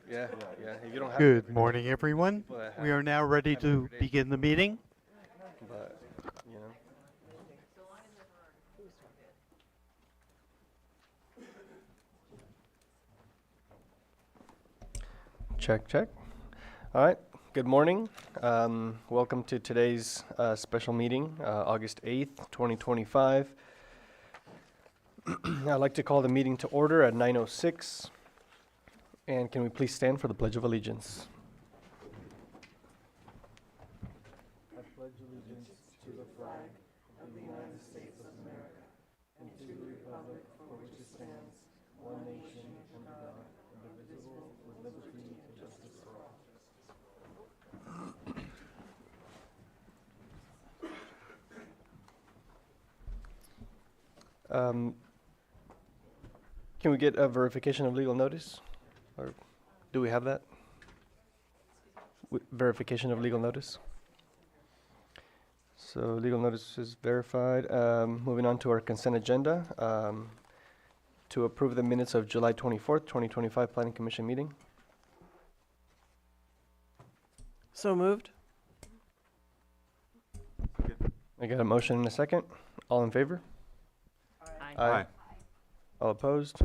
Yeah, yeah. If you don't have it Good every day, morning, everyone. people that We have are now ready it to every day, begin the meeting. but you know. Check, check. All right. Good morning. Welcome to today's special meeting, August 8th, 2025. I'd like to call the meeting to order at 9:06. And can we please stand for the Pledge of Allegiance? I pledge allegiance to the flag of the United States of America and to the republic for which it stands, one nation under God, indivisible, with liberty and justice for all. Can we get a verification of legal notice? Or do we have that? Verification of legal notice? So legal notice is verified. Moving on to our consent agenda. To approve the minutes of July 24th, 2025 Planning Commission meeting. So moved. I got a motion and a second. All in favor? Aye. All opposed?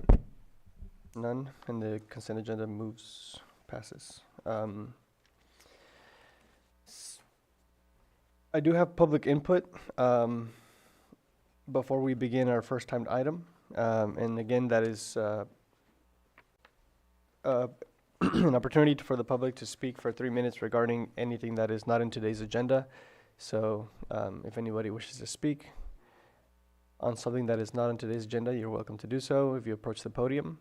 None. And the consent agenda passes. I do have public input before we begin our first timed item. And again, that is an opportunity for the public to speak for 3 minutes regarding anything that is not in today's agenda. So if anybody wishes to speak on something that is not on today's agenda, you're welcome to do so if you approach the podium.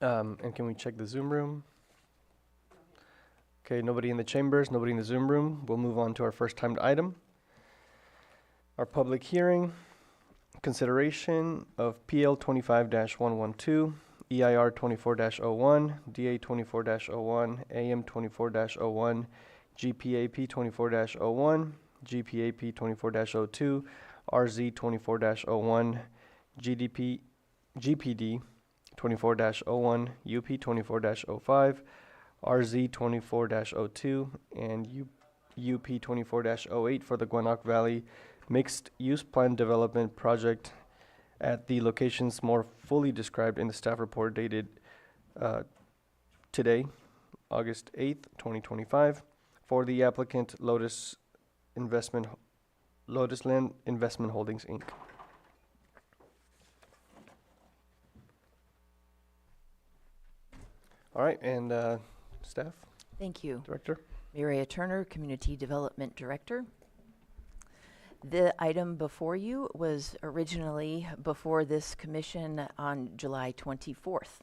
And can we check the Zoom room? Okay, nobody in the chambers, nobody in the Zoom room. We'll move on to our first timed item. Our public hearing, consideration of PL 25-112, EIR 24-01, DA 24-01, AM 24-01, GPAP 24-01, GPAP 24-02, RZ 24-01, GPD 24-01, UP 24-05, RZ 24-02, and UP 24-08 for the Guanac Valley Mixed Use Plan Development Project at the locations more fully described in the staff report dated today, August 8th, 2025, for the applicant Lotus Land Investment Holdings, Inc. All right, and staff, Thank you. director. Mireya Turner, Community Development Director. The item before you was originally before this commission on July 24th.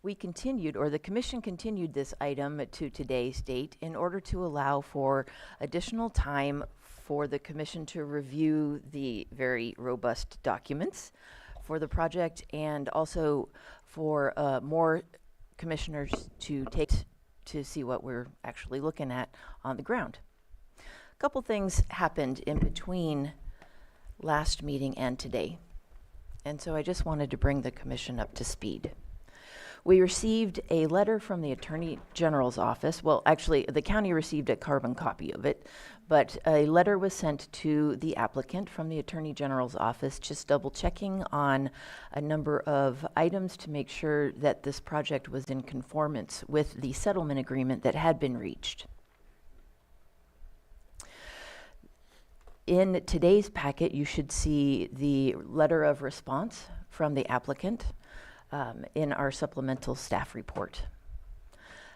We continued, or the commission continued this item to today's date in order to allow for additional time for the commission to review the very robust documents for the project and also for more commissioners to take to see what we're actually looking at on the ground. A couple things happened in between last meeting and today, and so I just wanted to bring the commission up to speed. We received a letter from the Attorney General's office. Well, actually, the county received a carbon copy of it, but a letter was sent to the applicant from the Attorney General's office, just double checking on a number of items to make sure that this project was in conformance with the settlement agreement that had been reached. In today's packet, you should see the letter of response from the applicant in our supplemental staff report.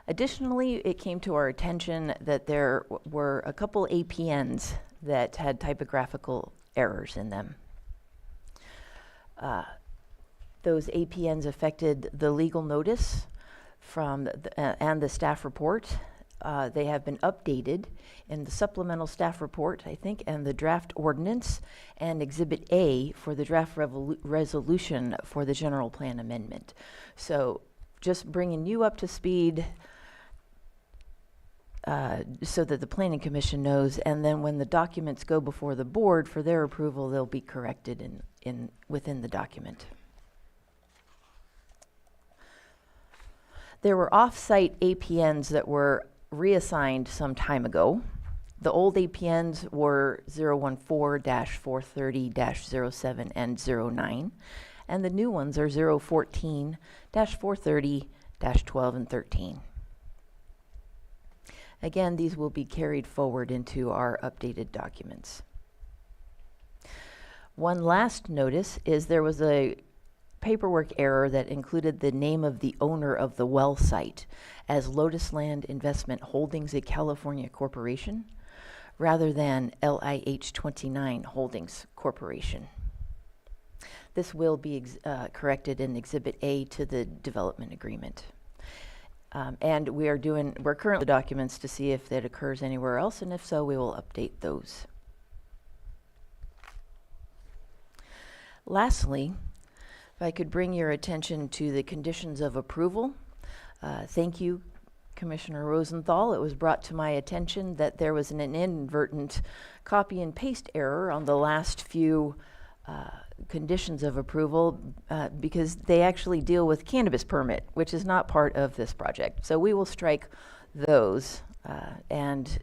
Additionally, it came to our attention that there were a couple APNs that had typographical errors in them. Those APNs affected the legal notice from and the staff report. They have been updated in the supplemental staff report, I think, and the draft ordinance and Exhibit A for the draft resolution for the general plan amendment. So just bringing you up to speed so that the Planning Commission knows, and then when the documents go before the board for their approval, they'll be corrected within the document. There were off-site APNs that were reassigned some time ago. The old APNs were 014-430-07 and 09, and the new ones are 014-430-12 and 13. Again, these will be carried forward into our updated documents. One last notice is there was a paperwork error that included the name of the owner of the well site as Lotus Land Investment Holdings, a California corporation, rather than LIH 29 Holdings Corporation. This will be corrected in Exhibit A to the development agreement. And we're currently documents to see if that occurs anywhere else, and if so, we will update those. Lastly, if I could bring your attention to the conditions of approval. Thank you, Commissioner Rosenthal. It was brought to my attention that there was an inadvertent copy and paste error on the last few conditions of approval because they actually deal with cannabis permit, which is not part of this project. So we will strike those and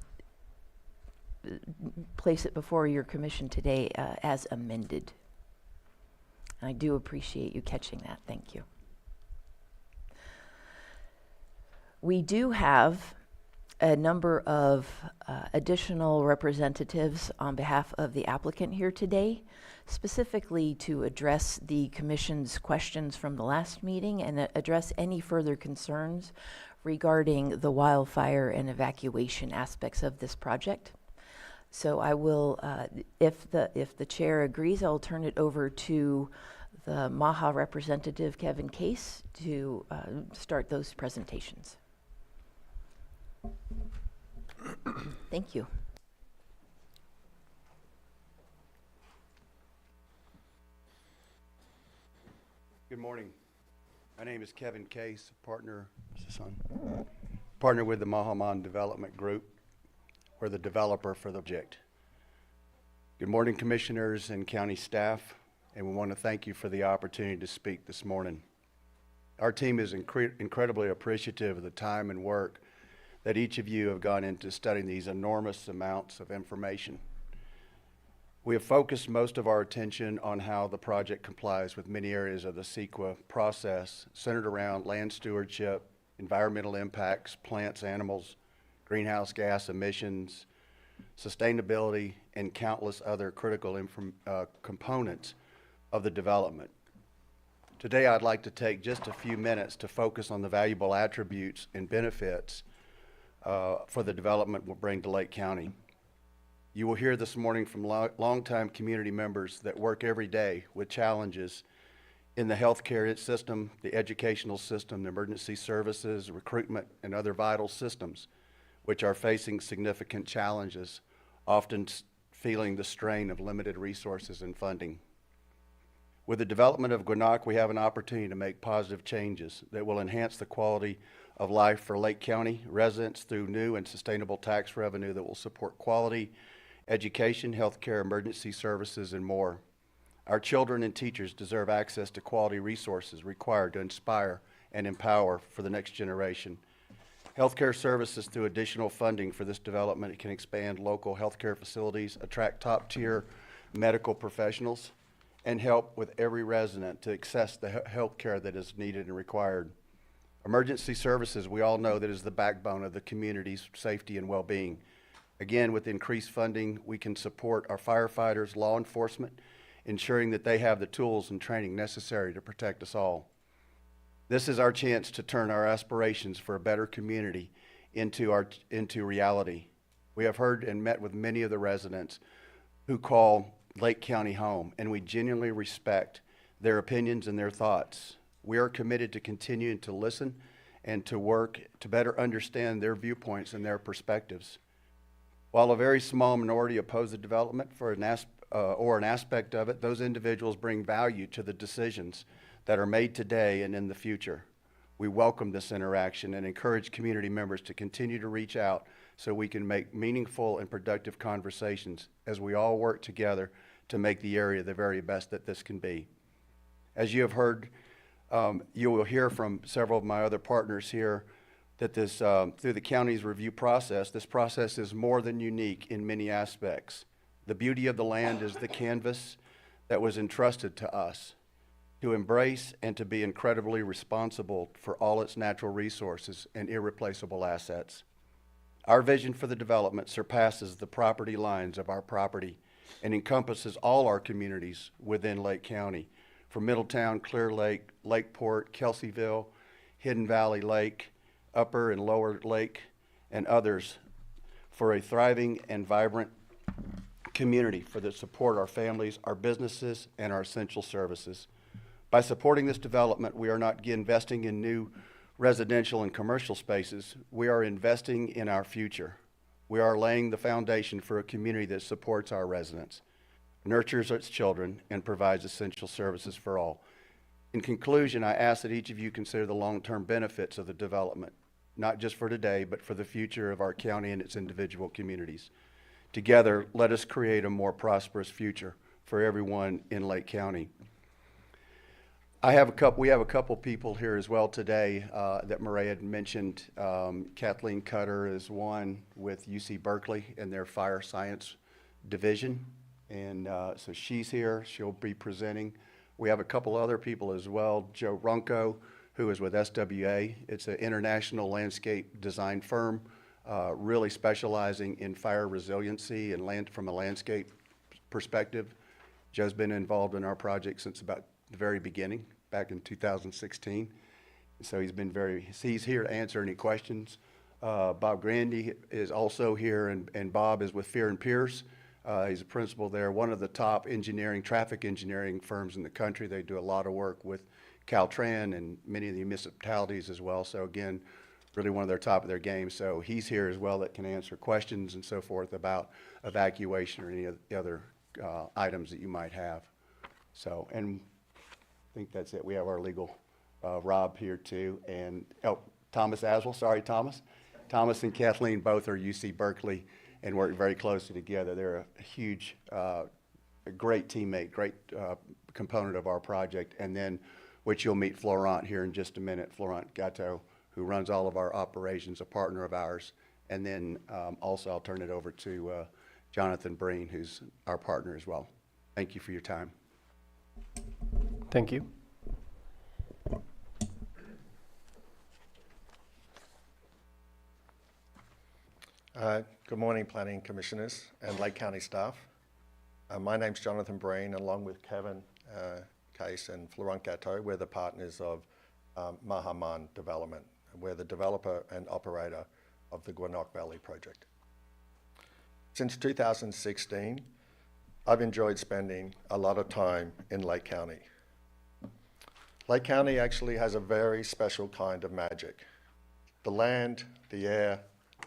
place it before your commission today as amended. I do appreciate you catching that. Thank you. We do have a number of additional representatives on behalf of the applicant here today, specifically to address the commission's questions from the last meeting and address any further concerns regarding the wildfire and evacuation aspects of this project. So I will, if the chair agrees, I'll turn it over to the MAHA representative, Kevin Case, to start those presentations. Thank you. Good morning. My name is Kevin Case, partner with the Mahaman Development Group. We're the developer for the project. Good morning, commissioners and county staff, and we want to thank you for the opportunity to speak this morning. Our team is incredibly appreciative of the time and work that each of you have gone into studying these enormous amounts of information. We have focused most of our attention on how the project complies with many areas of the CEQA process centered around land stewardship, environmental impacts, plants, animals, greenhouse gas emissions, sustainability, and countless other critical components of the development. Today, I'd like to take just a few minutes to focus on the valuable attributes and benefits for the development will bring to Lake County. You will hear this morning from longtime community members that work every day with challenges in the healthcare system, the educational system, the emergency services, recruitment, and other vital systems, which are facing significant challenges, often feeling the strain of limited resources and funding. With the development of Gwinnett, we have an opportunity to make positive changes that will enhance the quality of life for Lake County residents through new and sustainable tax revenue that will support quality education, healthcare, emergency services, and more. Our children and teachers deserve access to quality resources required to inspire and empower for the next generation. Healthcare services through additional funding for this development can expand local healthcare facilities, attract top-tier medical professionals, and help with every resident to access the health care that is needed and required. Emergency services, we all know that is the backbone of the community's safety and well-being. Again, with increased funding, we can support our firefighters, law enforcement, ensuring that they have the tools and training necessary to protect us all. This is our chance to turn our aspirations for a better community into reality. We have heard and met with many of the residents who call Lake County home, and we genuinely respect their opinions and their thoughts. We are committed to continuing to listen and to work to better understand their viewpoints and their perspectives. While a very small minority oppose the development or an aspect of it, those individuals bring value to the decisions that are made today and in the future. We welcome this interaction and encourage community members to continue to reach out so we can make meaningful and productive conversations as we all work together to make the area the very best that this can be. As you have heard You will hear from several of my other partners here that this, through the county's review process, this process is more than unique in many aspects. The beauty of the land is the canvas that was entrusted to us to embrace and to be incredibly responsible for all its natural resources and irreplaceable assets. Our vision for the development surpasses the property lines of our property and encompasses all our communities within Lake County, from Middletown, Clear Lake, Lakeport, Kelseyville, Hidden Valley Lake, Upper and Lower Lake, and others, for a thriving and vibrant community for the support our families, our businesses, and our essential services. By supporting this development, we are not investing in new residential and commercial spaces. We are investing in our future. We are laying the foundation for a community that supports our residents, nurtures its children, and provides essential services for all. In conclusion, I ask that each of you consider the long-term benefits of the development, not just for today, but for the future of our county and its individual communities. Together, let us create a more prosperous future for everyone in Lake County. We have a couple people here as well today that Murray had mentioned. Kathleen Cutter is one with UC Berkeley in their fire science division. And so she's here, she'll be presenting. We have a couple other people as well. Joe Runco, who is with SWA. It's an international landscape design firm, really specializing in fire resiliency and from a landscape perspective. Joe's been involved in our project since about the very beginning, back in 2016. So he's here to answer any questions. Bob Grandy is also here, and Bob is with Fear and Pierce. He's a principal there, one of the top traffic engineering firms in the country. They do a lot of work with Caltrans and many of the municipalities as well. So again, really one of their top of their game. So he's here as well that can answer questions and so forth about evacuation or any of the other items that you might have. So, and I think that's it. We have our legal Rob here too. And Thomas Aswell, sorry, Thomas. Thomas and Kathleen both are UC Berkeley and work very closely together. They're a huge, a great teammate, great component of our project. And then, which you'll meet Florent here in just a minute, Florent Gatto, who runs all of our operations, a partner of ours. And then also I'll turn it over to Jonathan Breen, who's our partner as well. Thank you for your time. Thank you. Good morning, Planning Commissioners and Lake County staff. My name's Jonathan Breen, along with Kevin Case and Florent Gatto. We're the partners of Mahaman Development. We're the developer and operator of the Gwinnett Valley project. Since 2016, I've enjoyed spending a lot of time in Lake County. Lake County actually has a very special kind of magic. The land, the air,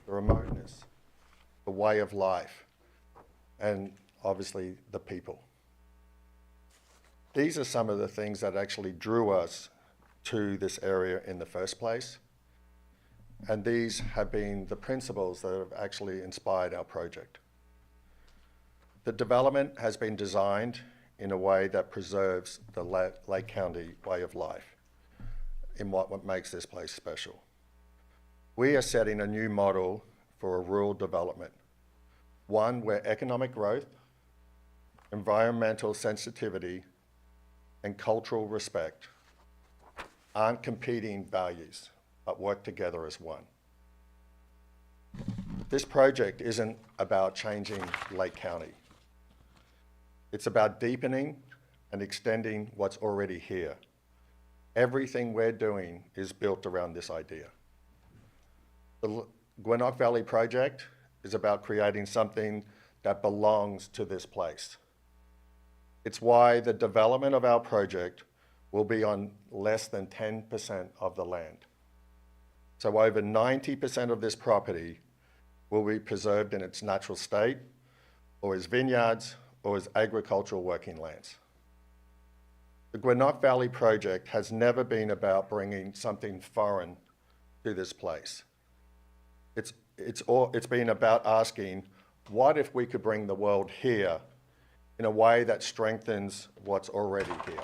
the remoteness, the way of life, and obviously the people. These are some of the things that actually drew us to this area in the first place. And these have been the principles that have actually inspired our project. The development has been designed in a way that preserves the Lake County way of life in what makes this place special. We are setting a new model for a rural development, one where economic growth, environmental sensitivity, and cultural respect aren't competing values, but work together as one. This project isn't about changing Lake County. It's about deepening and extending what's already here. Everything we're doing is built around this idea. The Gwinnett Valley project is about creating something that belongs to this place. It's why the development of our project will be on less than 10% of the land. So over 90% of this property will be preserved in its natural state, or as vineyards, or as agricultural working lands. The Gwinnett Valley project has never been about bringing something foreign to this place. It's been about asking, what if we could bring the world here in a way that strengthens what's already here?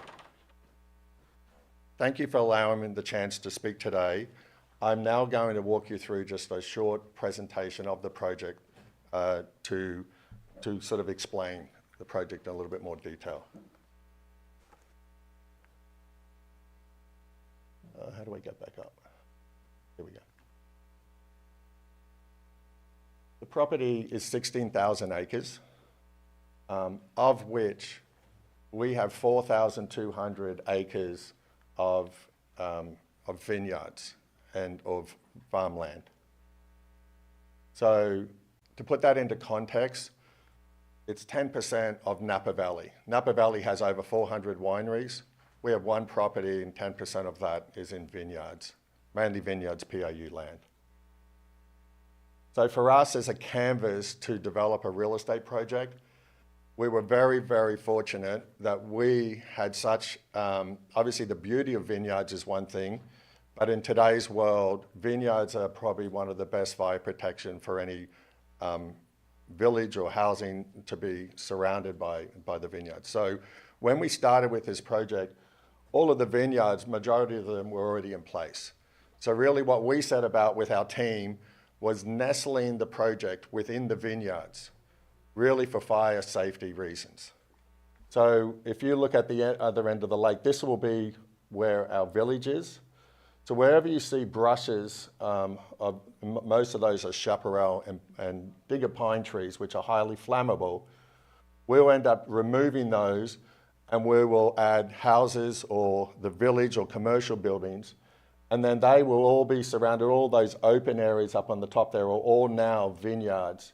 thank you for allowing me the chance to speak today. I'm now going to walk you through just a short presentation of the project to sort of explain the project in a little bit more detail. How do I get back up? Here we go. The property is 16,000 acres, of which we have 4,200 acres of vineyards and of farmland. So to put that into context, it's 10% of Napa Valley. Napa Valley has over 400 wineries. We have one property and 10% of that is in vineyards, mainly vineyards, PIU land. So for us as a canvas to develop a real estate project, we were very, very fortunate that we had such, obviously the beauty of vineyards is one thing, but in today's world, vineyards are probably one of the best fire protection for any village or housing to be surrounded by the vineyards. So when we started with this project, all of the vineyards, majority of them were already in place. So really what we set about with our team was nestling the project within the vineyards, really for fire safety reasons. So if you look at the other end of the lake, this will be where our village is. So wherever you see brushes, most of those are chaparral and bigger pine trees, which are highly flammable, we'll end up removing those and we will add houses or the village or commercial buildings, and then they will all be surrounded, all those open areas up on the top there are all now vineyards.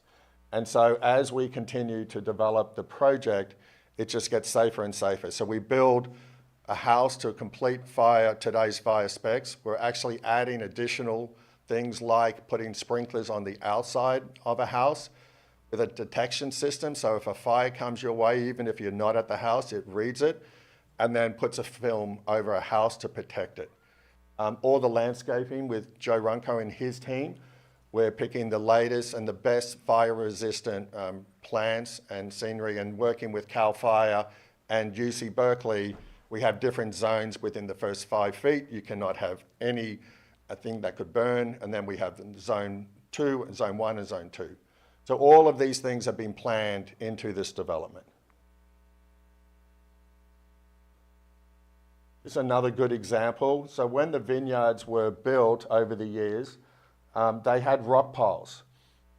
And so as we continue to develop the project, it just gets safer and safer. So we build a house to complete today's fire specs. We're actually adding additional things like putting sprinklers on the outside of a house with a detection system. So if a fire comes your way, even if you're not at the house, it reads it and then puts a film over a house to protect it. All the landscaping with Joe Runco and his team, we're picking the latest and the best fire-resistant plants and scenery, and working with CAL FIRE and UC Berkeley. We have different zones within the first 5 feet. You cannot have any thing that could burn, and then we have zone 2, zone 1 and zone 2. So all of these things have been planned into this development. This is another good example. So when the vineyards were built over the years, they had rock piles.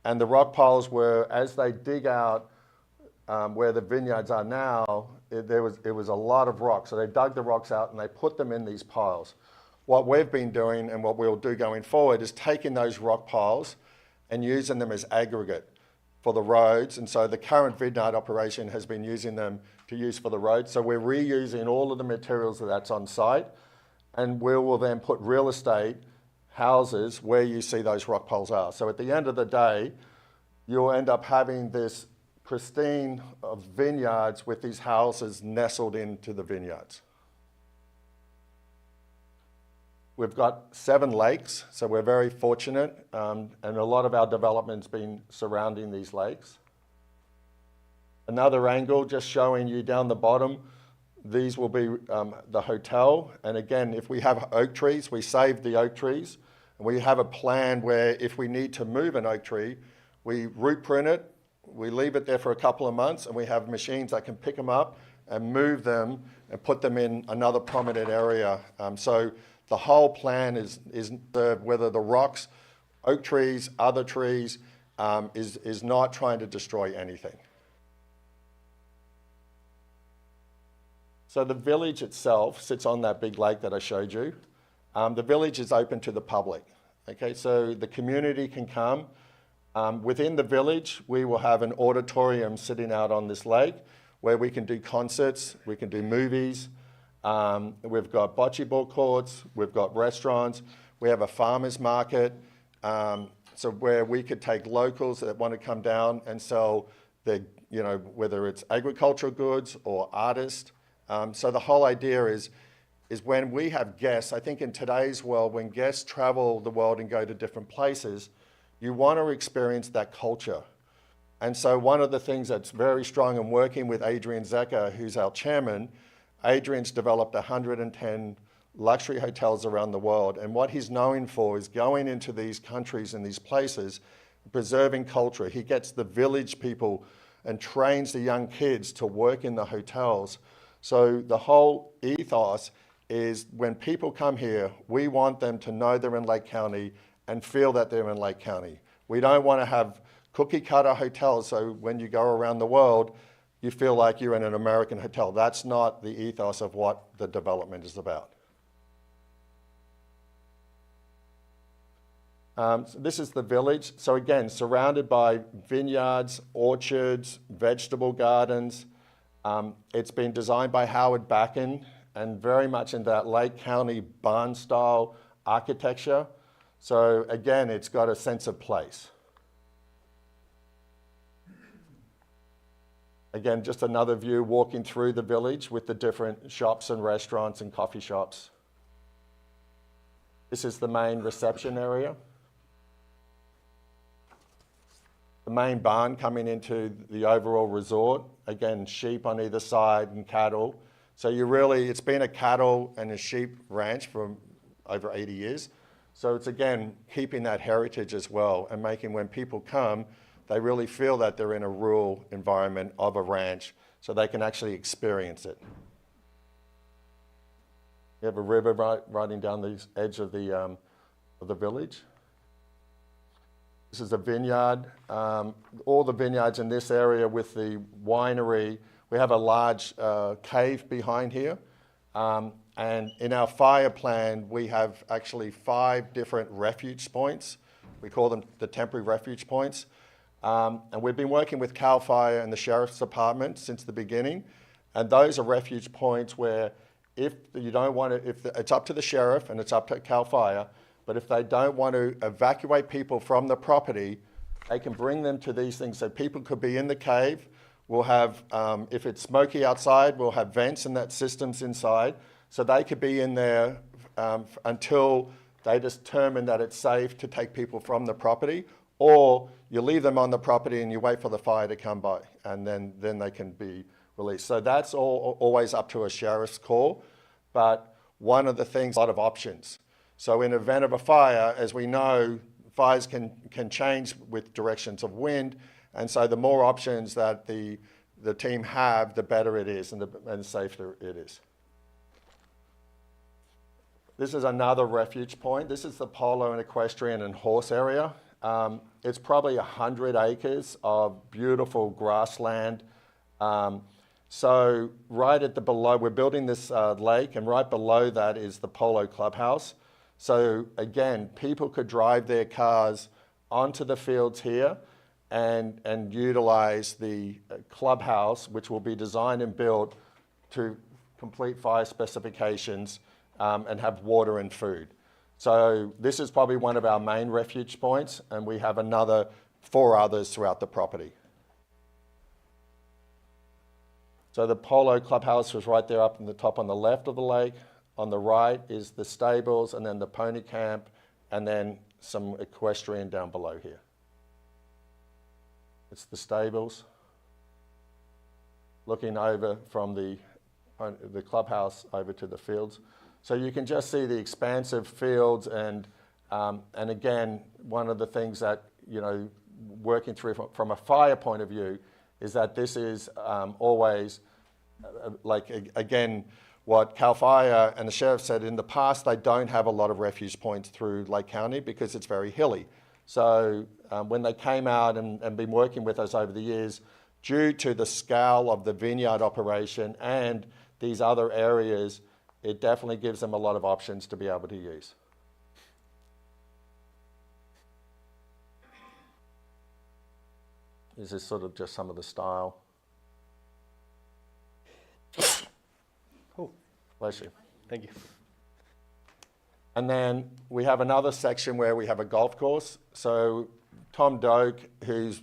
And the rock piles were, as they dig out where the vineyards are now, it was a lot of rocks. So they dug the rocks out and they put them in these piles. What we've been doing and what we'll do going forward is taking those rock piles and using them as aggregate for the roads. And so the current vineyard operation has been using them to use for the roads. So we're reusing all of the materials that's on site, and we will then put real estate houses where you see those rock piles are. So at the end of the day, you'll end up having this pristine of vineyards with these houses nestled into the vineyards. We've got 7 lakes, so we're very fortunate, and a lot of our development's been surrounding these lakes. Another angle, just showing you down the bottom, these will be the hotel. And again, if we have oak trees, we save the oak trees. And we have a plan where if we need to move an oak tree, we root prune it, we leave it there for a couple of months, and we have machines that can pick them up and move them and put them in another prominent area. So the whole plan is whether the rocks, oak trees, other trees, is not trying to destroy anything. So the village itself sits on that big lake that I showed you. The village is open to the public. Okay, so the community can come. Within the village, we will have an auditorium sitting out on this lake where we can do concerts, we can do movies. We've got bocce ball courts, we've got restaurants, we have a farmer's market, so where we could take locals that want to come down and sell their, whether it's agricultural goods or artists. So the whole idea is when we have guests, I think in today's world, when guests travel the world and go to different places, you want to experience that culture. And so one of the things that's very strong in working with Adrian Zecker, who's our chairman, Adrian's developed 110 luxury hotels around the world. And what he's known for is going into these countries and these places, preserving culture. He gets the village people and trains the young kids to work in the hotels. So the whole ethos is when people come here, we want them to know they're in Lake County and feel that they're in Lake County. We don't want to have cookie cutter hotels, so when you go around the world, you feel like you're in an American hotel. That's not the ethos of what the development is about. So this is the village. So again, surrounded by vineyards, orchards, vegetable gardens. It's been designed by Howard Backen and very much in that Lake County barn style architecture. So again, it's got a sense of place. Again, just another view walking through the village with the different shops and restaurants and coffee shops. This is the main reception area. The main barn coming into the overall resort. Again, sheep on either side and cattle. So it's been a cattle and a sheep ranch for over 80 years. So it's again, keeping that heritage as well and making when people come, they really feel that they're in a rural environment of a ranch so they can actually experience it. You have a river running down the edge of the village. This is a vineyard. All the vineyards in this area with the winery. We have a large cave behind here. And in our fire plan, we have actually 5 different refuge points. We call them the temporary refuge points. And we've been working with CAL FIRE and the Sheriff's Department since the beginning. And those are refuge points where if you don't want to, it's up to the sheriff and it's up to CAL FIRE, but if they don't want to evacuate people from the property, they can bring them to these things. So people could be in the cave. We'll have, if it's smoky outside, we'll have vents and that systems inside. So they could be in there until they determine that it's safe to take people from the property, or you leave them on the property and you wait for the fire to come by, and then they can be released. So that's always up to a sheriff's call. But one of the things, a lot of options. So in event of a fire, as we know, fires can change with directions of wind, and so the more options that the team have, the better it is and safer it is. This is another refuge point. This is the polo and equestrian and horse area. It's probably 100 acres of beautiful grassland. So right at the below, we're building this lake, and right below that is the polo clubhouse. So again, people could drive their cars onto the fields here and utilize the clubhouse, which will be designed and built to complete fire specifications and have water and food. So this is probably one of our main refuge points, and we have another 4 others throughout the property. So the polo clubhouse was right there up in the top on the left of the lake. On the right is the stables, and then the pony camp, and then some equestrian down below here. It's the stables. Looking over from the clubhouse over to the fields. So you can just see the expansive fields, and again, one of the things that, working through from a fire point of view is that this is always, again, what CAL FIRE and the sheriff said in the past, they don't have a lot of refuge points through Lake County because it's very hilly. So when they came out and been working with us over the years, due to the scale of the vineyard operation and these other areas, it definitely gives them a lot of options to be able to use. This is sort of just some of the style. Oh, Bless you. thank you. And then we have another section where we have a golf course. So Tom Doak, he's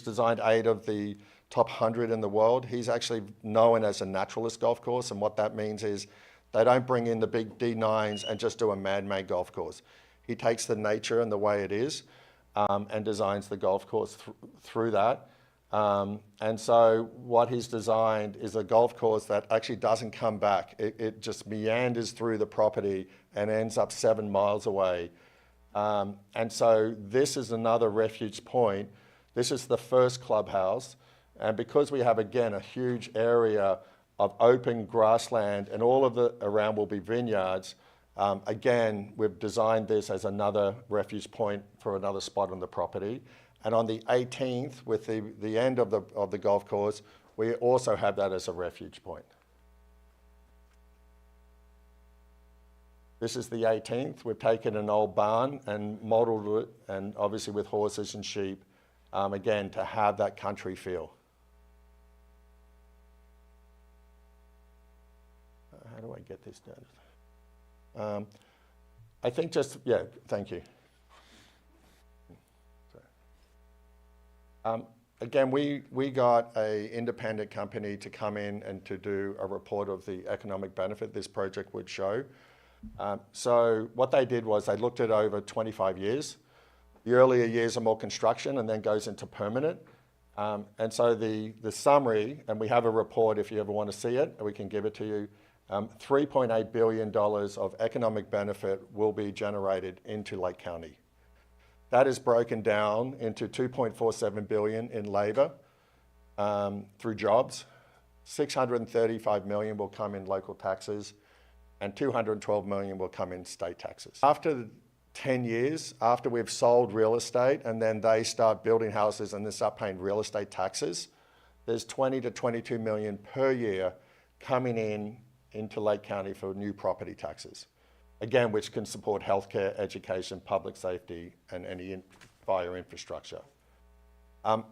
designed 8 of the top 100 in the world. He's actually known as a naturalist golf course, and what that means is they don't bring in the big D9s and just do a man-made golf course. He takes the nature and the way it is and designs the golf course through that. And so what he's designed is a golf course that actually doesn't come back. It just meanders through the property and ends up 7 miles away. And so this is another refuge point. This is the first clubhouse. And because we have, again, a huge area of open grassland and all of the around will be vineyards, again, we've designed this as another refuge point for another spot on the property. And on the 18th, with the end of the golf course, we also have that as a refuge point. This is the 18th. We've taken an old barn and modeled it, and obviously with horses and sheep, again, to have that country feel. How do I get this done? I think just, yeah, thank you. Again, we got an independent company to come in and to do a report of the economic benefit this project would show. So what they did was they looked at over 25 years. The earlier years are more construction and then goes into permanent. And so the summary, and we have a report if you ever want to see it, we can give it to you. $3.8 billion of economic benefit will be generated into Lake County. That is broken down into $2.47 billion in labor through jobs. $635 million will come in local taxes, and $212 million will come in state taxes. After 10 years, after we've sold real estate and then they start building houses and they start paying real estate taxes, there's 20 to 22 million per year coming into Lake County for new property taxes. Again, which can support healthcare, education, public safety, and any fire infrastructure.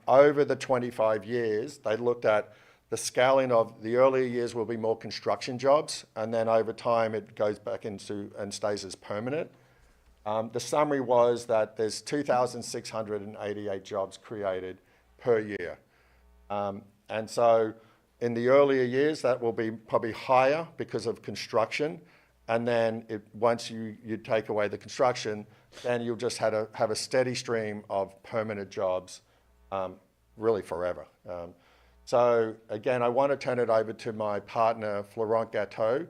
Over the 25 years, they looked at the scaling of the earlier years will be more construction jobs, and then over time it goes back into and stays as permanent. The summary was that there's 2,688 jobs created per year. And so in the earlier years, that will be probably higher because of construction. And then once you take away the construction, then you'll just have a steady stream of permanent jobs really forever. So again, I want to turn it over to my partner, Florent Gatteau.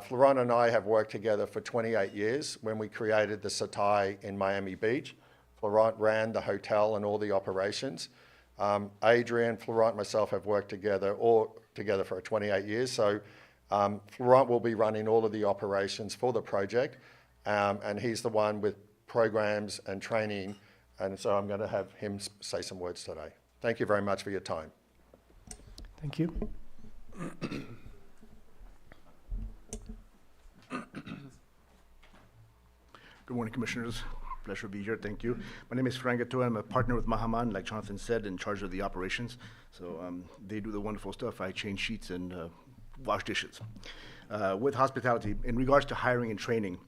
Florent and I have worked together for 28 years when we created the Satai in Miami Beach. Florent ran the hotel and all the operations. Adrian, Florent, and myself have worked together for 28 years. So Florent will be running all of the operations for the project, and he's the one with programs and training, and so I'm going to have him say some words today. Thank you very much for your time. Thank you. Good morning, Commissioners. Pleasure to be here. Thank you. My name is Frank Gatteau. I'm a partner with Mahaman, like Jonathan said, in charge of the operations. So they do the wonderful stuff. I change sheets and wash dishes. With hospitality, in regards to hiring and training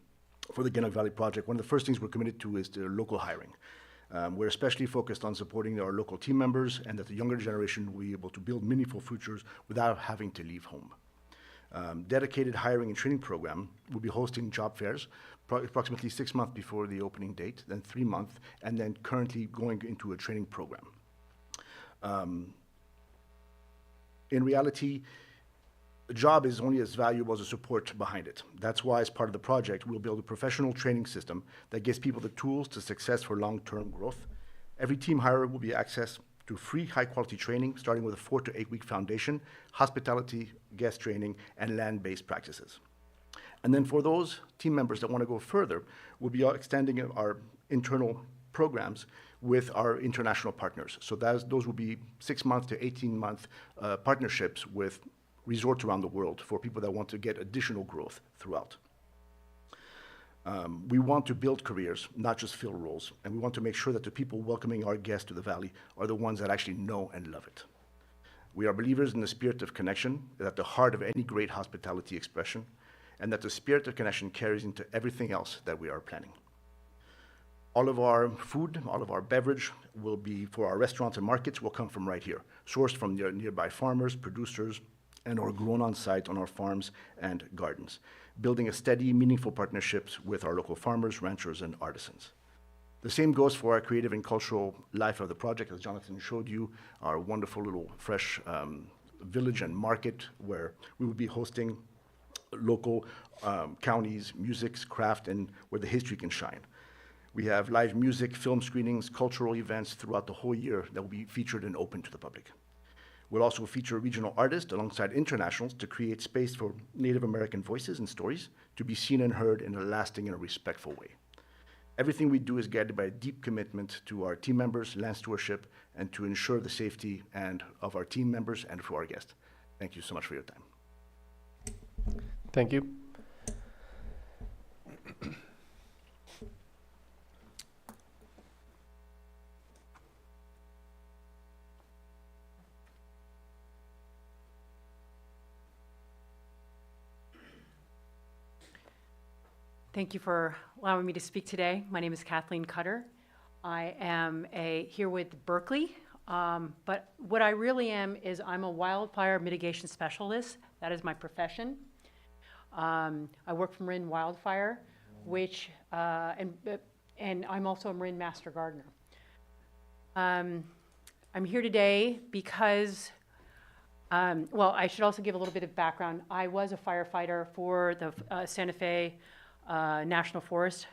for the Gannett Valley project, one of the first things we're committed to is the local hiring. We're especially focused on supporting our local team members and that the younger generation will be able to build meaningful futures without having to leave home. Dedicated hiring and training program will be hosting job fairs approximately 6 months before the opening date, then 3 months, and then currently going into a training program. In reality, a job is only as valuable as the support behind it. That's why, as part of the project, we'll build a professional training system that gives people the tools to success for long-term growth. Every team hire will be access to free high-quality training, starting with a 4 to 8 week foundation, hospitality, guest training, and land-based practices. And then for those team members that want to go further, we'll be extending our internal programs with our international partners. So those will be 6 month to 18-month partnerships with resorts around the world for people that want to get additional growth throughout. We want to build careers, not just fill roles, and we want to make sure that the people welcoming our guests to the Valley are the ones that actually know and love it. We are believers in the spirit of connection at the heart of any great hospitality expression, and that the spirit of connection carries into everything else that we are planning. All of our food, all of our beverage will be, for our restaurants and markets, will come from right here, sourced from nearby farmers, producers, and or grown on site on our farms and gardens, building a steady, meaningful partnerships with our local farmers, ranchers, and artisans. The same goes for our creative and cultural life of the project, as Jonathan showed you, our wonderful little fresh village and market where we will be hosting local counties, musics, craft, and where the history can shine. We have live music, film screenings, cultural events throughout the whole year that will be featured and open to the public. We'll also feature regional artists alongside internationals to create space for Native American voices and stories to be seen and heard in a lasting and a respectful way. Everything we do is guided by a deep commitment to our team members, land stewardship, and to ensure the safety of our team members and for our guests. Thank you so much for your time. Thank you. Thank you for allowing me to speak today. My name is Kathleen Cutter. I am here with Berkeley, but what I really am is I'm a wildfire mitigation specialist. That is my profession. I work for Marin Wildfire, which, and I'm also a Marin Master Gardener. I'm here today because, well, I should also give a little bit of background. I was a firefighter for the Santa Fe National Forest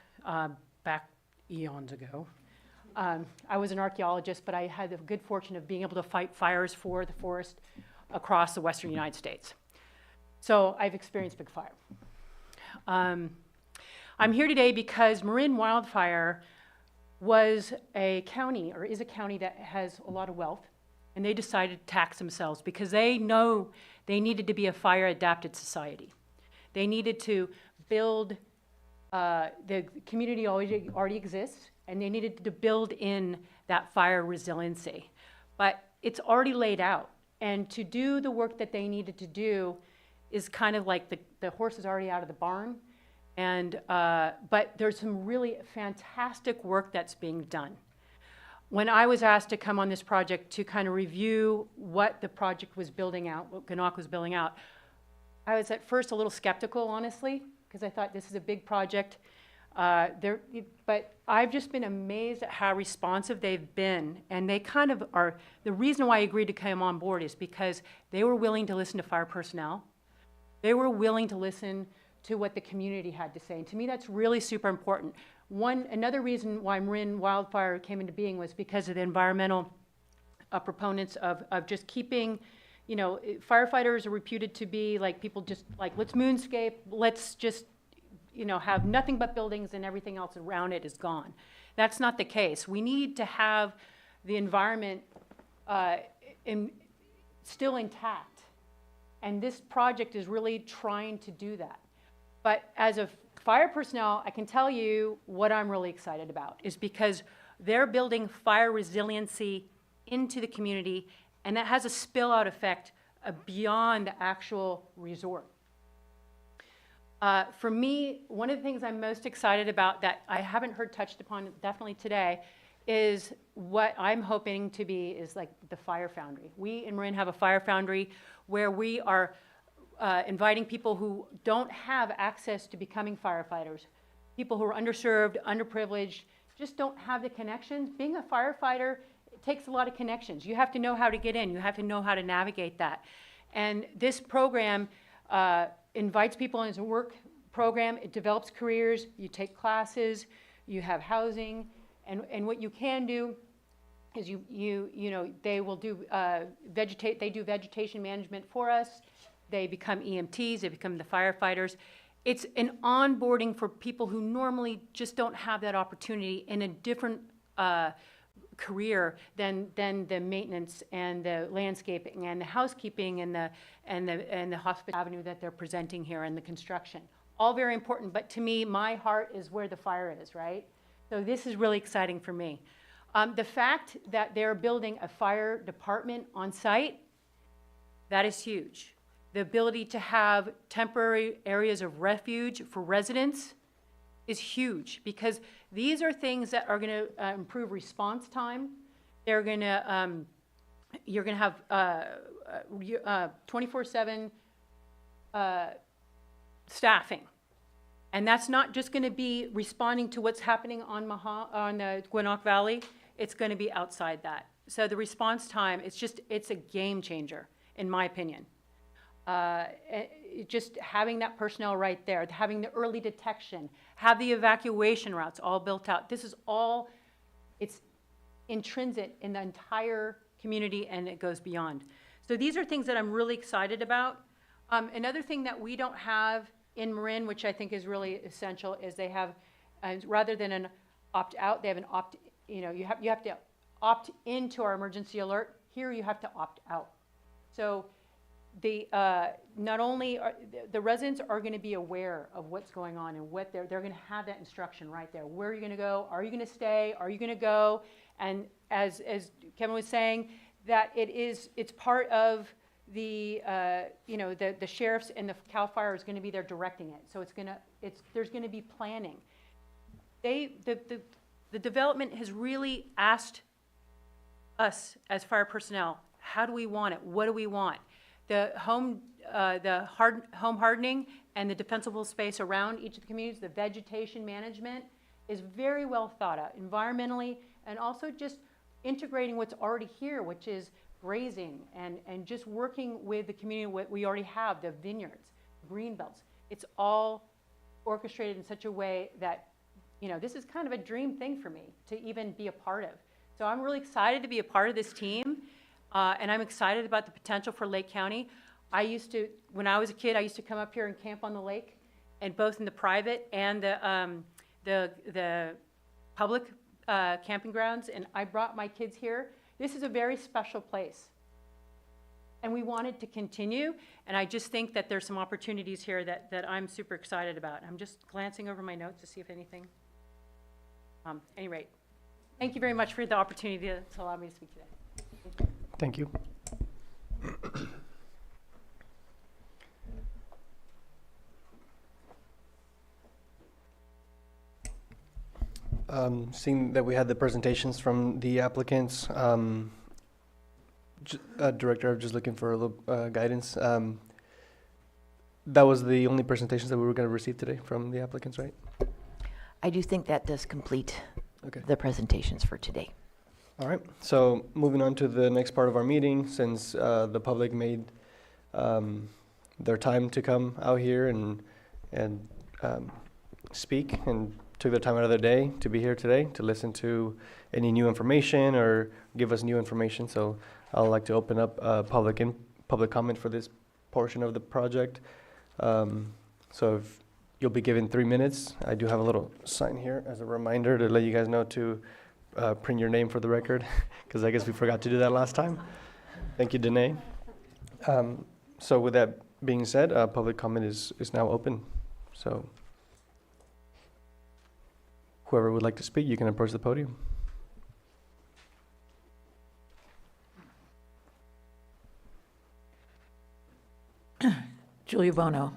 back eons ago. I was an archaeologist, but I had the good fortune of being able to fight fires for the forest across the western United States. So I've experienced big fire. I'm here today because Marin Wildfire was a county, or is a county that has a lot of wealth, and they decided to tax themselves because they know they needed to be a fire-adapted society. They needed to build, the community already exists, and they needed to build in that fire resiliency. But it's already laid out, and to do the work that they needed to do is kind of like the horse is already out of the barn, and but there's some really fantastic work that's being done. When I was asked to come on this project to kind of review what the project was building out, what Ganok was building out, I was at first a little skeptical, honestly, because I thought this is a big project. But I've just been amazed at how responsive they've been, and they kind of are, the reason why I agreed to come on board is because they were willing to listen to fire personnel. They were willing to listen to what the community had to say, and to me that's really super important. Another reason why Marin Wildfire came into being was because of the environmental proponents of just keeping, you know, firefighters are reputed to be like people just like, let's moonscape, let's just, you know, have nothing but buildings and everything else around it is gone. That's not the case. We need to have the environment still intact. And this project is really trying to do that. But as a fire personnel, I can tell you what I'm really excited about is because they're building fire resiliency into the community, and that has a spill-out effect beyond the actual resort. For me, one of the things I'm most excited about that I haven't heard touched upon definitely today is what I'm hoping to be is like the fire foundry. We in Marin have a fire foundry where we are inviting people who don't have access to becoming firefighters, people who are underserved, underprivileged, just don't have the connections. Being a firefighter, it takes a lot of connections. You have to know how to get in. You have to know how to navigate that. And this program invites people into a work program. It develops careers. You take classes. You have housing. And what you can do is you know, they will do they do vegetation management for us. They become EMTs, they become the firefighters. It's an onboarding for people who normally just don't have that opportunity in a different career than the maintenance and the landscaping and the housekeeping and the hospital avenue that they're presenting here and the construction. All very important, but to me, my heart is where the fire is, right? So this is really exciting for me. The fact that they're building a fire department on site, that is huge. The ability to have temporary areas of refuge for residents is huge because these are things that are going to improve response time. They're going to, you're going to have 24/7 staffing. And that's not just going to be responding to what's happening on the Gwinnett Valley. It's going to be outside that. So the response time, it's a game changer, in my opinion. Just having that personnel right there, having the early detection, have the evacuation routes all built out. This is all, it's intrinsic in the entire community, and it goes beyond. So these are things that I'm really excited about. Another thing that we don't have in Marin, which I think is really essential, is they have, rather than an opt-out, they have an you have to opt into our emergency alert. Here you have to opt out. So not only are the residents are going to be aware of what's going on and what they're going to have that instruction right there. Where are you going to go? Are you going to stay? Are you going to go? And as Kevin was saying, that it's part of the the sheriffs and the CAL FIRE is going to be there directing it. So there's going to be planning. The development has really asked us as fire personnel, how do we want it? What do we want? The home hardening and the defensible space around each of the communities, the vegetation management is very well thought out environmentally, and also just integrating what's already here, which is grazing and just working with the community, what we already have, the vineyards, green belts. It's all orchestrated in such a way that, this is kind of a dream thing for me to even be a part of. So I'm really excited to be a part of this team, and I'm excited about the potential for Lake County. When I was a kid, I used to come up here and camp on the lake, and both in the private and the public camping grounds, and I brought my kids here. This is a very special place, and we want it to continue, and I just think that there's some opportunities here that I'm super excited about. I'm just glancing over my notes to see if anything. Any rate, thank you very much for the opportunity to allow me to speak today. Thank you. Seeing that we had the presentations from the applicants, Director, I'm just looking for a little guidance. That was the only presentations that we were going to receive today from the applicants, right? I do think that does complete Okay. the presentations for today. All right, so moving on to the next part of our meeting, since the public made their time to come out here and speak and took their time out of their day to be here today to listen to any new information or give us new information. So I'd like to open up public comment for this portion of the project. So if you'll be given 3 minutes. I do have a little sign here as a reminder to let you guys know to print your name for the record, because I guess we forgot to do that last time. Thank you, Danae. So with that being said, public comment is now open. So whoever would like to speak, you can approach the podium. Julia Bono.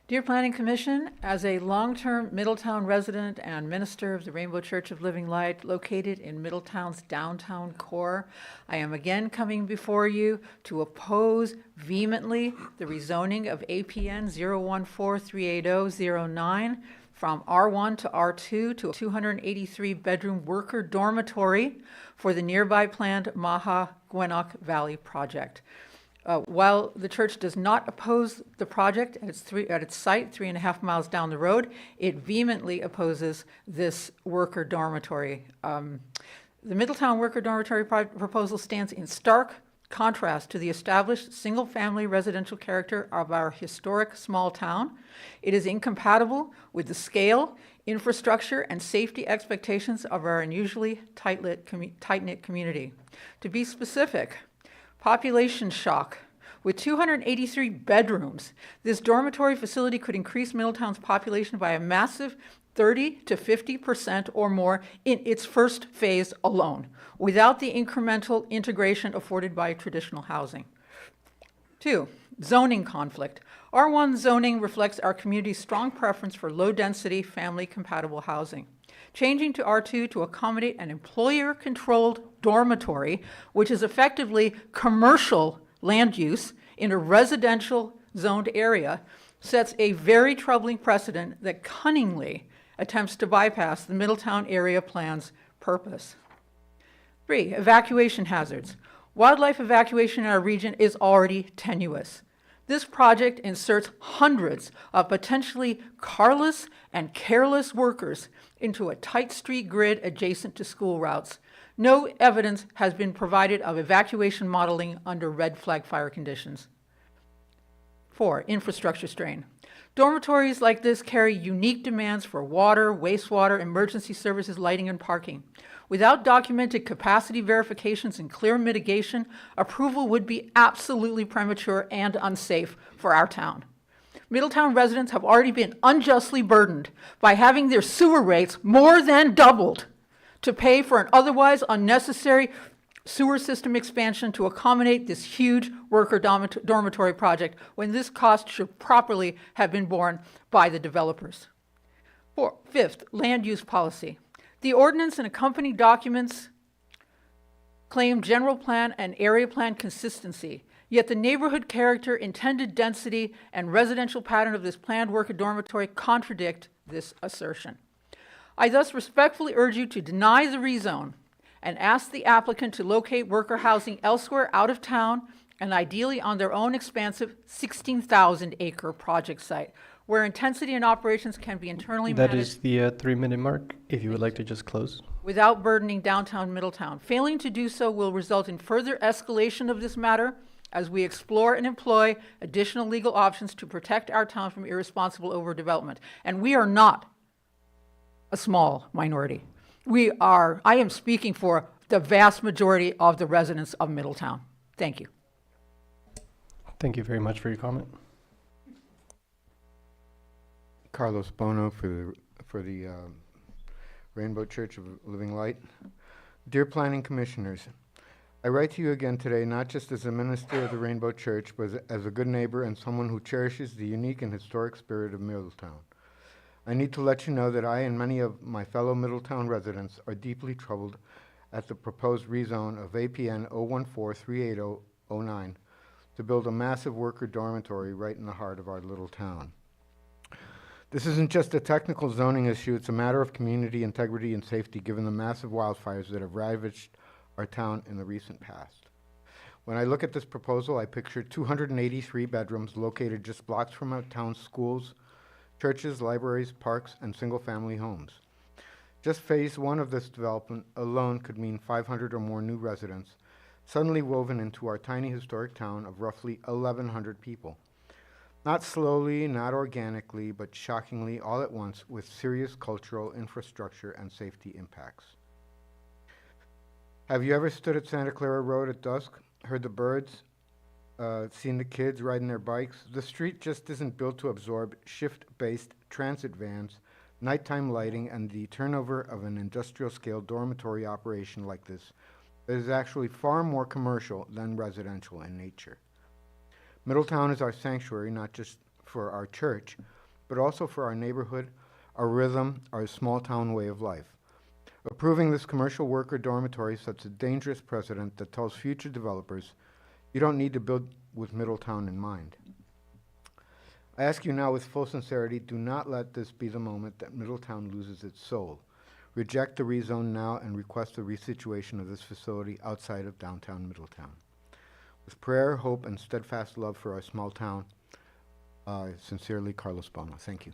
Dear Planning Commission, as a long-term Middletown resident and minister of the Rainbow Church of Living Light located in Middletown's downtown core, I am again coming before you to oppose vehemently the rezoning of APN 014-380-09 from R1 to R2 to a 283-bedroom worker dormitory for the nearby planned Gwinnett Valley project. While the church does not oppose the project at its site 3.5 miles down the road, it vehemently opposes this worker dormitory. The Middletown worker dormitory proposal stands in stark contrast to the established single-family residential character of our historic small town. It is incompatible with the scale, infrastructure, and safety expectations of our unusually tight-knit community. To be specific, population shock. With 283 bedrooms, this dormitory facility could increase Middletown's population by a massive 30 to 50% or more in its first phase alone, without the incremental integration afforded by traditional housing. 2, zoning conflict. R1 zoning reflects our community's strong preference for low-density, family-compatible housing. Changing to R2 to accommodate an employer-controlled dormitory, which is effectively commercial land use in a residential zoned area, sets a very troubling precedent that cunningly attempts to bypass the Middletown Area Plan's purpose. 3, evacuation hazards. Wildlife evacuation in our region is already tenuous. This project inserts hundreds of potentially carless and careless workers into a tight street grid adjacent to school routes. No evidence has been provided of evacuation modeling under red flag fire conditions. 4, infrastructure strain. Dormitories like this carry unique demands for water, wastewater, emergency services, lighting, and parking. Without documented capacity verifications and clear mitigation, approval would be absolutely premature and unsafe for our town. Middletown residents have already been unjustly burdened by having their sewer rates more than doubled to pay for an otherwise unnecessary sewer system expansion to accommodate this huge worker dormitory project, when this cost should properly have been borne by the developers. 5th, land use policy. The ordinance and accompanying documents claim general plan and area plan consistency, yet the neighborhood character, intended density, and residential pattern of this planned worker dormitory contradict this assertion. I thus respectfully urge you to deny the rezone and ask the applicant to locate worker housing elsewhere out of town, and ideally on their own expansive 16,000-acre project site, where intensity and operations can be internally That managed is the 3-minute mark, if you would like to just close. without burdening downtown Middletown. Failing to do so will result in further escalation of this matter as we explore and employ additional legal options to protect our town from irresponsible overdevelopment. And we are not a small minority. I am speaking for the vast majority of the residents of Middletown. Thank you. Thank you very much for your comment. Carlos Bono for the Rainbow Church of Living Light. Dear Planning Commissioners, I write to you again today not just as a minister of the Rainbow Church, but as a good neighbor and someone who cherishes the unique and historic spirit of Middletown. I need to let you know that I and many of my fellow Middletown residents are deeply troubled at the proposed rezone of APN 014-38009 to build a massive worker dormitory right in the heart of our little town. This isn't just a technical zoning issue, it's a matter of community integrity and safety given the massive wildfires that have ravaged our town in the recent past. When I look at this proposal, I picture 283 bedrooms located just blocks from our town's schools, churches, libraries, parks, and single-family homes. Just phase 1 of this development alone could mean 500 or more new residents, suddenly woven into our tiny historic town of roughly 1,100 people. Not slowly, not organically, but shockingly all at once with serious cultural, infrastructure, and safety impacts. Have you ever stood at Santa Clara Road at dusk, heard the birds, seen the kids riding their bikes? The street just isn't built to absorb shift-based transit vans, nighttime lighting, and the turnover of an industrial-scale dormitory operation like this that is actually far more commercial than residential in nature. Middletown is our sanctuary, not just for our church, but also for our neighborhood, our rhythm, our small-town way of life. Approving this commercial worker dormitory sets a dangerous precedent that tells future developers, you don't need to build with Middletown in mind. I ask you now with full sincerity, do not let this be the moment that Middletown loses its soul. Reject the rezone now and request the resituation of this facility outside of downtown Middletown. With prayer, hope, and steadfast love for our small town, sincerely, Carlos Bono. Thank you.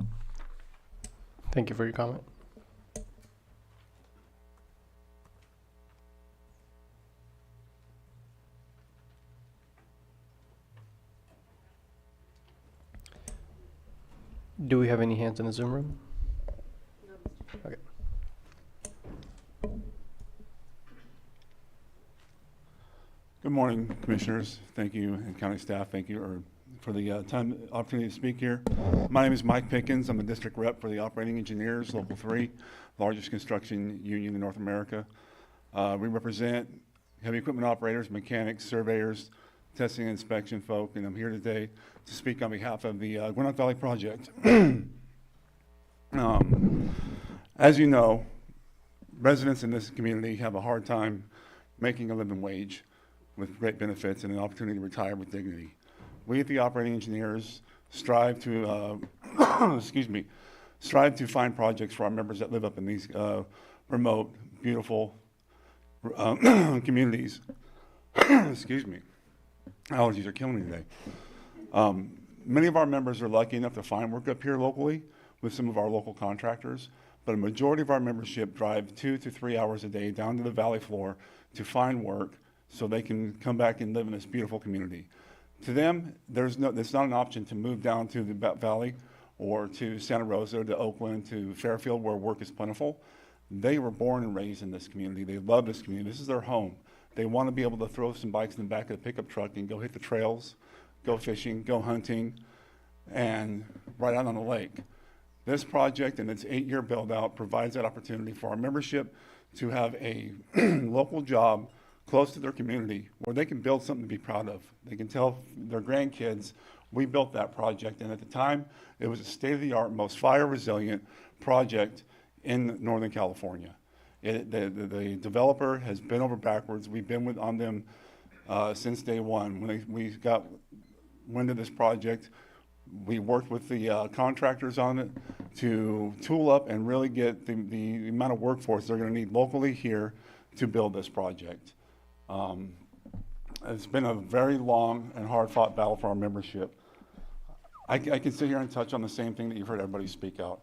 Thank you for your comment. Do we have any hands in the Zoom room? Okay. Good morning, Commissioners. Thank you, and County staff. Thank you for the opportunity to speak here. My name is Mike Pickens. I'm the District Rep for the Operating Engineers, Local 3, largest construction union in North America. We represent heavy equipment operators, mechanics, surveyors, testing and inspection folk, and I'm here today to speak on behalf of the Gwinnett Valley Project. As you know, residents in this community have a hard time making a living wage with great benefits and an opportunity to retire with dignity. We at the Operating Engineers strive to, excuse me, strive to find projects for our members that live up in these remote, beautiful communities. Excuse me. Allergies are killing me today. Many of our members are lucky enough to find work up here locally with some of our local contractors, but a majority of our membership drive 2 to 3 hours a day down to the valley floor to find work so they can come back and live in this beautiful community. To them, it's not an option to move down to the valley or to Santa Rosa, to Oakland, to Fairfield, where work is plentiful. They were born and raised in this community. They love this community. This is their home. They want to be able to throw some bikes in the back of the pickup truck and go hit the trails, go fishing, go hunting, and right out on the lake. This project and its 8-year build-out provides that opportunity for our membership to have a local job close to their community where they can build something to be proud of. They can tell their grandkids, we built that project, and at the time, it was a state-of-the-art, most fire-resilient project in Northern California. The developer has bent over backwards. We've been on them since day one. When we got wind of this project, we worked with the contractors on it to tool up and really get the amount of workforce they're going to need locally here to build this project. It's been a very long and hard-fought battle for our membership. I can sit here and touch on the same thing that you've heard everybody speak out.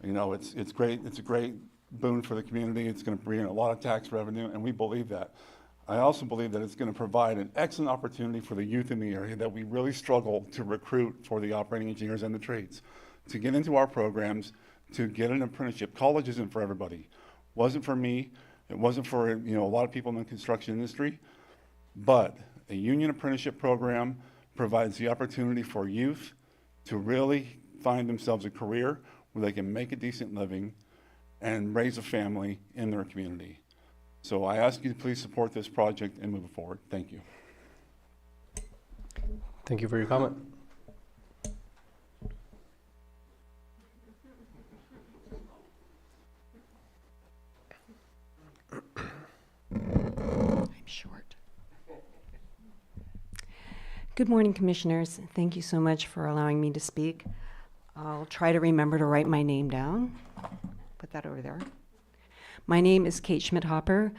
You know, it's great. It's a great boon for the community. It's going to bring in a lot of tax revenue, and we believe that. I also believe that it's going to provide an excellent opportunity for the youth in the area that we really struggle to recruit for the operating engineers and the trades to get into our programs, to get an apprenticeship. College isn't for everybody. Wasn't for me. It wasn't for a lot of people in the construction industry. But a union apprenticeship program provides the opportunity for youth to really find themselves a career where they can make a decent living and raise a family in their community. So I ask you to please support this project and move it forward. Thank you. Thank you for your comment. I'm short. Good morning, Commissioners. Thank you so much for allowing me to speak. I'll try to remember to write my name down. Put that over there. My name is Kate Schmidt-Hopper.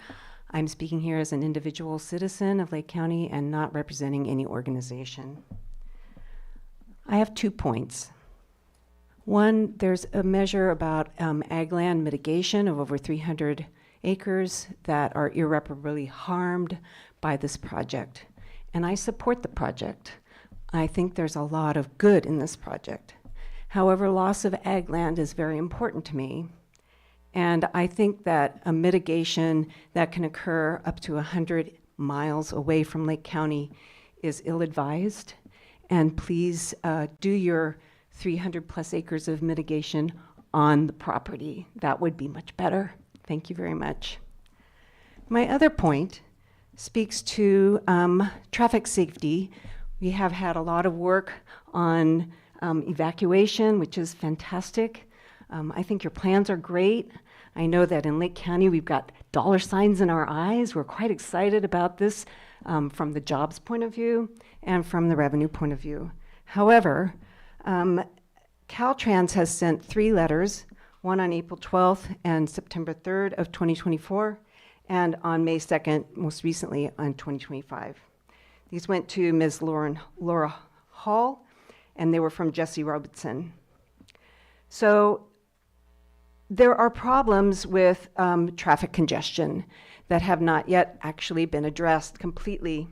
I'm speaking here as an individual citizen of Lake County and not representing any organization. I have 2 points. One, there's a measure about ag land mitigation of over 300 acres that are irreparably harmed by this project. And I support the project. I think there's a lot of good in this project. However, loss of ag land is very important to me. And I think that a mitigation that can occur up to 100 miles away from Lake County is ill-advised. And please do your 300 plus acres of mitigation on the property. That would be much better. Thank you very much. My other point speaks to traffic safety. We have had a lot of work on evacuation, which is fantastic. I think your plans are great. I know that in Lake County we've got dollar signs in our eyes. We're quite excited about this from the jobs point of view and from the revenue point of view. However, Caltrans has sent 3 letters, one on April 12th and September 3rd of 2024, and on May 2nd, most recently on 2025. These went to Ms. Laura Hall, and they were from Jesse Robertson. So there are problems with traffic congestion that have not yet actually been addressed completely.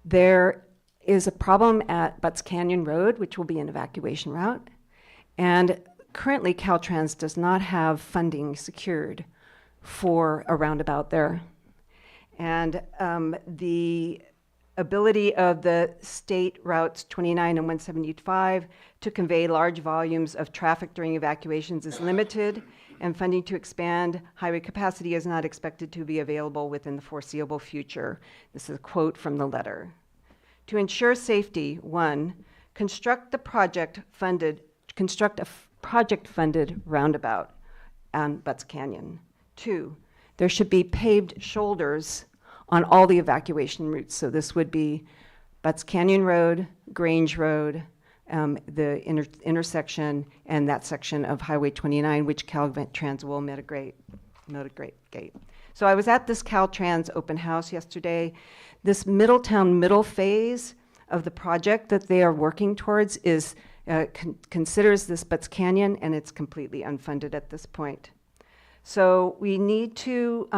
There is a problem at Butts Canyon Road, which will be an evacuation route, and currently Caltrans does not have funding secured for a roundabout there. And the ability of the state routes 29 and 175 to convey large volumes of traffic during evacuations is limited, and funding to expand highway capacity is not expected to be available within the foreseeable future. This is a quote from the letter. To ensure safety, 1, construct a project-funded roundabout on Butts Canyon. 2, there should be paved shoulders on all the evacuation routes. So this would be Butts Canyon Road, Grange Road, the intersection and that section of Highway 29, which Caltrans will mitigate. So I was at this Caltrans open house yesterday. This Middletown middle phase of the project that they are working towards is considers this Butts Canyon, and it's completely unfunded at this point. So we need to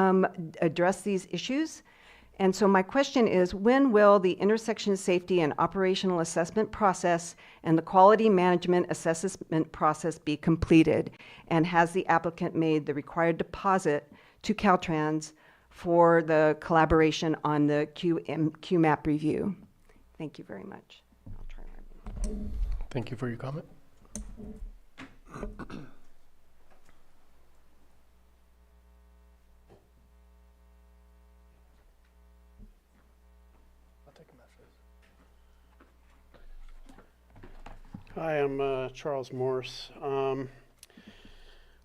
address these issues. And so my question is, when will the intersection safety and operational assessment process and the quality management assessment process be completed? And has the applicant made the required deposit to Caltrans for the collaboration on the QMAP review? Thank you very much. I'll try my minute. Thank you for your comment. Hi, I'm Charles Morse.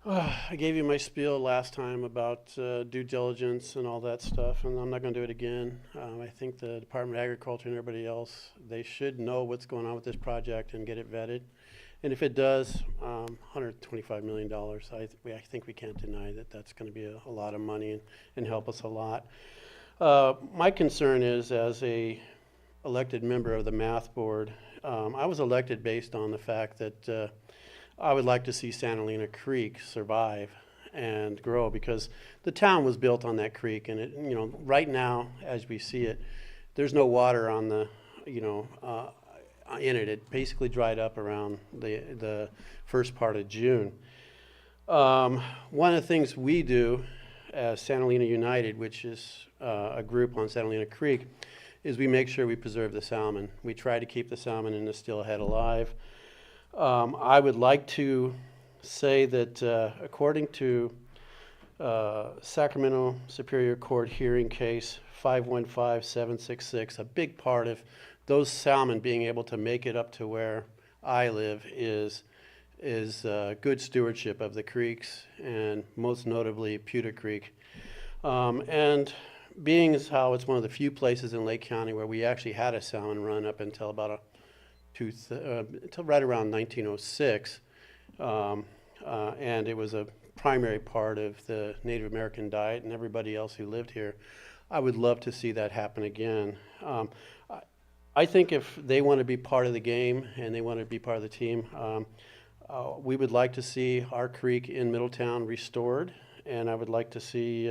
I gave you my spiel last time about due diligence and all that stuff, and I'm not going to do it again. I think the Department of Agriculture and everybody else, they should know what's going on with this project and get it vetted. And if it does, $125 million, I think we can't deny that that's going to be a lot of money and help us a lot. My concern is, as a elected member of the math board, I was elected based on the fact that I would like to see Santa Elena Creek survive and grow, because the town was built on that creek, and it, you know, right now as we see it, there's no water on the, in it. It basically dried up around the first part of June. One of the things we do as Santa Elena United, which is a group on Santa Elena Creek, is we make sure we preserve the salmon. We try to keep the salmon and the steelhead alive. I would like to say that according to Sacramento Superior Court hearing case 515766, a big part of those salmon being able to make it up to where I live is good stewardship of the creeks, and most notably Pewter Creek. And being as how it's one of the few places in Lake County where we actually had a salmon run up until about until right around 1906, and it was a primary part of the Native American diet and everybody else who lived here. I would love to see that happen again. I think if they want to be part of the game and they want to be part of the team, we would like to see our creek in Middletown restored, and I would like to see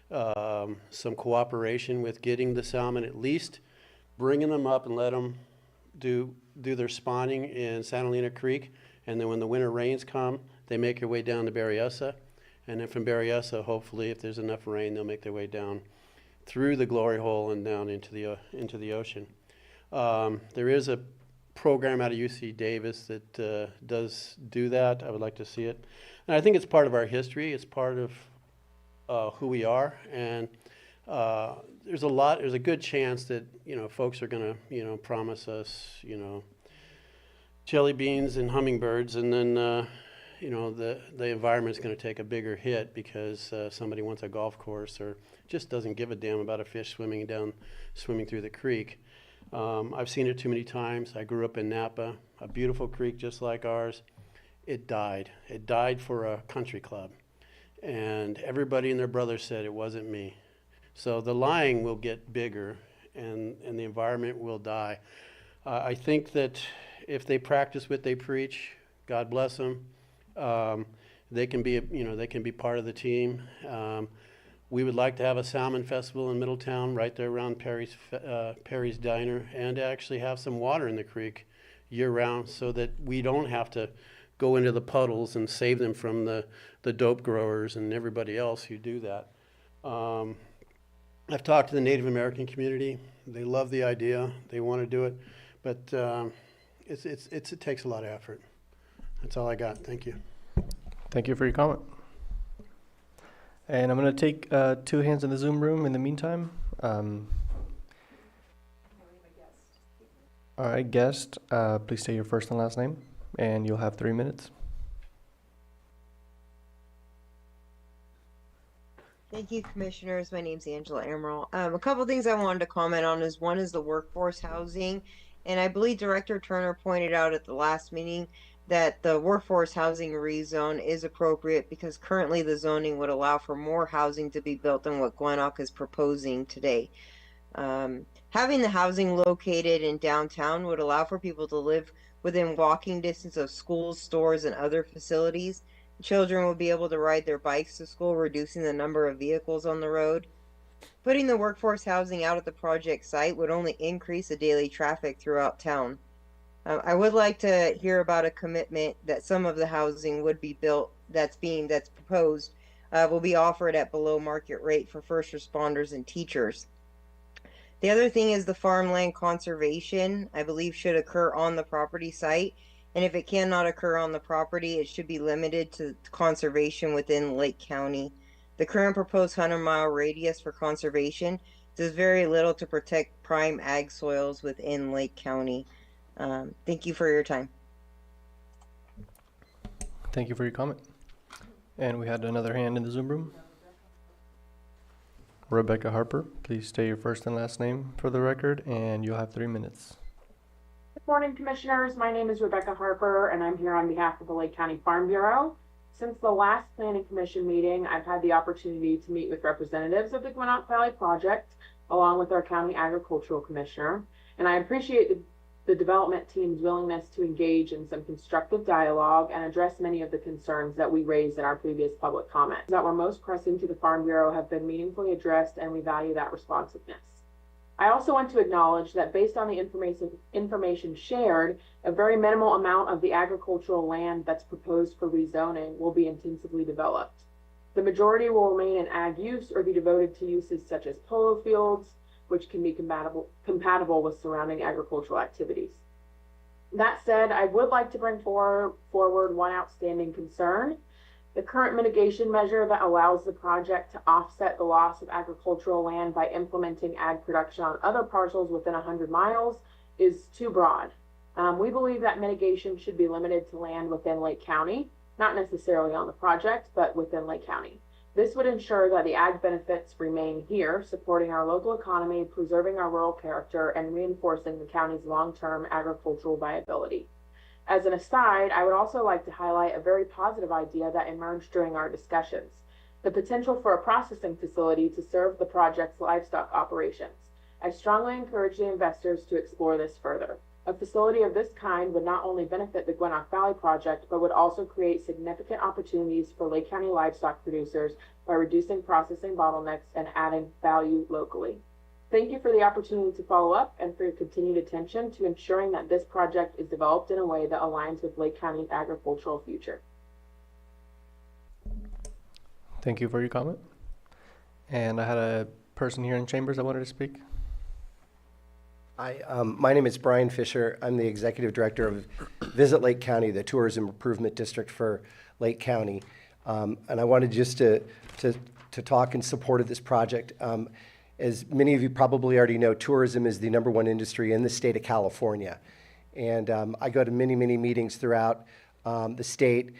some cooperation with getting the salmon, at least bringing them up and let them do their spawning in Santa Elena Creek, and then when the winter rains come, they make their way down to Berryessa, and then from Berryessa, hopefully, if there's enough rain, they'll make their way down through the Glory Hole and down into the ocean. There is a program out of UC Davis that does do that. I would like to see it, and I think it's part of our history. It's part of who we are, and there's a good chance that, folks are gonna, promise us, jelly beans and hummingbirds, and then, the environment's gonna take a bigger hit because somebody wants a golf course or just doesn't give a damn about a fish swimming through the creek. I've seen it too many times. I grew up in Napa, a beautiful creek just like ours. It died. It died for a country club. And everybody and their brother said it wasn't me. So the lying will get bigger, and the environment will die. I think that if they practice what they preach, God bless them. They can be part of the team. We would like to have a salmon festival in Middletown, right there around Perry's Diner, and actually have some water in the creek year round, so that we don't have to go into the puddles and save them from the dope growers and everybody else who do that. I've talked to the Native American community. They love the idea. They want to do it, but it takes a lot of effort. That's all I got. Thank you. Thank you for your comment. And I'm going to take 2 hands in the Zoom room in the meantime. All right, guest, please say your first and last name, and you'll have 3 minutes. Thank you, commissioners. My name's Angela Emerald. A couple things I wanted to comment on is, one is the workforce housing And I believe Director Turner pointed out at the last meeting that the workforce housing rezone is appropriate because currently the zoning would allow for more housing to be built than what Gwinnett is proposing today. Having the housing located in downtown would allow for people to live within walking distance of schools, stores, and other facilities. Children would be able to ride their bikes to school, reducing the number of vehicles on the road. Putting the workforce housing out at the project site would only increase the daily traffic throughout town. I would like to hear about a commitment that some of the housing would be built that's proposed will be offered at below market rate for first responders and teachers. The other thing is the farmland conservation, I believe, should occur on the property site. And if it cannot occur on the property, it should be limited to conservation within Lake County. The current proposed 100-mile radius for conservation does very little to protect prime ag soils within Lake County. Thank you for your time. Thank you for your comment. And we had another hand in the Zoom room. Rebecca Harper, please state your first and last name for the record, and you'll have 3 minutes. Good morning, Commissioners. My name is Rebecca Harper, and I'm here on behalf of the Lake County Farm Bureau. Since the last Planning Commission meeting, I've had the opportunity to meet with representatives of the Gwinnett Valley Project, along with our County Agricultural Commissioner, and I appreciate the development team's willingness to engage in some constructive dialogue and address many of the concerns that we raised in our previous public comments that were most pressing to the Farm Bureau have been meaningfully addressed, and we value that responsiveness. I also want to acknowledge that based on the information shared, a very minimal amount of the agricultural land that's proposed for rezoning will be intensively developed. The majority will remain in ag use or be devoted to uses such as polo fields, which can be compatible with surrounding agricultural activities. That said, I would like to bring forward one outstanding concern. The current mitigation measure that allows the project to offset the loss of agricultural land by implementing ag production on other parcels within 100 miles is too broad. We believe that mitigation should be limited to land within Lake County, not necessarily on the project, but within Lake County. This would ensure that the ag benefits remain here, supporting our local economy, preserving our rural character, and reinforcing the county's long-term agricultural viability. As an aside, I would also like to highlight a very positive idea that emerged during our discussions: the potential for a processing facility to serve the project's livestock operations. I strongly encourage the investors to explore this further. A facility of this kind would not only benefit the Gwinnett Valley Project, but would also create significant opportunities for Lake County livestock producers by reducing processing bottlenecks and adding value locally. Thank you for the opportunity to follow up and for your continued attention to ensuring that this project is developed in a way that aligns with Lake County's agricultural future. Thank you for your comment. And I had a person here in chambers that wanted to speak. Hi, my name is Brian Fisher. I'm the Executive Director of Visit Lake County, the Tourism Improvement District for Lake County. And I wanted just to talk in support of this project. As many of you probably already know, tourism is the #1 industry in the state of California. And I go to many, many meetings throughout the state,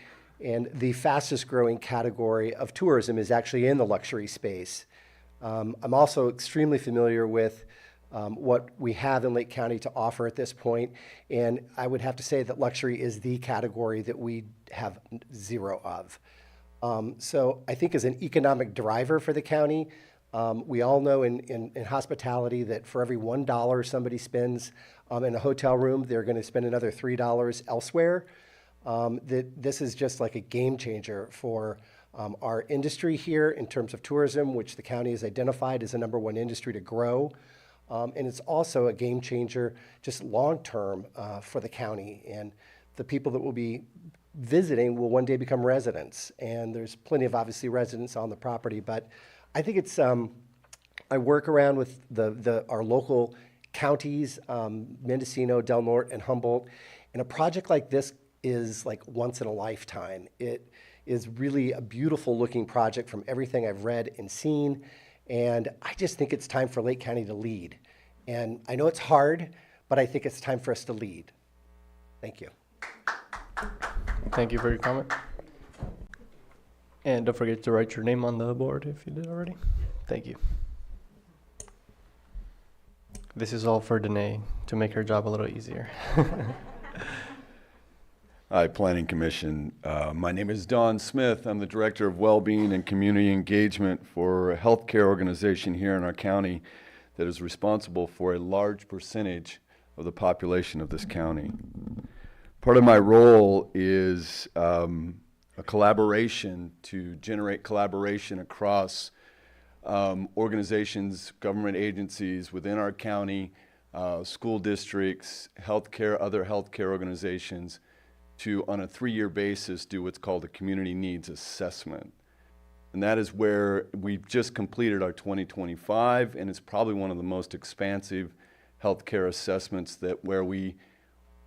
and the fastest growing category of tourism is actually in the luxury space. I'm also extremely familiar with what we have in Lake County to offer at this point, and I would have to say that luxury is the category that we have zero of. So I think as an economic driver for the county, we all know in hospitality that for every $1 somebody spends in a hotel room, they're going to spend another $3 elsewhere. That this is just like a game changer for our industry here in terms of tourism, which the county has identified as a #1 industry to grow. And it's also a game changer just long-term for the county. And the people that will be visiting will one day become residents. And there's plenty of obviously residents on the property. But I think it's, I work around with our local counties, Mendocino, Del Norte, and Humboldt. And a project like this is like once in a lifetime. It is really a beautiful looking project from everything I've read and seen. And I just think it's time for Lake County to lead. And I know it's hard, but I think it's time for us to lead. Thank you. Thank you for your comment. And don't forget to write your name on the board if you did already. Thank you. This is all for Danae to make her job a little easier. Hi, Planning Commission. My name is Don Smith. I'm the Director of Wellbeing and Community Engagement for a healthcare organization here in our county that is responsible for a large percentage of the population of this county. Part of my role is a collaboration to generate collaboration across organizations, government agencies within our county, school districts, other healthcare organizations, to, on a 3-year basis, do what's called a community needs assessment. And that is where we've just completed our 2025, and it's probably one of the most expansive healthcare assessments where we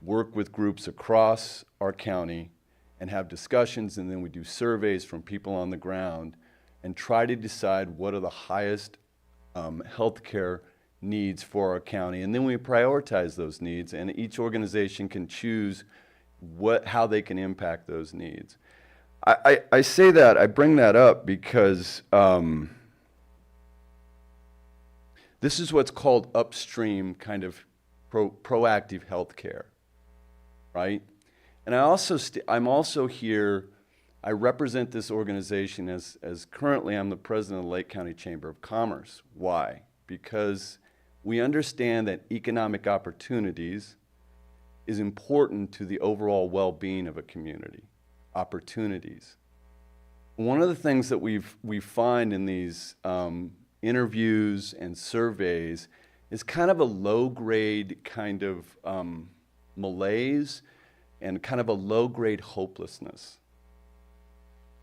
work with groups across our county and have discussions, and then we do surveys from people on the ground and try to decide what are the highest healthcare needs for our county. And then we prioritize those needs, and each organization can choose how they can impact those needs. I say that, I bring that up because this is what's called upstream kind of proactive healthcare, right? And I'm also here, I represent this organization as currently I'm the president of the Lake County Chamber of Commerce. Why? Because we understand that economic opportunities is important to the overall well-being of a community. Opportunities. One of the things that we find in these interviews and surveys is kind of a low-grade kind of malaise and kind of a low-grade hopelessness.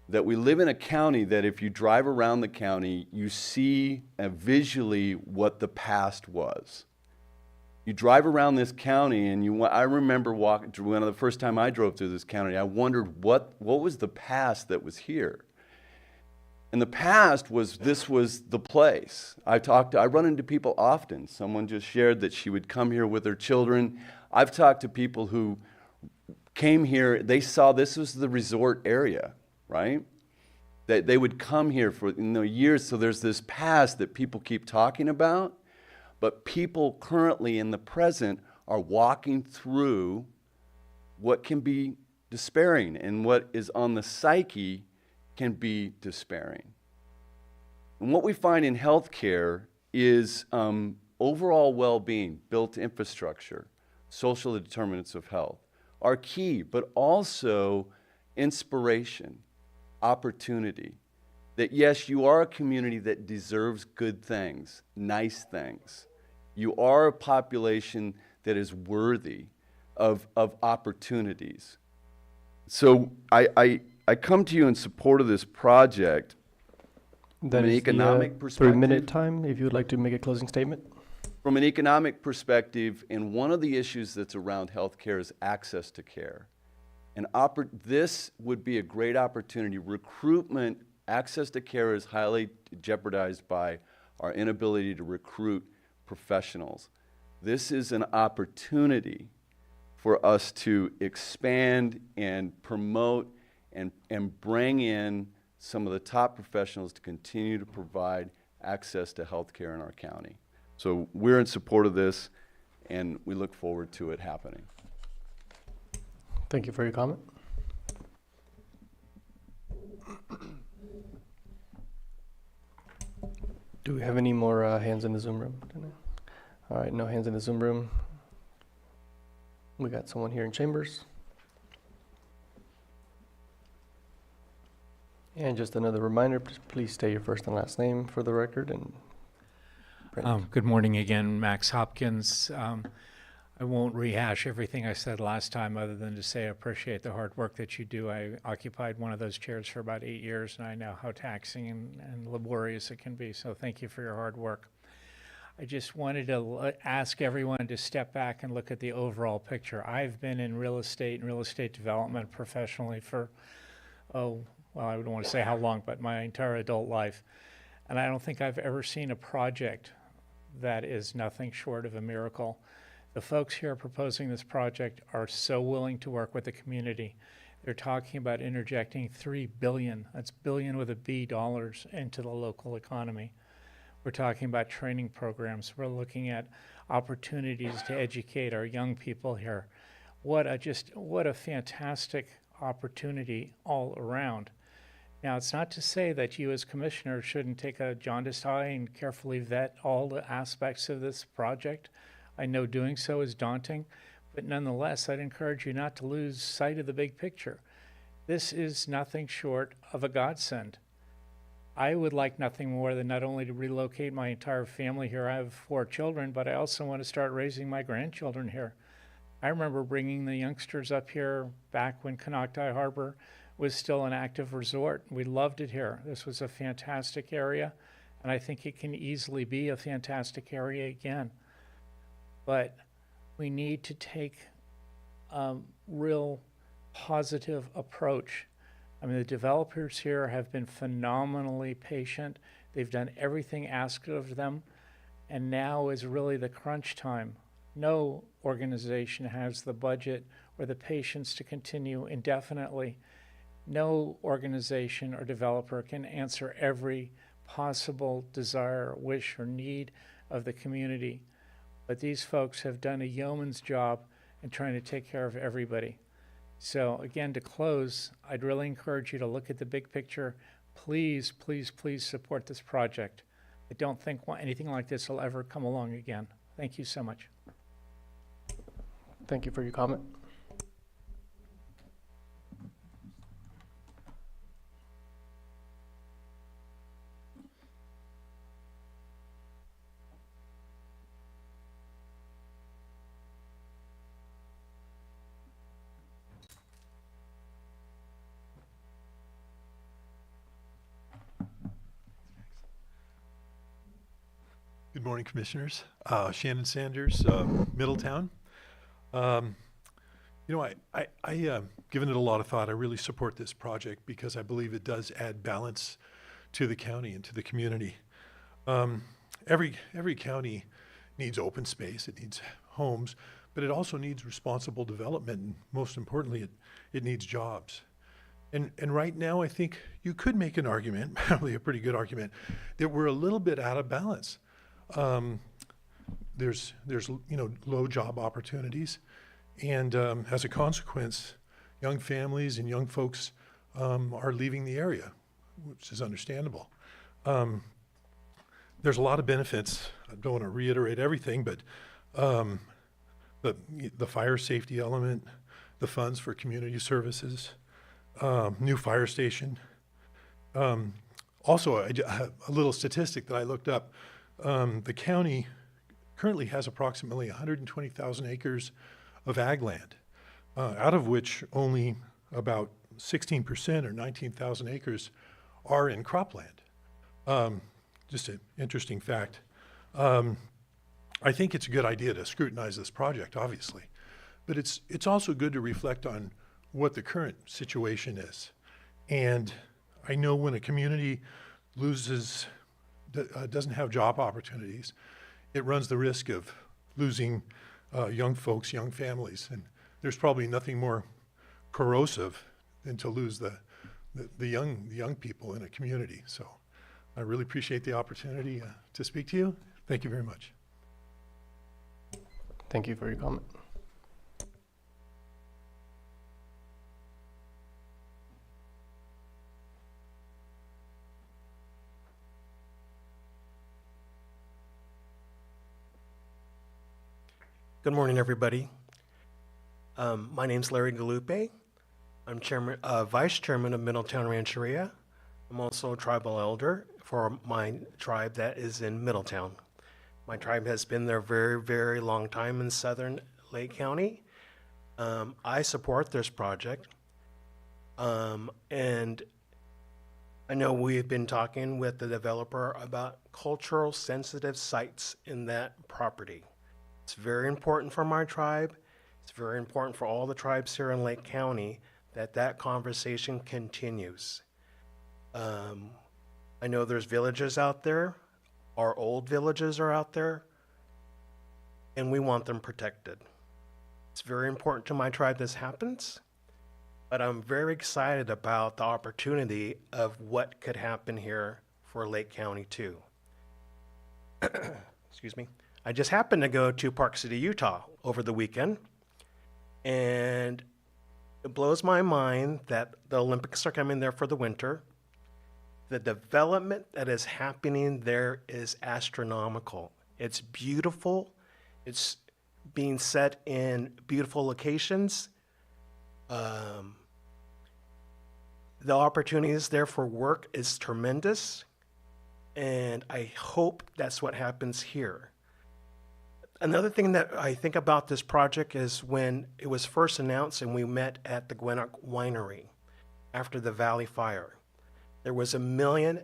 That we live in a county that if you drive around the county, you see visually what the past was. You drive around this county, and I remember walking through, one of the first time I drove through this county, I wondered what was the past that was here. And the past was, this was the place. I run into people often. Someone just shared that she would come here with her children. I've talked to people who came here, they saw this was the resort area, right? That they would come here for years, so there's this past that people keep talking about. But people currently in the present are walking through what can be despairing, and what is on the psyche can be despairing. And what we find in healthcare is overall well-being, built infrastructure, social determinants of health are key, but also inspiration, opportunity. That yes, you are a community that deserves good things, nice things. You are a population that is worthy of opportunities. So I come to you in support of this project from an economic perspective. 3-minute time, if you would like to make a closing statement. From an economic perspective, and one of the issues that's around healthcare is access to care. And this would be a great opportunity. Recruitment, access to care is highly jeopardized by our inability to recruit professionals. This is an opportunity for us to expand and promote and bring in some of the top professionals to continue to provide access to health care in our county. So we're in support of this, and we look forward to it happening. Thank you for your comment. Do we have any more hands in the Zoom room? All right, no hands in the Zoom room. We got someone here in chambers. And just another reminder, please state your first and last name for the record. And good morning again, Max Hopkins. I won't rehash everything I said last time other than to say I appreciate the hard work that you do. I occupied one of those chairs for about 8 years, and I know how taxing and laborious it can be, so thank you for your hard work. I just wanted to ask everyone to step back and look at the overall picture. I've been in real estate and real estate development professionally for, well, I don't want to say how long, but my entire adult life. And I don't think I've ever seen a project that is nothing short of a miracle. The folks here proposing this project are so willing to work with the community. They're talking about interjecting $3 billion, that's billion with a B, dollars into the local economy. We're talking about training programs. We're looking at opportunities to educate our young people here. What a fantastic opportunity all around. Now, it's not to say that you as commissioner shouldn't take a jaundiced eye and carefully vet all the aspects of this project. I know doing so is daunting, but nonetheless, I'd encourage you not to lose sight of the big picture. This is nothing short of a godsend. I would like nothing more than not only to relocate my entire family here. I have 4 children, but I also want to start raising my grandchildren here. I remember bringing the youngsters up here back when Canocti Harbor was still an active resort. We loved it here. This was a fantastic area, and I think it can easily be a fantastic area again. But we need to take a real positive approach. I mean, the developers here have been phenomenally patient. They've done everything asked of them, and now is really the crunch time. No organization has the budget or the patience to continue indefinitely. No organization or developer can answer every possible desire, wish, or need of the community. But these folks have done a yeoman's job in trying to take care of everybody. So again, to close, I'd really encourage you to look at the big picture. Please, please, please support this project. I don't think anything like this will ever come along again. Thank you so much. Thank you for your comment. Good morning, Commissioners. Shannon Sanders, Middletown. Given it a lot of thought, I really support this project because I believe it does add balance to the county and to the community. Every county needs open space, it needs homes, but it also needs responsible development, and most importantly, it needs jobs. And right now, I think you could make an argument, probably a pretty good argument, that we're a little bit out of balance. There's low job opportunities, and as a consequence, young families and young folks are leaving the area, which is understandable. There's a lot of benefits. I don't want to reiterate everything, but the fire safety element, the funds for community services, new fire station. Also, a little statistic that I looked up. The county currently has approximately 120,000 acres of ag land, out of which only about 16% or 19,000 acres are in cropland. Just an interesting fact. I think it's a good idea to scrutinize this project, obviously, but it's also good to reflect on what the current situation is. And I know when a community doesn't have job opportunities, it runs the risk of losing young folks, young families, and there's probably nothing more corrosive than to lose the young people in a community. So I really appreciate the opportunity to speak to you. Thank you very much. Thank you for your comment. Good morning, everybody. My name's Larry Galupe. I'm Vice Chairman of Middletown Rancheria. I'm also a tribal elder for my tribe that is in Middletown. My tribe has been there a very, very long time in southern Lake County. I support this project. And I know we've been talking with the developer about cultural sensitive sites in that property. It's very important for my tribe. It's very important for all the tribes here in Lake County that conversation continues. I know there's villages out there. Our old villages are out there, and we want them protected. It's very important to my tribe this happens, but I'm very excited about the opportunity of what could happen here for Lake County too. excuse me, I just happened to go to Park City, Utah over the weekend, and it blows my mind that the Olympics are coming there for the winter. The development that is happening there is astronomical. It's beautiful. It's being set in beautiful locations. The opportunities there for work is tremendous, and I hope that's what happens here. Another thing that I think about this project is when it was first announced and we met at the Gwinnett Winery after the Valley Fire. There was $1 million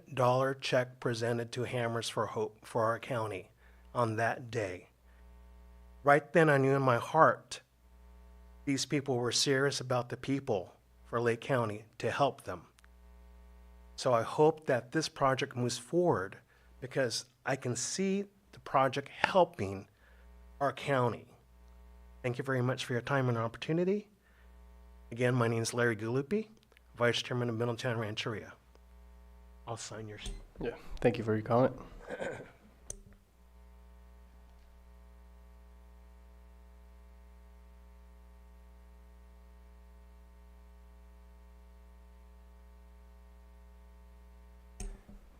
check presented to Hammers for Hope for our county on that day. Right then I knew in my heart these people were serious about the people for Lake County to help them. So I hope that this project moves forward because I can see the project helping our county. Thank you very much for your time and opportunity. Again, my name is Larry Galupi, Vice Chairman of Middletown Rancheria. I'll sign yours. Yeah, thank you for your comment.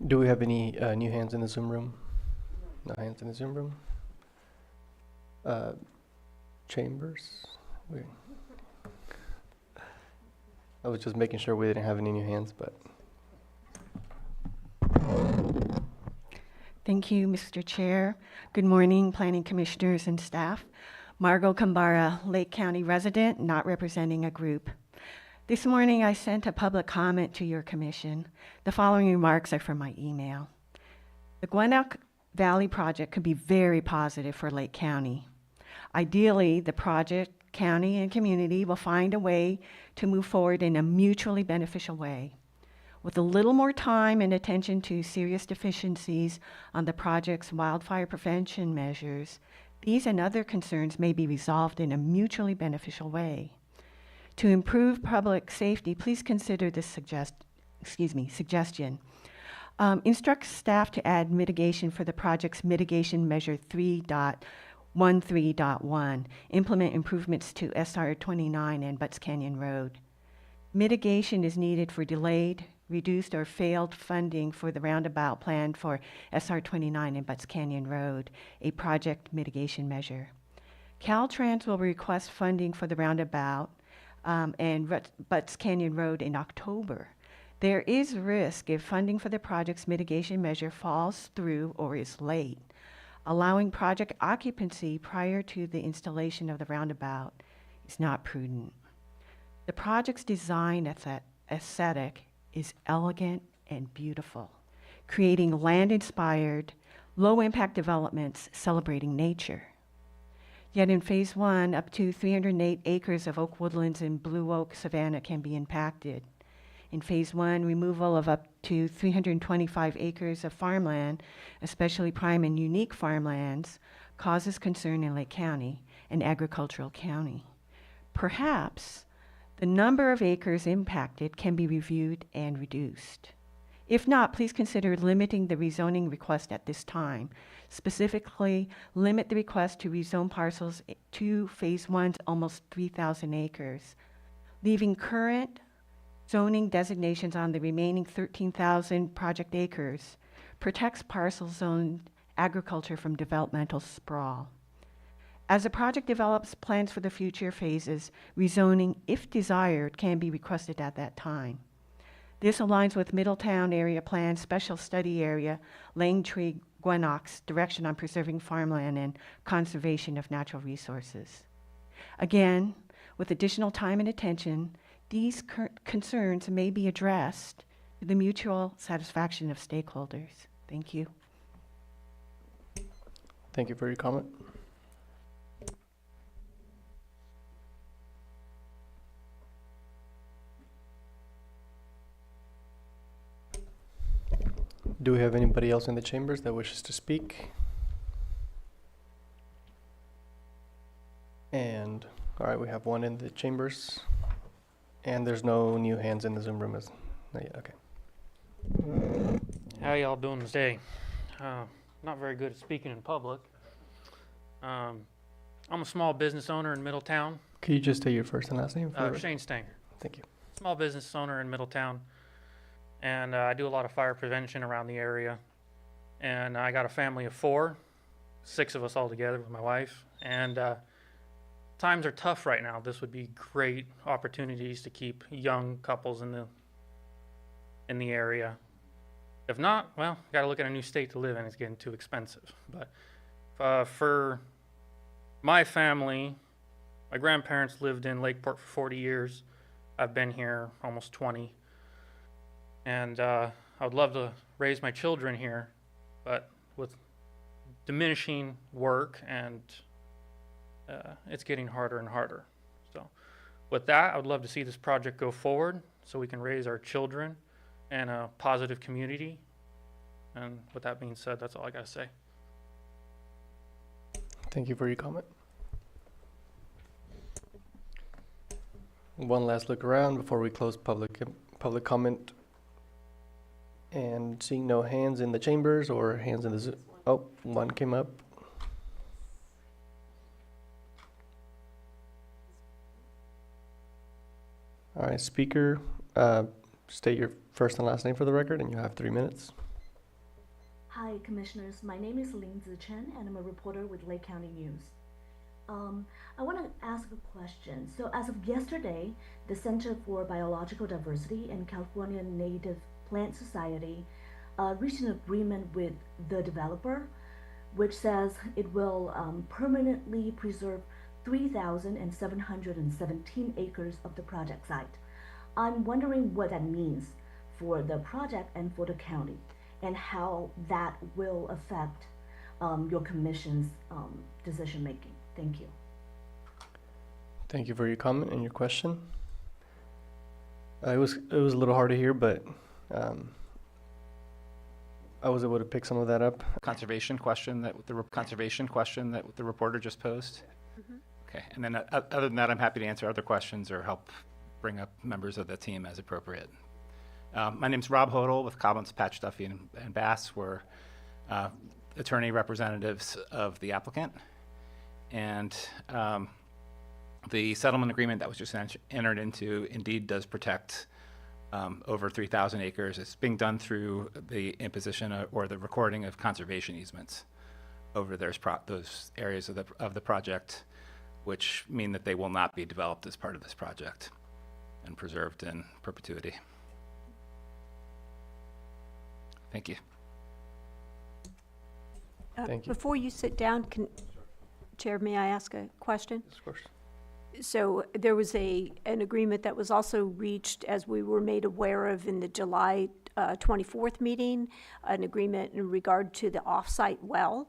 Do we have any new hands in the Zoom room? No hands in the Zoom room. Chambers? I was just making sure we didn't have any new hands, but. Thank you, Mr. Chair. Good morning, Planning Commissioners and staff. Margot Kambara, Lake County resident, not representing a group. This morning, I sent a public comment to your commission. The following remarks are from my email. The Gwinnett Valley project could be very positive for Lake County. Ideally, the project, county, and community will find a way to move forward in a mutually beneficial way. With a little more time and attention to serious deficiencies on the project's wildfire prevention measures, these and other concerns may be resolved in a mutually beneficial way. To improve public safety, please consider this suggestion. Instruct staff to add mitigation for the project's mitigation measure 3.13.1, implement improvements to SR 29 and Butts Canyon Road. Mitigation is needed for delayed, reduced, or failed funding for the roundabout planned for SR 29 and Butts Canyon Road, a project mitigation measure. Caltrans will request funding for the roundabout and Butts Canyon Road in October. There is risk if funding for the project's mitigation measure falls through or is late. Allowing project occupancy prior to the installation of the roundabout is not prudent. The project's design aesthetic is elegant and beautiful, creating land-inspired, low-impact developments celebrating nature. Yet in Phase 1, up to 308 acres of oak woodlands and blue oak savanna can be impacted. In Phase 1, removal of up to 325 acres of farmland, especially prime and unique farmlands, causes concern in Lake County, an agricultural county. Perhaps the number of acres impacted can be reviewed and reduced. If not, please consider limiting the rezoning request at this time. Specifically, limit the request to rezone parcels to Phase 1's almost 3,000 acres. Leaving current zoning designations on the remaining 13,000 project acres protects parcel zoned agriculture from developmental sprawl. As the project develops plans for the future phases, rezoning, if desired, can be requested at that time. This aligns with Middletown Area Plan Special Study Area, Langtree Gwinock's direction on preserving farmland and conservation of natural resources. Again, with additional time and attention, these concerns may be addressed to the mutual satisfaction of stakeholders. Thank you. Thank you for your comment. Do we have anybody else in the chambers that wishes to speak? And, all right, we have one in the chambers. And there's no new hands in the Zoom room, not yet, okay. How y'all doing today? not very good at speaking in public. I'm a small business owner in Middletown. Can you just state your first and last name? for the record? Shane Stanger. Thank you. Small business owner in Middletown. And I do a lot of fire prevention around the area. And I got a family of 4, 6 of us all together with my wife. And times are tough right now. This would be great opportunities to keep young couples in the area. If not, well, got to look at a new state to live in. It's getting too expensive. But for my family, my grandparents lived in Lakeport for 40 years. I've been here almost 20. And I would love to raise my children here, but with diminishing work and it's getting harder and harder. So with that, I would love to see this project go forward so we can raise our children in a positive community. And with that being said, that's all I got to say. Thank you for your comment. One last look around before we close public comment. And seeing no hands in the chambers or hands in the Zoom. Oh, one came up. All right, speaker, state your first and last name for the record, and you have 3 minutes. Hi, Commissioners. My name is Lin Zichen, and I'm a reporter with Lake County News. I want to ask a question. So as of yesterday, the Center for Biological Diversity and California Native Plant Society reached an agreement with the developer, which says it will permanently preserve 3,717 acres of the project site. I'm wondering what that means for the project and for the county, and how that will affect your commission's decision making. Thank you. Thank you for your comment and your question. It was a little hard to hear, but I was able to pick some of that up. Conservation question that the reporter just posed. Mm-hmm. Okay, and then other than that, I'm happy to answer other questions or help bring up members of the team as appropriate. My name's Rob Hodel with Collins, Patch, Duffy, and Bass. We're attorney representatives of the applicant. And the settlement agreement that was just entered into indeed does protect over 3,000 acres. It's being done through the imposition or the recording of conservation easements over those areas of the project, which mean that they will not be developed as part of this project and preserved in perpetuity. Thank you. Thank you. Before you sit down, Chair, may I ask a question? Of course. So there was an agreement that was also reached, as we were made aware of in the July 24th meeting, an agreement in regard to the off-site well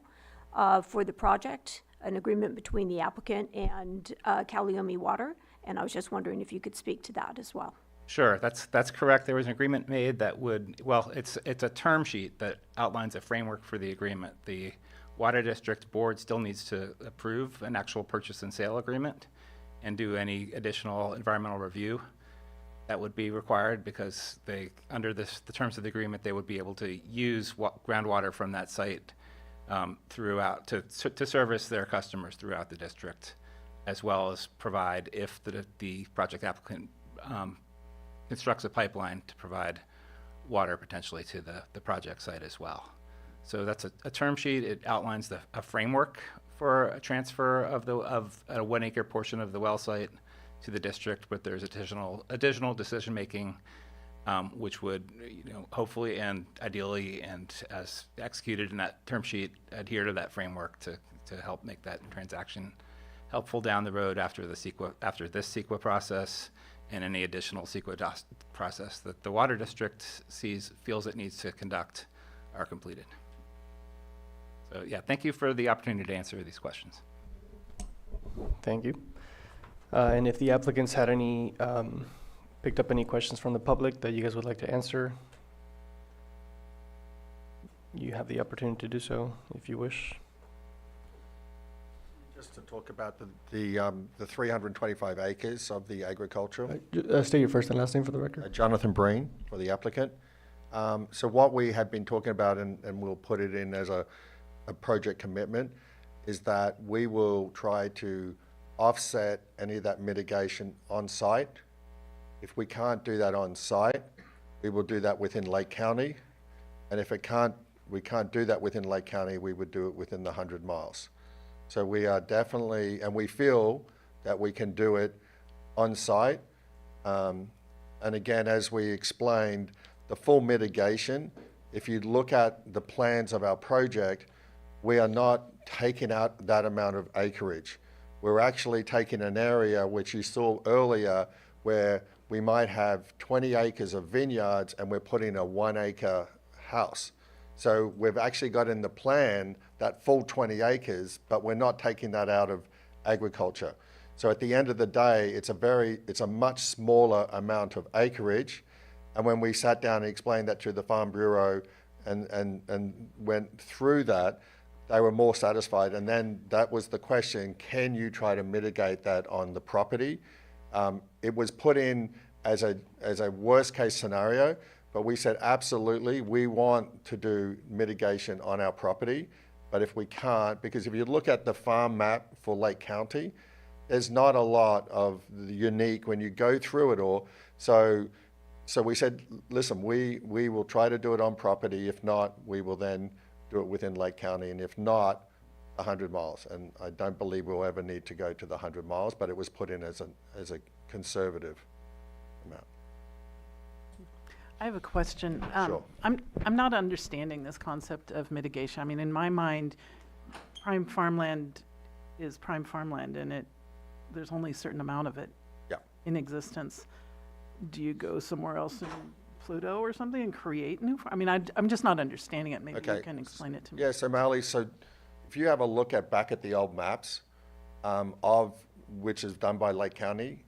for the project, an agreement between the applicant and Calliope Water, and I was just wondering if you could speak to that as well. Sure, that's correct. There was an agreement made that would, well, it's a term sheet that outlines a framework for the agreement. The Water District Board still needs to approve an actual purchase and sale agreement and do any additional environmental review that would be required, because they, under the terms of the agreement, they would be able to use groundwater from that site throughout to service their customers throughout the district, as well as provide, if the project applicant constructs a pipeline, to provide water potentially to the project site as well. So that's a term sheet. It outlines a framework for a transfer of a 1 acre portion of the well site to the district, but there's additional decision making, which would, hopefully and ideally, and as executed in that term sheet, adhere to that framework to help make that transaction helpful down the road after this CEQA process and any additional CEQA process that the Water District feels it needs to conduct are completed. So yeah, thank you for the opportunity to answer these questions. Thank you. And if the applicants had picked up any questions from the public that you guys would like to answer, you have the opportunity to do so if you wish. Just to talk about the 325 acres of the agricultural. State your first and last name for the record. Jonathan Breen for the applicant. So what we have been talking about, and we'll put it in as a a project commitment is that we will try to offset any of that mitigation on site. If we can't do that on site, we will do that within Lake County. And if we can't do that within Lake County, we would do it within the 100 miles. So we are definitely, and we feel that we can do it on site. And again, as we explained, the full mitigation, if you look at the plans of our project, we are not taking out that amount of acreage. We're actually taking an area which you saw earlier where we might have 20 acres of vineyards and we're putting a 1 acre house. So we've actually got in the plan that full 20 acres, but we're not taking that out of agriculture. So at the end of the day, it's a much smaller amount of acreage. And when we sat down and explained that to the Farm Bureau and went through that, they were more satisfied. And then that was the question, can you try to mitigate that on the property? It was put in as a worst case scenario, but we said, absolutely, we want to do mitigation on our property. But if we can't, because if you look at the farm map for Lake County, there's not a lot of the unique when you go through it all. So we said, listen, we will try to do it on property. If not, we will then do it within Lake County. And if not, 100 miles. And I don't believe we'll ever need to go to the 100 miles, but it was put in as a conservative amount. I have a question. Sure. I'm not understanding this concept of mitigation. I mean, in my mind, prime farmland is prime farmland, and there's only a certain amount of it in existence. Do you go somewhere else in Pluto or something and create new? I mean, I'm just not understanding it. Maybe you can explain it to me. Yeah, so Marley, so if you have a look back at the old maps of which is done by Lake County,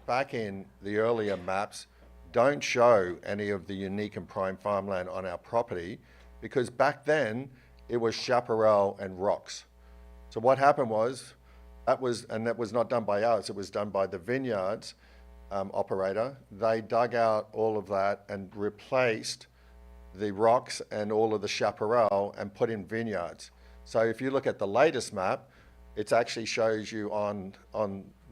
back in the earlier maps, don't show any of the unique and prime farmland on our property because back then it was chaparral and rocks. So what happened was, that was not done by us, it was done by the vineyards operator. They dug out all of that and replaced the rocks and all of the chaparral and put in vineyards. So if you look at the latest map, it actually shows you on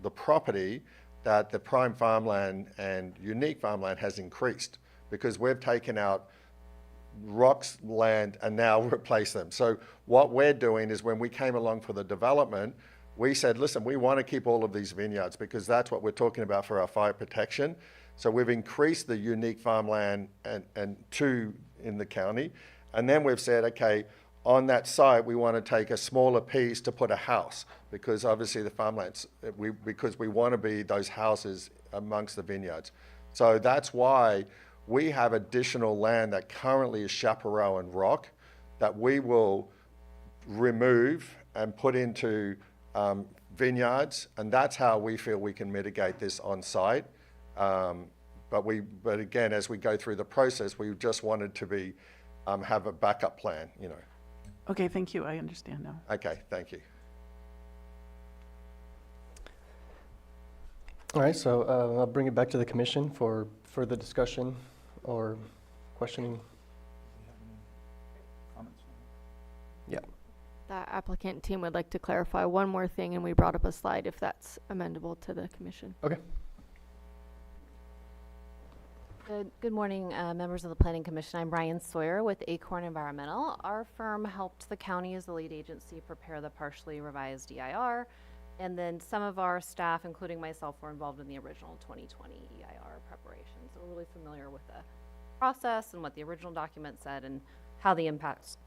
the property that the prime farmland and unique farmland has increased because we've taken out rocks land and now replace them. So what we're doing is when we came along for the development, we said, listen, we want to keep all of these vineyards because that's what we're talking about for our fire protection. So we've increased the unique farmland and two in the county. And then we've said, okay, on that site, we want to take a smaller piece to put a house because obviously the farmlands, because we want to be those houses amongst the vineyards. So that's why we have additional land that currently is chaparral and rock that we will remove and put into vineyards, and that's how we feel we can mitigate this on site. But again, as we go through the process, we just wanted to have a backup plan, you know. Okay, thank you. I understand now. Okay, thank you. All right, so I'll bring it back to the commission for further discussion or questioning. Yeah. The applicant team would like to clarify one more thing, and we brought up a slide if that's amendable to the commission. Okay. Good morning, members of the Planning Commission. I'm Brian Sawyer with Acorn Environmental. Our firm helped the county as the lead agency prepare the partially revised EIR, and then some of our staff, including myself, were involved in the original 2020 EIR preparation. So we're really familiar with the process and what the original document said and how the impacts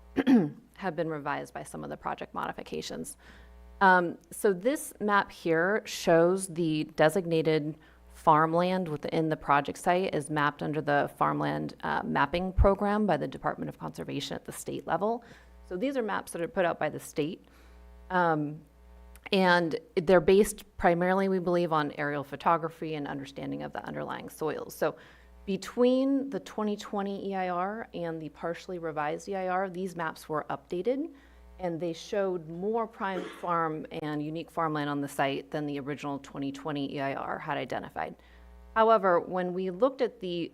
have been revised by some of the project modifications. So this map here shows the designated farmland within the project site is mapped under the farmland mapping program by the Department of Conservation at the state level. So these are maps that are put out by the state. And they're based primarily, we believe, on aerial photography and understanding of the underlying soils. So between the 2020 EIR and the partially revised EIR, these maps were updated, and they showed more prime farm and unique farmland on the site than the original 2020 EIR had identified. However, when we looked at the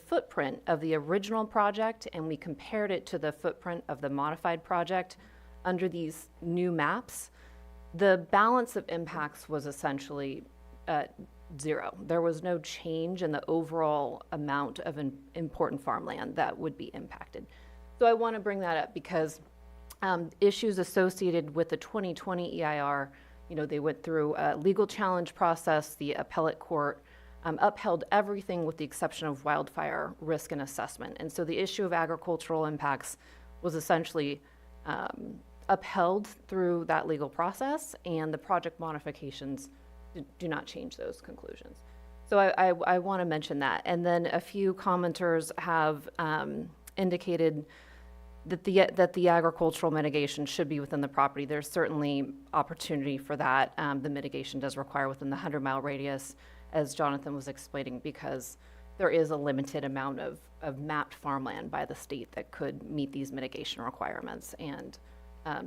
footprint of the original project and we compared it to the footprint of the modified project, under these new maps, the balance of impacts was essentially zero. There was no change in the overall amount of important farmland that would be impacted. So I want to bring that up because issues associated with the 2020 EIR, they went through a legal challenge process. The appellate court upheld everything with the exception of wildfire risk and assessment. And so the issue of agricultural impacts was essentially upheld through that legal process, and the project modifications do not change those conclusions. So I want to mention that. And then a few commenters have indicated that the agricultural mitigation should be within the property. There's certainly opportunity for that. The mitigation does require within the 100-mile radius, as Jonathan was explaining, because there is a limited amount of mapped farmland by the state that could meet these mitigation requirements. And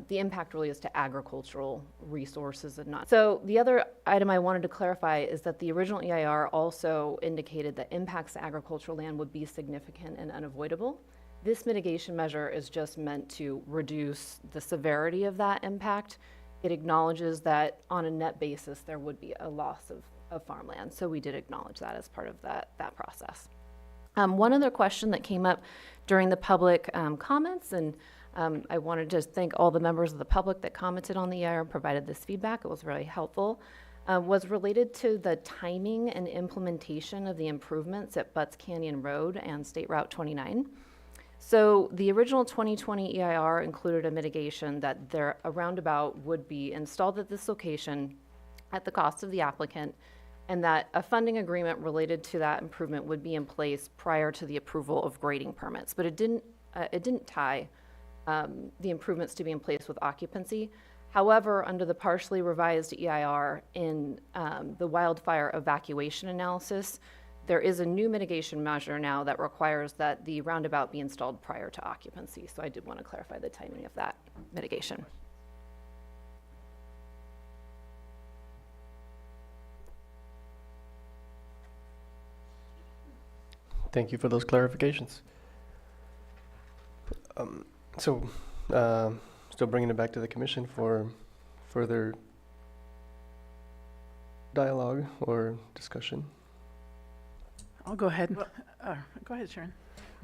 the impact really is to agricultural resources and not. So the other item I wanted to clarify is that the original EIR also indicated that impacts to agricultural land would be significant and unavoidable. This mitigation measure is just meant to reduce the severity of that impact. It acknowledges that on a net basis there would be a loss of farmland. So we did acknowledge that as part of that process. One other question that came up during the public comments, and I wanted to thank all the members of the public that commented on the EIR and provided this feedback. It was really helpful. Was related to the timing and implementation of the improvements at Butts Canyon Road and State Route 29. So the original 2020 EIR included a mitigation that a roundabout would be installed at this location at the cost of the applicant, and that a funding agreement related to that improvement would be in place prior to the approval of grading permits. But it didn't tie the improvements to be in place with occupancy. However, under the partially revised EIR in the wildfire evacuation analysis, there is a new mitigation measure now that requires that the roundabout be installed prior to occupancy. So I did want to clarify the timing of that mitigation. Thank you for those clarifications. Still bringing it back to the commission for further dialogue or discussion. I'll go ahead. Go ahead, Sharon.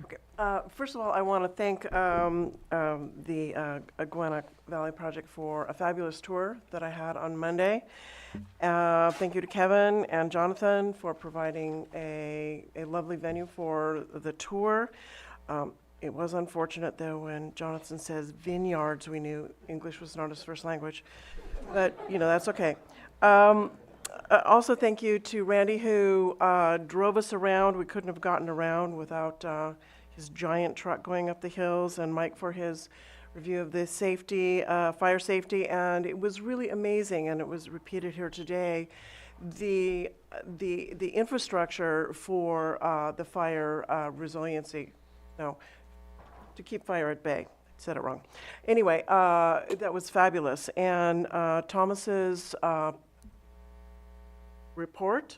Okay. First of all, I want to thank the Gwinnett Valley Project for a fabulous tour that I had on Monday. Thank you to Kevin and Jonathan for providing a lovely venue for the tour. It was unfortunate, though, when Jonathan says vineyards, we knew English was not his first language, but, that's okay. Also, thank you to Randy, who drove us around. We couldn't have gotten around without his giant truck going up the hills, and Mike for his review of the safety, fire safety, and it was really amazing, and it was repeated here today. The infrastructure for the fire resiliency, to keep fire at bay. I said it wrong. Anyway, that was fabulous. And Thomas's report,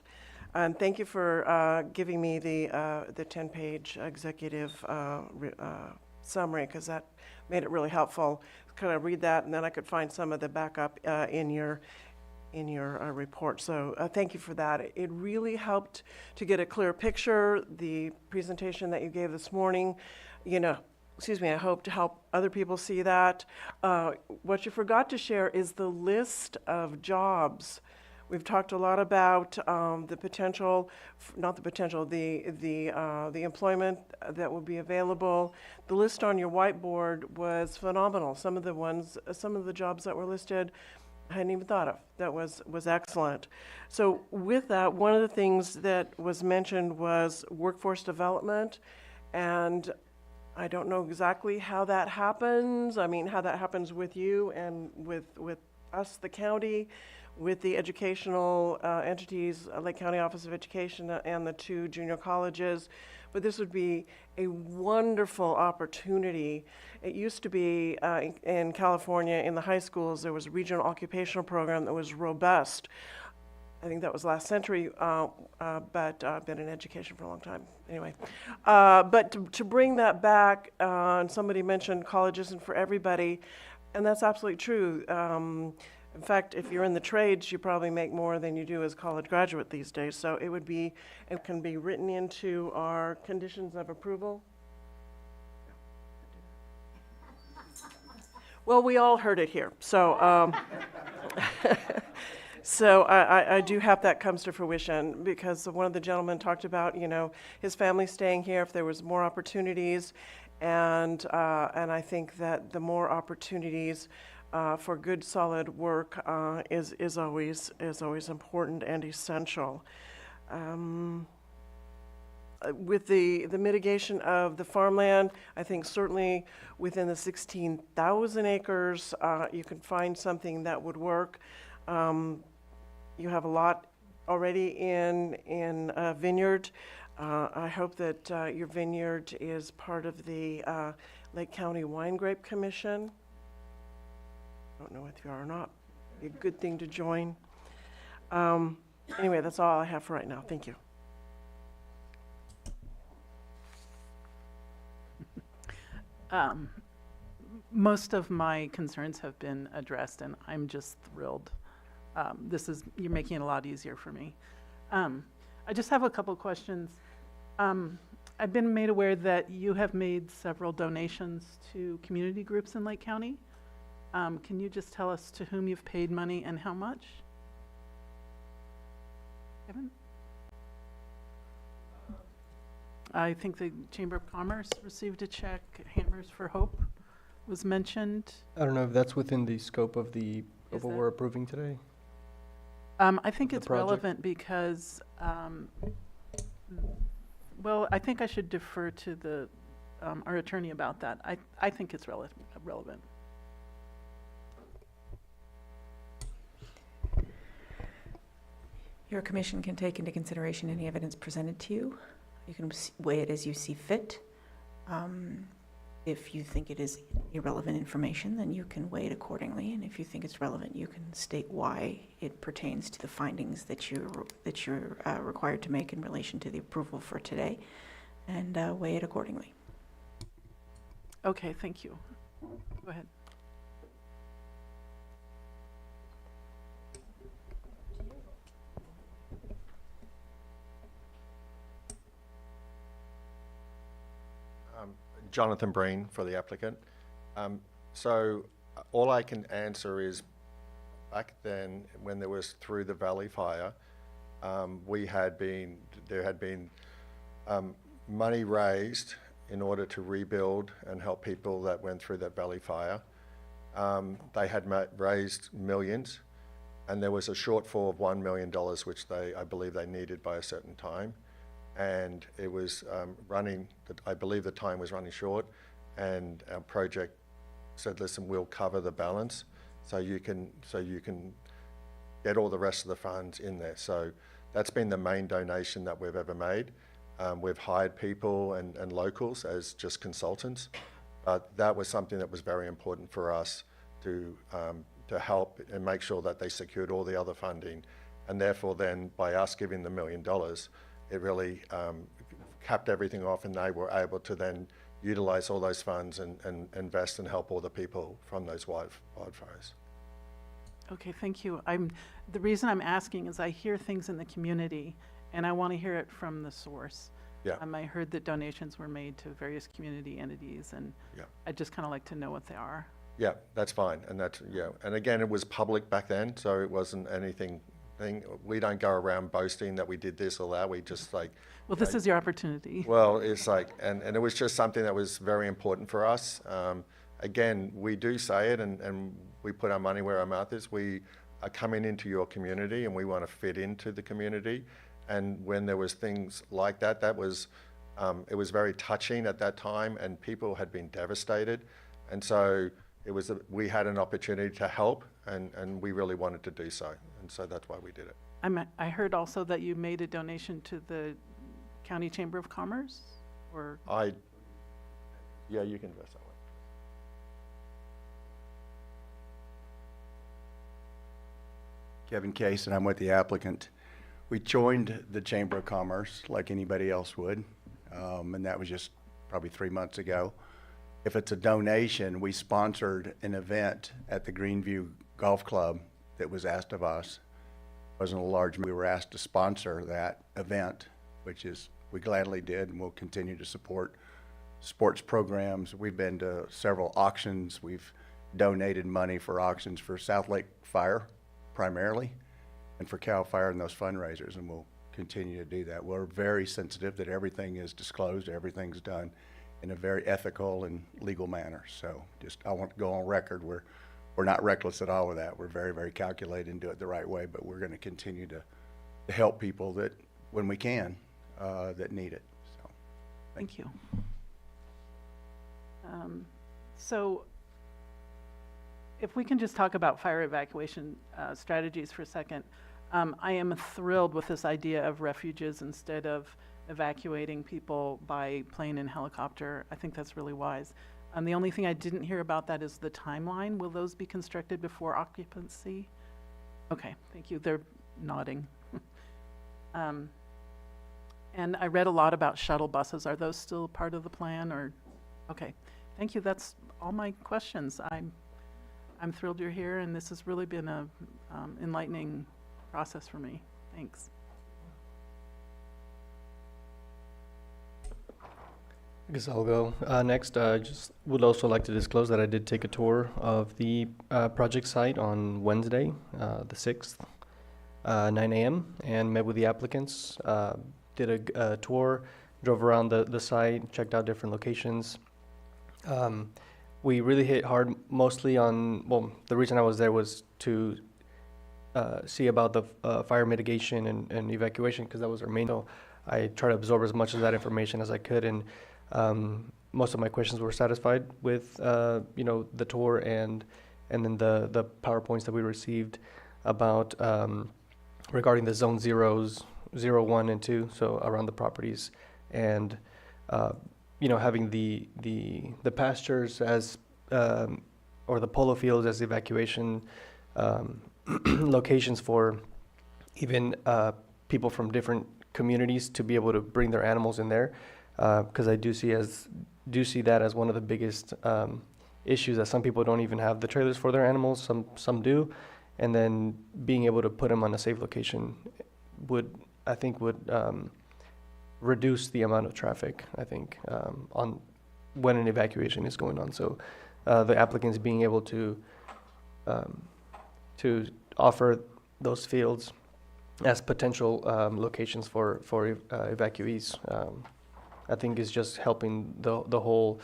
and thank you for giving me the 10-page executive summary, because that made it really helpful. Could I read that, and then I could find some of the backup in your report. So thank you for that. It really helped to get a clear picture. The presentation that you gave this morning, I hope to help other people see that. What you forgot to share is the list of jobs. We've talked a lot about the potential, the employment that will be available. The list on your whiteboard was phenomenal. Some of the jobs that were listed, I hadn't even thought of. That was excellent. So with that, one of the things that was mentioned was workforce development, and I don't know exactly how that happens. I mean, how that happens with you and with us, the county, with the educational entities, Lake County Office of Education and the 2 junior colleges. But this would be a wonderful opportunity. It used to be in California, in the high schools, there was a regional occupational program that was robust. I think that was last century, but I've been in education for a long time. Anyway, but to bring that back, and somebody mentioned college isn't for everybody. And that's absolutely true. In fact, if you're in the trades, you probably make more than you do as a college graduate these days. So it can be written into our conditions of approval. Well, we all heard it here. So, so I do hope that comes to fruition, because one of the gentlemen talked about, his family staying here if there was more opportunities. And I think that the more opportunities for good, solid work is always important and essential. With the mitigation of the farmland, I think certainly within the 16,000 acres, you can find something that would work. You have a lot already in vineyard. I hope that your vineyard is part of the Lake County Wine Grape Commission. I don't know if you are or not. Be a good thing to join. Anyway, that's all I have for right now. Thank you. Most of my concerns have been addressed, and I'm just thrilled. You're making it a lot easier for me. I just have a couple questions. I've been made aware that you have made several donations to community groups in Lake County. Can you just tell us to whom you've paid money and how much? Kevin? I think the Chamber of Commerce received a check. Hammers for Hope was mentioned. I don't know if that's within the scope of what that- we're approving today. I think The it's project? relevant because, well, I think I should defer to our attorney about that. I think it's relevant. Your commission can take into consideration any evidence presented to you. You can weigh it as you see fit. If you think it is irrelevant information, then you can weigh it accordingly. And if you think it's relevant, you can state why it pertains to the findings that you're required to make in relation to the approval for today, and weigh it accordingly. Okay, thank you. Go ahead. Jonathan Breen for the applicant. So all I can answer is back then, when there was through the Valley Fire, there had been money raised in order to rebuild and help people that went through that Valley Fire. They had raised millions, and there was a shortfall of $1 million, which I believe they needed by a certain time. And it was I believe the time was running short, and our project said, listen, we'll cover the balance so you can get all the rest of the funds in there. So that's been the main donation that we've ever made. We've hired people and locals as just consultants, but that was something that was very important for us to help and make sure that they secured all the other funding. And therefore then, by us giving the $1 million, it really capped everything off, and they were able to then utilize all those funds and invest and help all the people from those wildfires. Okay, thank you. The reason I'm asking is I hear things in the community, and I want to hear it from the source. Yeah. I heard that donations were made to various community entities, and yeah. I'd just kind of like to know what they are. Yeah, that's fine. And and again, it was public back then, so it wasn't anything. We don't go around boasting that we did this or that. We just Well, this is your opportunity. Well, it's and it was just something that was very important for us. Again, we do say it, and we put our money where our mouth is. We are coming into your community, and we want to fit into the community. And when there was things like that, it was very touching at that time, and people had been devastated. And so we had an opportunity to help, and we really wanted to do so. And so that's why we did it. I heard also that you made a donation to the County Chamber of Commerce, or? Yeah, you can address that one. Kevin Case, and I'm with the applicant. We joined the Chamber of Commerce like anybody else would, and that was just probably 3 months ago. if it's a donation, we sponsored an event at the Greenview Golf Club that was asked of us. It wasn't a large, we were asked to sponsor that event, which is, we gladly did, and we'll continue to support sports programs. We've been to several auctions. We've donated money for auctions for South Lake Fire primarily, and for CAL FIRE and those fundraisers, and we'll continue to do that. We're very sensitive that everything is disclosed, everything's done in a very ethical and legal manner. So just, I want to go on record, we're not reckless at all with that. We're very, very calculated and do it the right way, but we're going to continue to help people that, when we can, that need it. So, Thank you. So if we can just talk about fire evacuation strategies for a second. I am thrilled with this idea of refuges instead of evacuating people by plane and helicopter. I think that's really wise. The only thing I didn't hear about that is the timeline. Will those be constructed before occupancy? Okay, thank you. They're nodding. And I read a lot about shuttle buses. Are those still part of the plan, or? Okay, thank you. That's all my questions. I'm thrilled you're here, and this has really been a enlightening process for me. Thanks. I guess I'll go next. Just would also like to disclose that I did take a tour of the project site on Wednesday, the 6th, 9 a.m., and met with the applicants. Did a tour, drove around the site, checked out different locations. We really hit hard mostly on, well, the reason I was there was to see about the fire mitigation and evacuation, because that was our main. So I tried to absorb as much of that information as I could, and most of my questions were satisfied with the tour and then the PowerPoints that we received about regarding the zone 0, 1, and 2, so around the properties, and having the pastures as or the polo fields as evacuation locations for even people from different communities to be able to bring their animals in there, because I do see that as one of the biggest issues, that some people don't even have the trailers for their animals, some do, and then being able to put them on a safe location would reduce the amount of traffic, I think, on when an evacuation is going on. So the applicants being able to offer those fields as potential locations for evacuees, I think is just helping the whole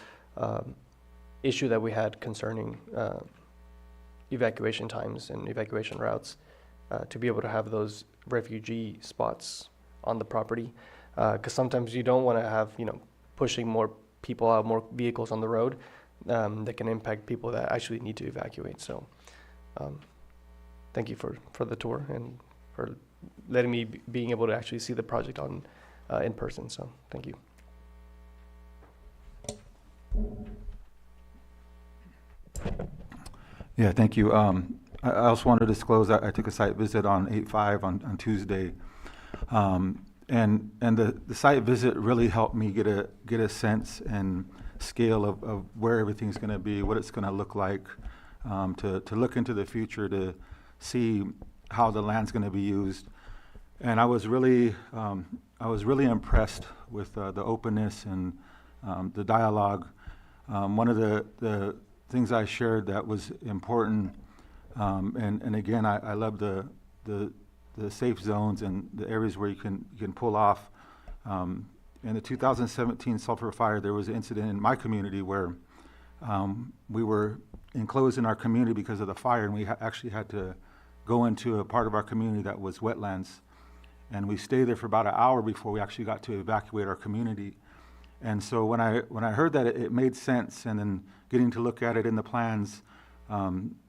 issue that we had concerning evacuation times and evacuation routes, to be able to have those refugee spots on the property, because sometimes you don't want to have pushing more people out, more vehicles on the road that can impact people that actually need to evacuate. So thank you for the tour and for letting me being able to actually see the project on in person. So thank you. Yeah, thank you. I also wanted to disclose that I took a site visit on 8/5 on Tuesday, and the site visit really helped me get a sense and scale of where everything's going to be, what it's going to look like, to look into the future, to see how the land's going to be used. And I was really impressed with the openness and the dialogue. One of the things I shared that was important, and again, I love the safe zones and the areas where you can pull off. In the 2017 sulfur fire, there was an incident in my community where we were enclosed in our community because of the fire, and we actually had to go into a part of our community that was wetlands, and we stayed there for about an hour before we actually got to evacuate our community. And so when I heard that, it made sense, and then getting to look at it in the plans,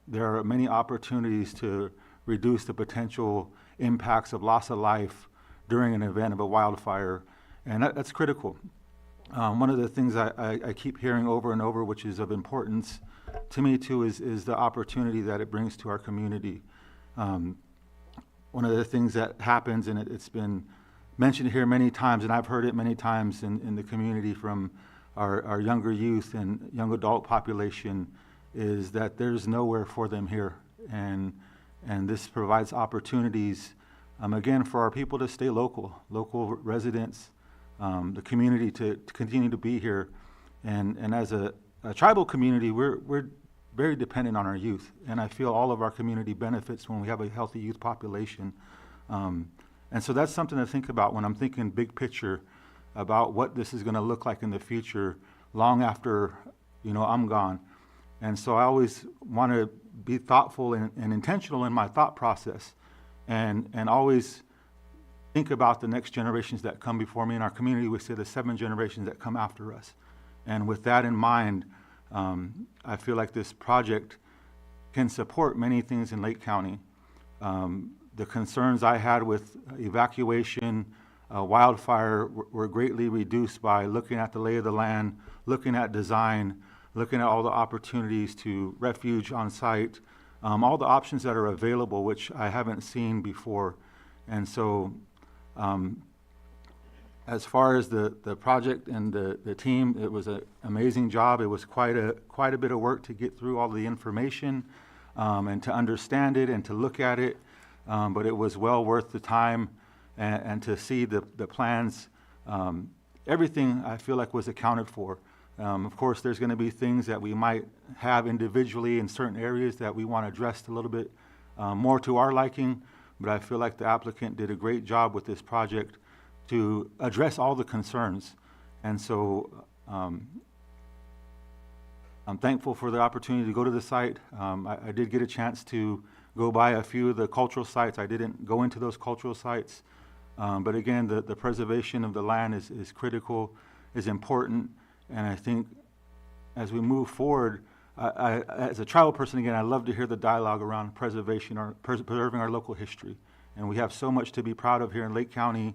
there are many opportunities to reduce the potential impacts of loss of life during an event of a wildfire, and that's critical. One of the things I keep hearing over and over, which is of importance to me too, is the opportunity that it brings to our community. One of the things that happens, and it's been mentioned here many times, and I've heard it many times in the community from our younger youth and young adult population is that there's nowhere for them here. And this provides opportunities, again, for our people to stay local residents, the community to continue to be here. And as a tribal community, we're very dependent on our youth. And I feel all of our community benefits when we have a healthy youth population. And so that's something to think about when I'm thinking big picture about what this is going to look like in the future, long after, I'm gone. And so I always want to be thoughtful and intentional in my thought process, and always think about the next generations that come before me. In our community, we say the 7 generations that come after us. And with that in mind, I feel like this project can support many things in Lake County. The concerns I had with evacuation, wildfire were greatly reduced by looking at the lay of the land, looking at design, looking at all the opportunities to refuge on site, all the options that are available, which I haven't seen before. And so as far as the project and the team, it was an amazing job. It was quite a bit of work to get through all the information and to understand it and to look at it. But it was well worth the time and to see the plans. Everything I feel like was accounted for. Of course, there's going to be things that we might have individually in certain areas that we want addressed a little bit more to our liking, but I feel like the applicant did a great job with this project to address all the concerns. And so I'm thankful for the opportunity to go to the site. I did get a chance to go by a few of the cultural sites. I didn't go into those cultural sites. But again, the preservation of the land is critical, is important. And I think as we move forward, as a tribal person, again, I love to hear the dialogue around preservation or preserving our local history. And we have so much to be proud of here in Lake County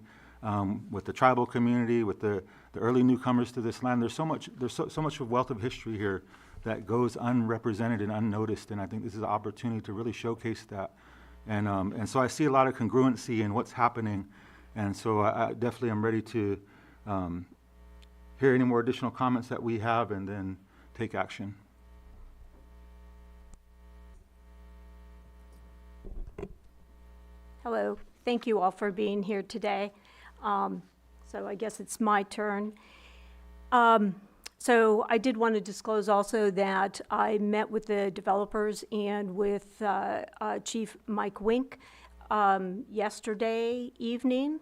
with the tribal community, with the early newcomers to this land. There's so much of wealth of history here that goes unrepresented and unnoticed. And I think this is an opportunity to really showcase that. And so I see a lot of congruency in what's happening. And so I definitely am ready to hear any more additional comments that we have and then take action. Hello. Thank you all for being here today. So I guess it's my turn. So I did want to disclose also that I met with the developers and with Chief Mike Wink yesterday evening.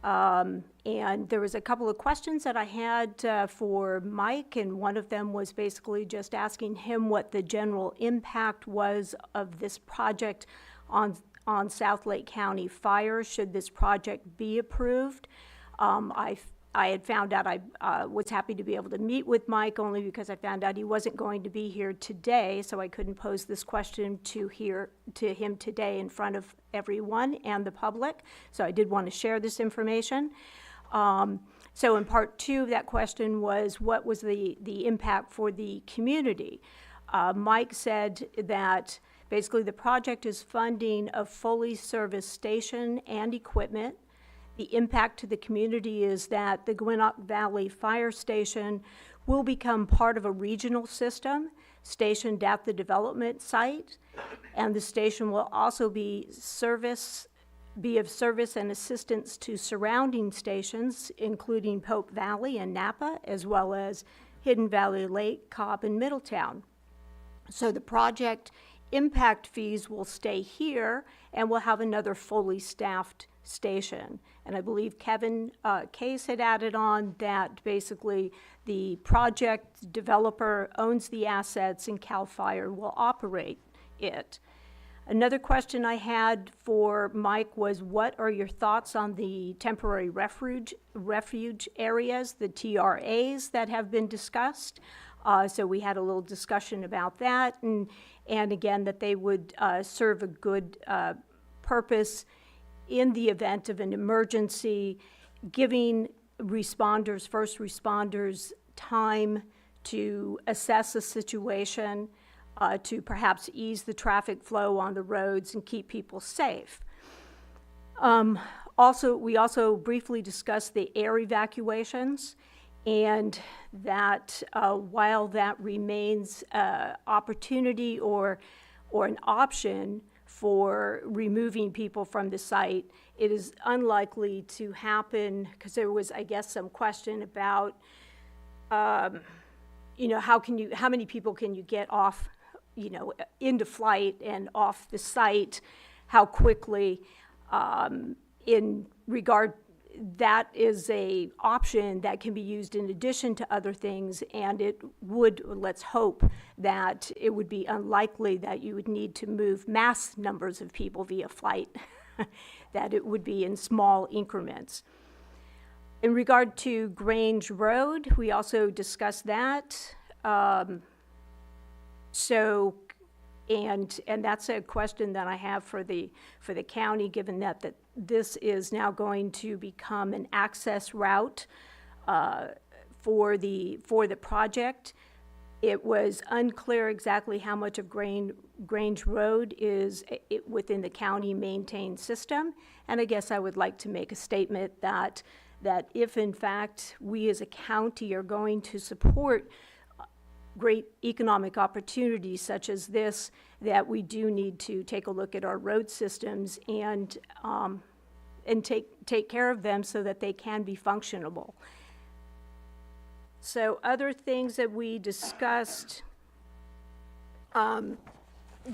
And there was a couple of questions that I had for Mike, and one of them was basically just asking him what the general impact was of this project on South Lake County fire, should this project be approved. I had found out I was happy to be able to meet with Mike only because I found out he wasn't going to be here today, so I couldn't pose this question to him today in front of everyone and the public. So I did want to share this information. So in part 2 of that question was, what was the impact for the community? Mike said that basically the project is funding a fully serviced station and equipment. The impact to the community is that the Gwinnett Valley Fire Station will become part of a regional system stationed at the development site, and the station will also be of service and assistance to surrounding stations, including Pope Valley and Napa, as well as Hidden Valley Lake, Cobb, and Middletown. So the project impact fees will stay here, and we'll have another fully staffed station. And I believe Kevin Case had added on that basically the project developer owns the assets and CAL FIRE will operate it. Another question I had for Mike was, what are your thoughts on the temporary refuge areas, the TRAs that have been discussed? So we had a little discussion about that, and again, that they would serve a good purpose in the event of an emergency, giving first responders time to assess a situation, to perhaps ease the traffic flow on the roads and keep people safe. We also briefly discussed the air evacuations, and that while that remains opportunity or an option for removing people from the site, it is unlikely to happen because there was, I guess, some question about, you know, how many people can you get off, you know, into flight and off the site, how quickly, in regard, that is a option that can be used in addition to other things, and it would, let's hope, that it would be unlikely that you would need to move mass numbers of people via flight, that it would be in small increments. In regard to Grange Road, we also discussed that. And that's a question that I have for the county, given that this is now going to become an access route for the project. It was unclear exactly how much of Grange Road is within the county maintained system, and I guess I would like to make a statement that if in fact we as a county are going to support great economic opportunities such as this, that we do need to take a look at our road systems and take care of them so that they can be functionable. So other things that we discussed,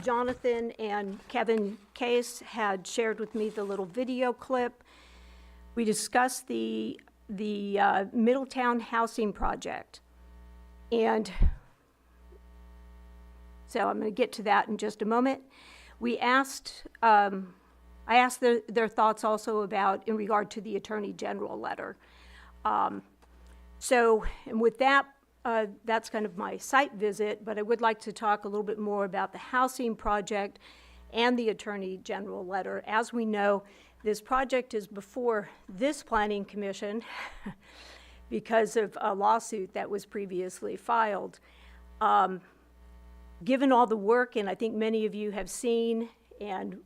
Jonathan and Kevin Case had shared with me the little video clip. We discussed the Middletown housing project, and so I'm going to get to that in just a moment. We asked, I asked their thoughts also about, in regard to the Attorney General letter. And with that, that's kind of my site visit, but I would like to talk a little bit more about the housing project and the Attorney General letter. As we know, this project is before this Planning Commission because of a lawsuit that was previously filed. Given all the work, and I think many of you have seen, and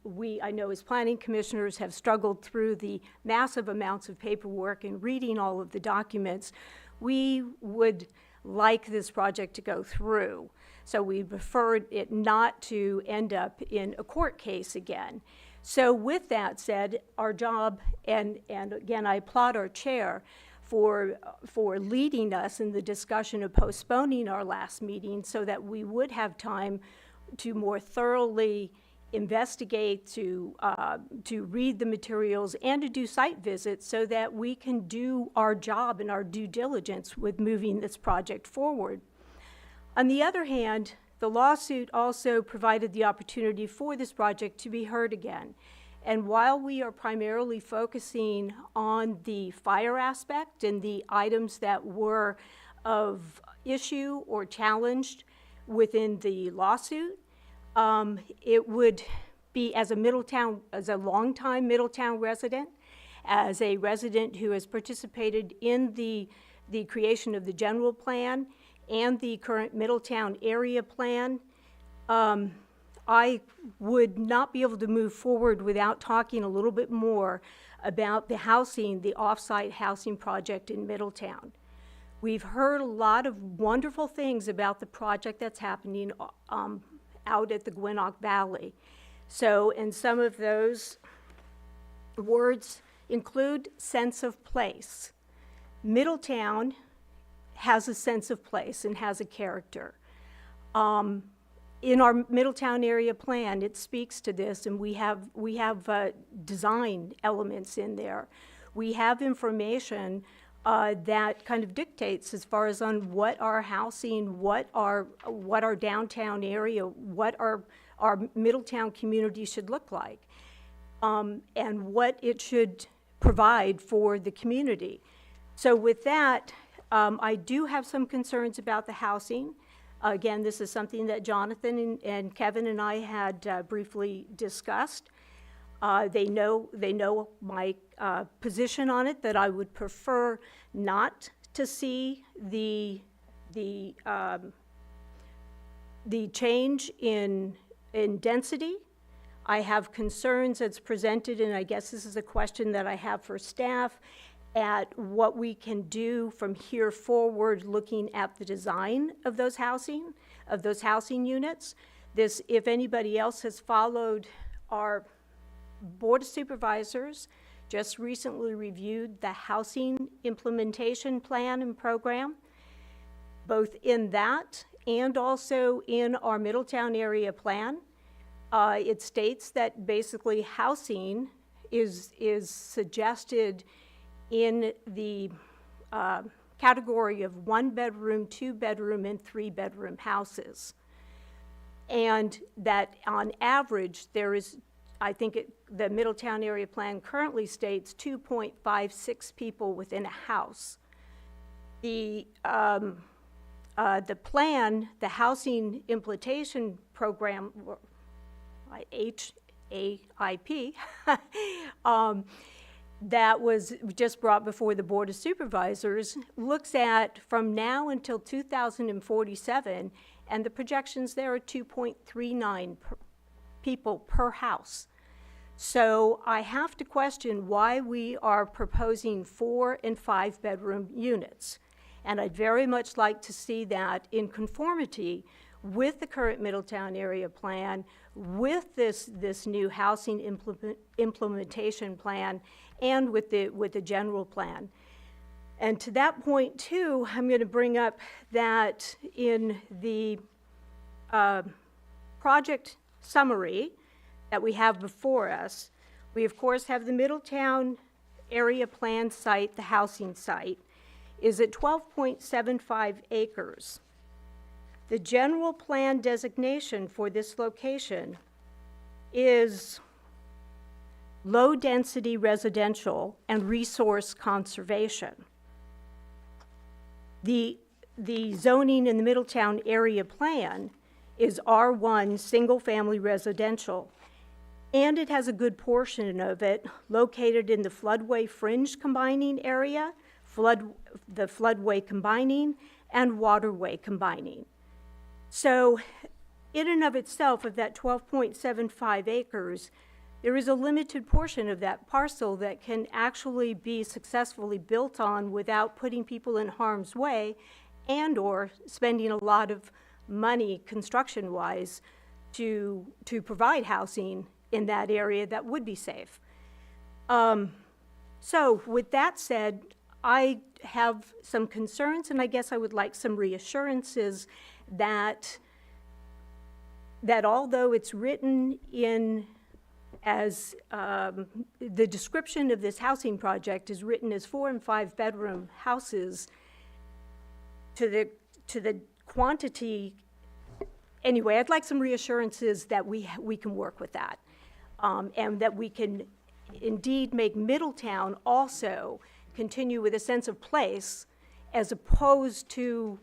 I know as planning commissioners have struggled through the massive amounts of paperwork and reading all of the documents, we would like this project to go through. So we preferred it not to end up in a court case again. So with that said, our job, and again, I applaud our chair for leading us in the discussion of postponing our last meeting so that we would have time to more thoroughly investigate, to read the materials, and to do site visits so that we can do our job and our due diligence with moving this project forward. On the other hand, the lawsuit also provided the opportunity for this project to be heard again. And while we are primarily focusing on the fire aspect and the items that were of issue or challenged within the lawsuit, it would be, as a longtime Middletown resident, as a resident who has participated in the creation of the general plan and the current Middletown area plan, I would not be able to move forward without talking a little bit more about the housing, the off-site housing project in Middletown. We've heard a lot of wonderful things about the project that's happening out at the Gwinnett Valley. So, and some of those words include sense of place. Middletown has a sense of place and has a character. In our Middletown area plan, it speaks to this, and we have design elements in there. We have information that kind of dictates as far as on what our housing, what our downtown area, what our Middletown community should look like, and what it should provide for the community. So with that, I do have some concerns about the housing. Again, this is something that Jonathan and Kevin and I had briefly discussed. They know my position on it, that I would prefer not to see the change in density. I have concerns as presented, and I guess this is a question that I have for staff, at what we can do from here forward, looking at the design of those housing units. This, if anybody else has followed, our Board of Supervisors just recently reviewed the housing implementation plan and program. Both in that and also in our Middletown area plan, it states that basically housing is suggested in the category of 1-bedroom, 2-bedroom, and 3-bedroom houses. And that on average, there is, I think the Middletown area plan currently states 2.56 people within a house. The plan, the housing implementation program, HAIP, that was just brought before the Board of Supervisors, looks at from now until 2047, and the projections there are 2.39 people per house. So I have to question why we are proposing 4 and 5-bedroom units. And I'd very much like to see that in conformity with the current Middletown area plan, with this new housing implementation plan, and with the general plan. And to that point too, I'm going to bring up that in the project summary that we have before us, we of course have the Middletown area plan site, the housing site, is at 12.75 acres. The general plan designation for this location is low-density residential and resource conservation. The zoning in the Middletown area plan is R1 single-family residential, and it has a good portion of it located in the floodway fringe combining area, the floodway combining, and waterway combining. So in and of itself, of that 12.75 acres, there is a limited portion of that parcel that can actually be successfully built on without putting people in harm's way and or spending a lot of money construction-wise to provide housing in that area that would be safe. So with that said, I have some concerns, and I guess I would like some reassurances that although it's written in as the description of this housing project is written as 4 and 5 bedroom houses, to the quantity, anyway, I'd like some reassurances that we can work with that, and that we can indeed make Middletown also continue with a sense of place, as opposed to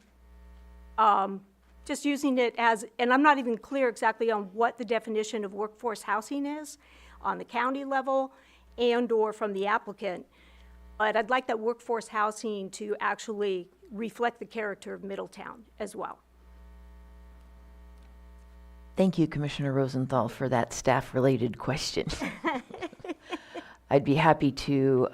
just using it as, and I'm not even clear exactly on what the definition of workforce housing is on the county level and or from the applicant, but I'd like that workforce housing to actually reflect the character of Middletown as well. Thank you, Commissioner Rosenthal, for that staff-related question. I'd be happy to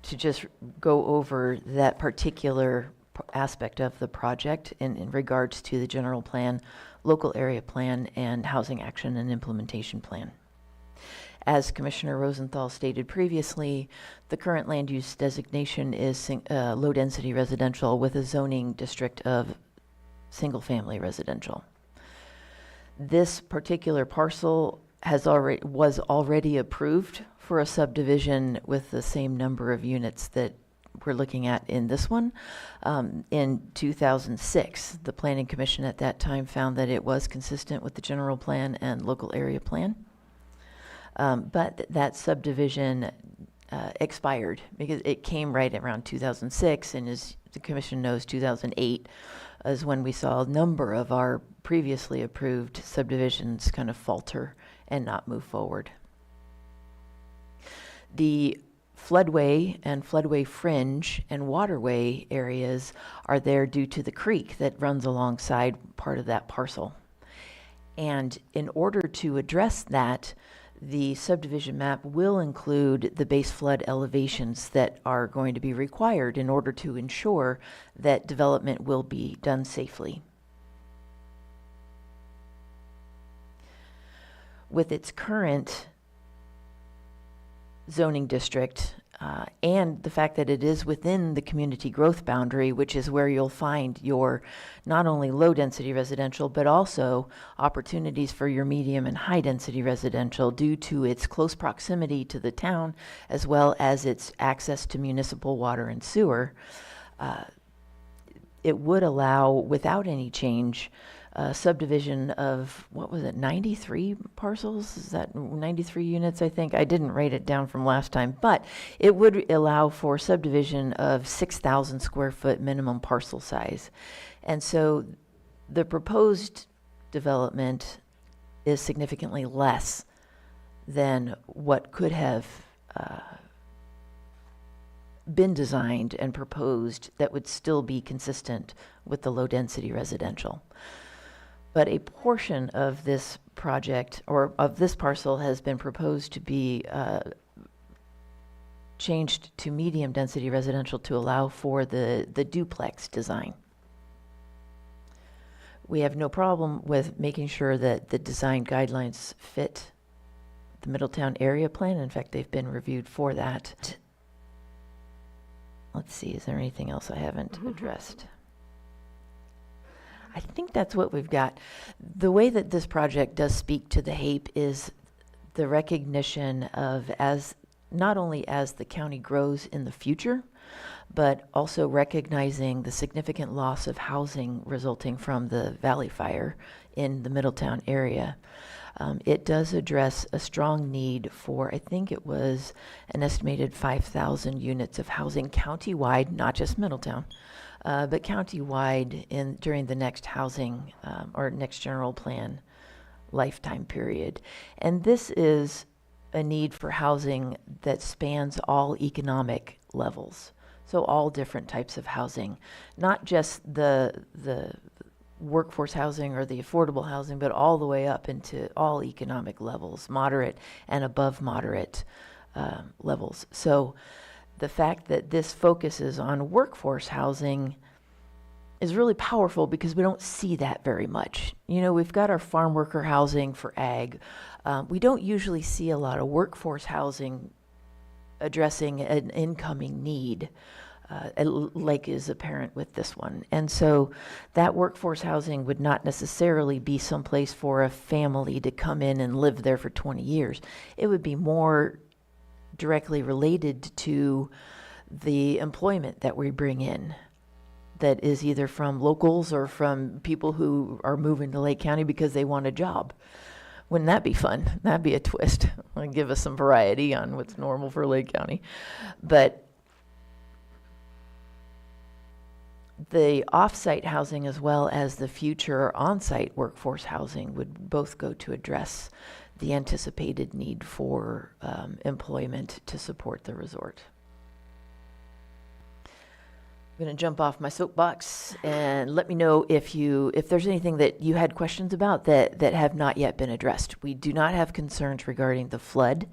just go over that particular aspect of the project in regards to the general plan, local area plan, and housing action and implementation plan. As Commissioner Rosenthal stated previously, the current land use designation is low-density residential with a zoning district of single-family residential. This particular parcel was already approved for a subdivision with the same number of units that we're looking at in this one. In 2006, the Planning Commission at that time found that it was consistent with the general plan and local area plan. But that subdivision expired because it came right around 2006, and as the Commission knows, 2008 is when we saw a number of our previously approved subdivisions kind of falter and not move forward. The floodway and floodway fringe and waterway areas are there due to the creek that runs alongside part of that parcel. And in order to address that, the subdivision map will include the base flood elevations that are going to be required in order to ensure that development will be done safely. With its current zoning district, and the fact that it is within the community growth boundary, which is where you'll find your not only low-density residential, but also opportunities for your medium and high-density residential due to its close proximity to the town, as well as its access to municipal water and sewer. It would allow, without any change, subdivision of, what was it, 93 parcels? Is that 93 units, I think? I didn't write it down from last time, but it would allow for subdivision of 6,000 square foot minimum parcel size. And so the proposed development is significantly less than what could have been designed and proposed that would still be consistent with the low-density residential. But a portion of this project, or of this parcel, has been proposed to be changed to medium-density residential to allow for the duplex design. We have no problem with making sure that the design guidelines fit the Middletown area plan. In fact, they've been reviewed for that. Let's see, is there anything else I haven't addressed? I think that's what we've got. The way that this project does speak to the HAPE is the recognition of, as not only as the county grows in the future, but also recognizing the significant loss of housing resulting from the Valley Fire in the Middletown area. It does address a strong need for, I think it was an estimated 5,000 units of housing countywide, not just Middletown, but countywide during the next housing or next general plan lifetime period. And this is a need for housing that spans all economic levels. So all different types of housing, not just the workforce housing or the affordable housing, but all the way up into all economic levels, moderate and above moderate levels. So the fact that this focuses on workforce housing is really powerful because we don't see that very much. You know, we've got our farm worker housing for ag. We don't usually see a lot of workforce housing addressing an incoming need, like is apparent with this one. And so that workforce housing would not necessarily be someplace for a family to come in and live there for 20 years. It would be more directly related to the employment that we bring in, that is either from locals or from people who are moving to Lake County because they want a job. Wouldn't that be fun? That'd be a twist. It'd give us some variety on what's normal for Lake County. But the off-site housing as well as the future on-site workforce housing would both go to address the anticipated need for employment to support the resort. I'm going to jump off my soapbox and let me know if there's anything that you had questions about that have not yet been addressed. We do not have concerns regarding the flood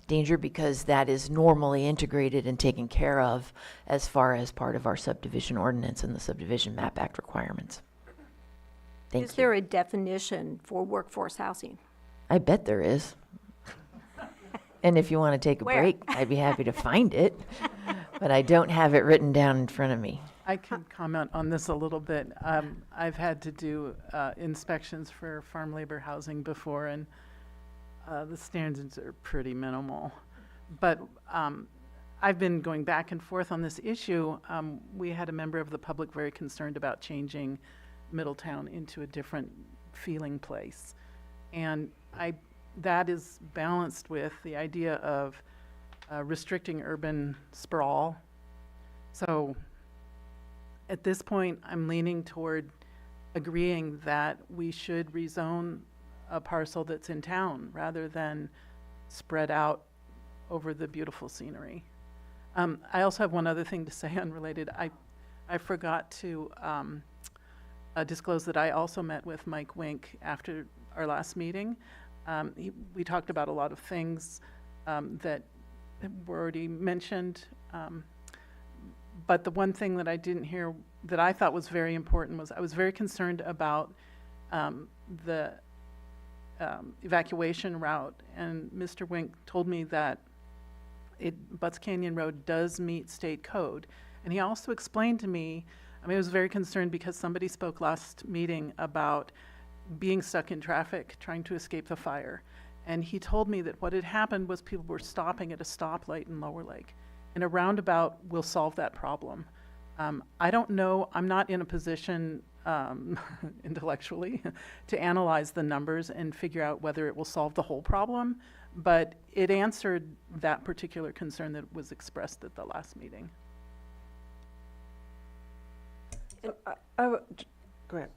danger because that is normally integrated and taken care of as far as part of our subdivision ordinance and the Subdivision Map Act requirements. Thank you. Is there a definition for workforce housing? I bet there is. And if you want to take a Where? break, I'd be happy to find it. But I don't have it written down in front of me. I can comment on this a little bit. I've had to do inspections for farm labor housing before, and the standards are pretty minimal. But I've been going back and forth on this issue. We had a member of the public very concerned about changing Middletown into a different feeling place. And that is balanced with the idea of restricting urban sprawl. So at this point, I'm leaning toward agreeing that we should rezone a parcel that's in town rather than spread out over the beautiful scenery. I also have one other thing to say unrelated. I forgot to disclose that I also met with Mike Wink after our last meeting. We talked about a lot of things that were already mentioned. But the one thing that I didn't hear that I thought was very important was I was very concerned about the evacuation route. And Mr. Wink told me that Butts Canyon Road does meet state code. And he also explained to me, I was very concerned because somebody spoke last meeting about being stuck in traffic, trying to escape the fire. And he told me that what had happened was people were stopping at a stoplight in Lower Lake. And a roundabout will solve that problem. I don't know, I'm not in a position intellectually to analyze the numbers and figure out whether it will solve the whole problem, but it answered that particular concern that was expressed at the last meeting. Go ahead.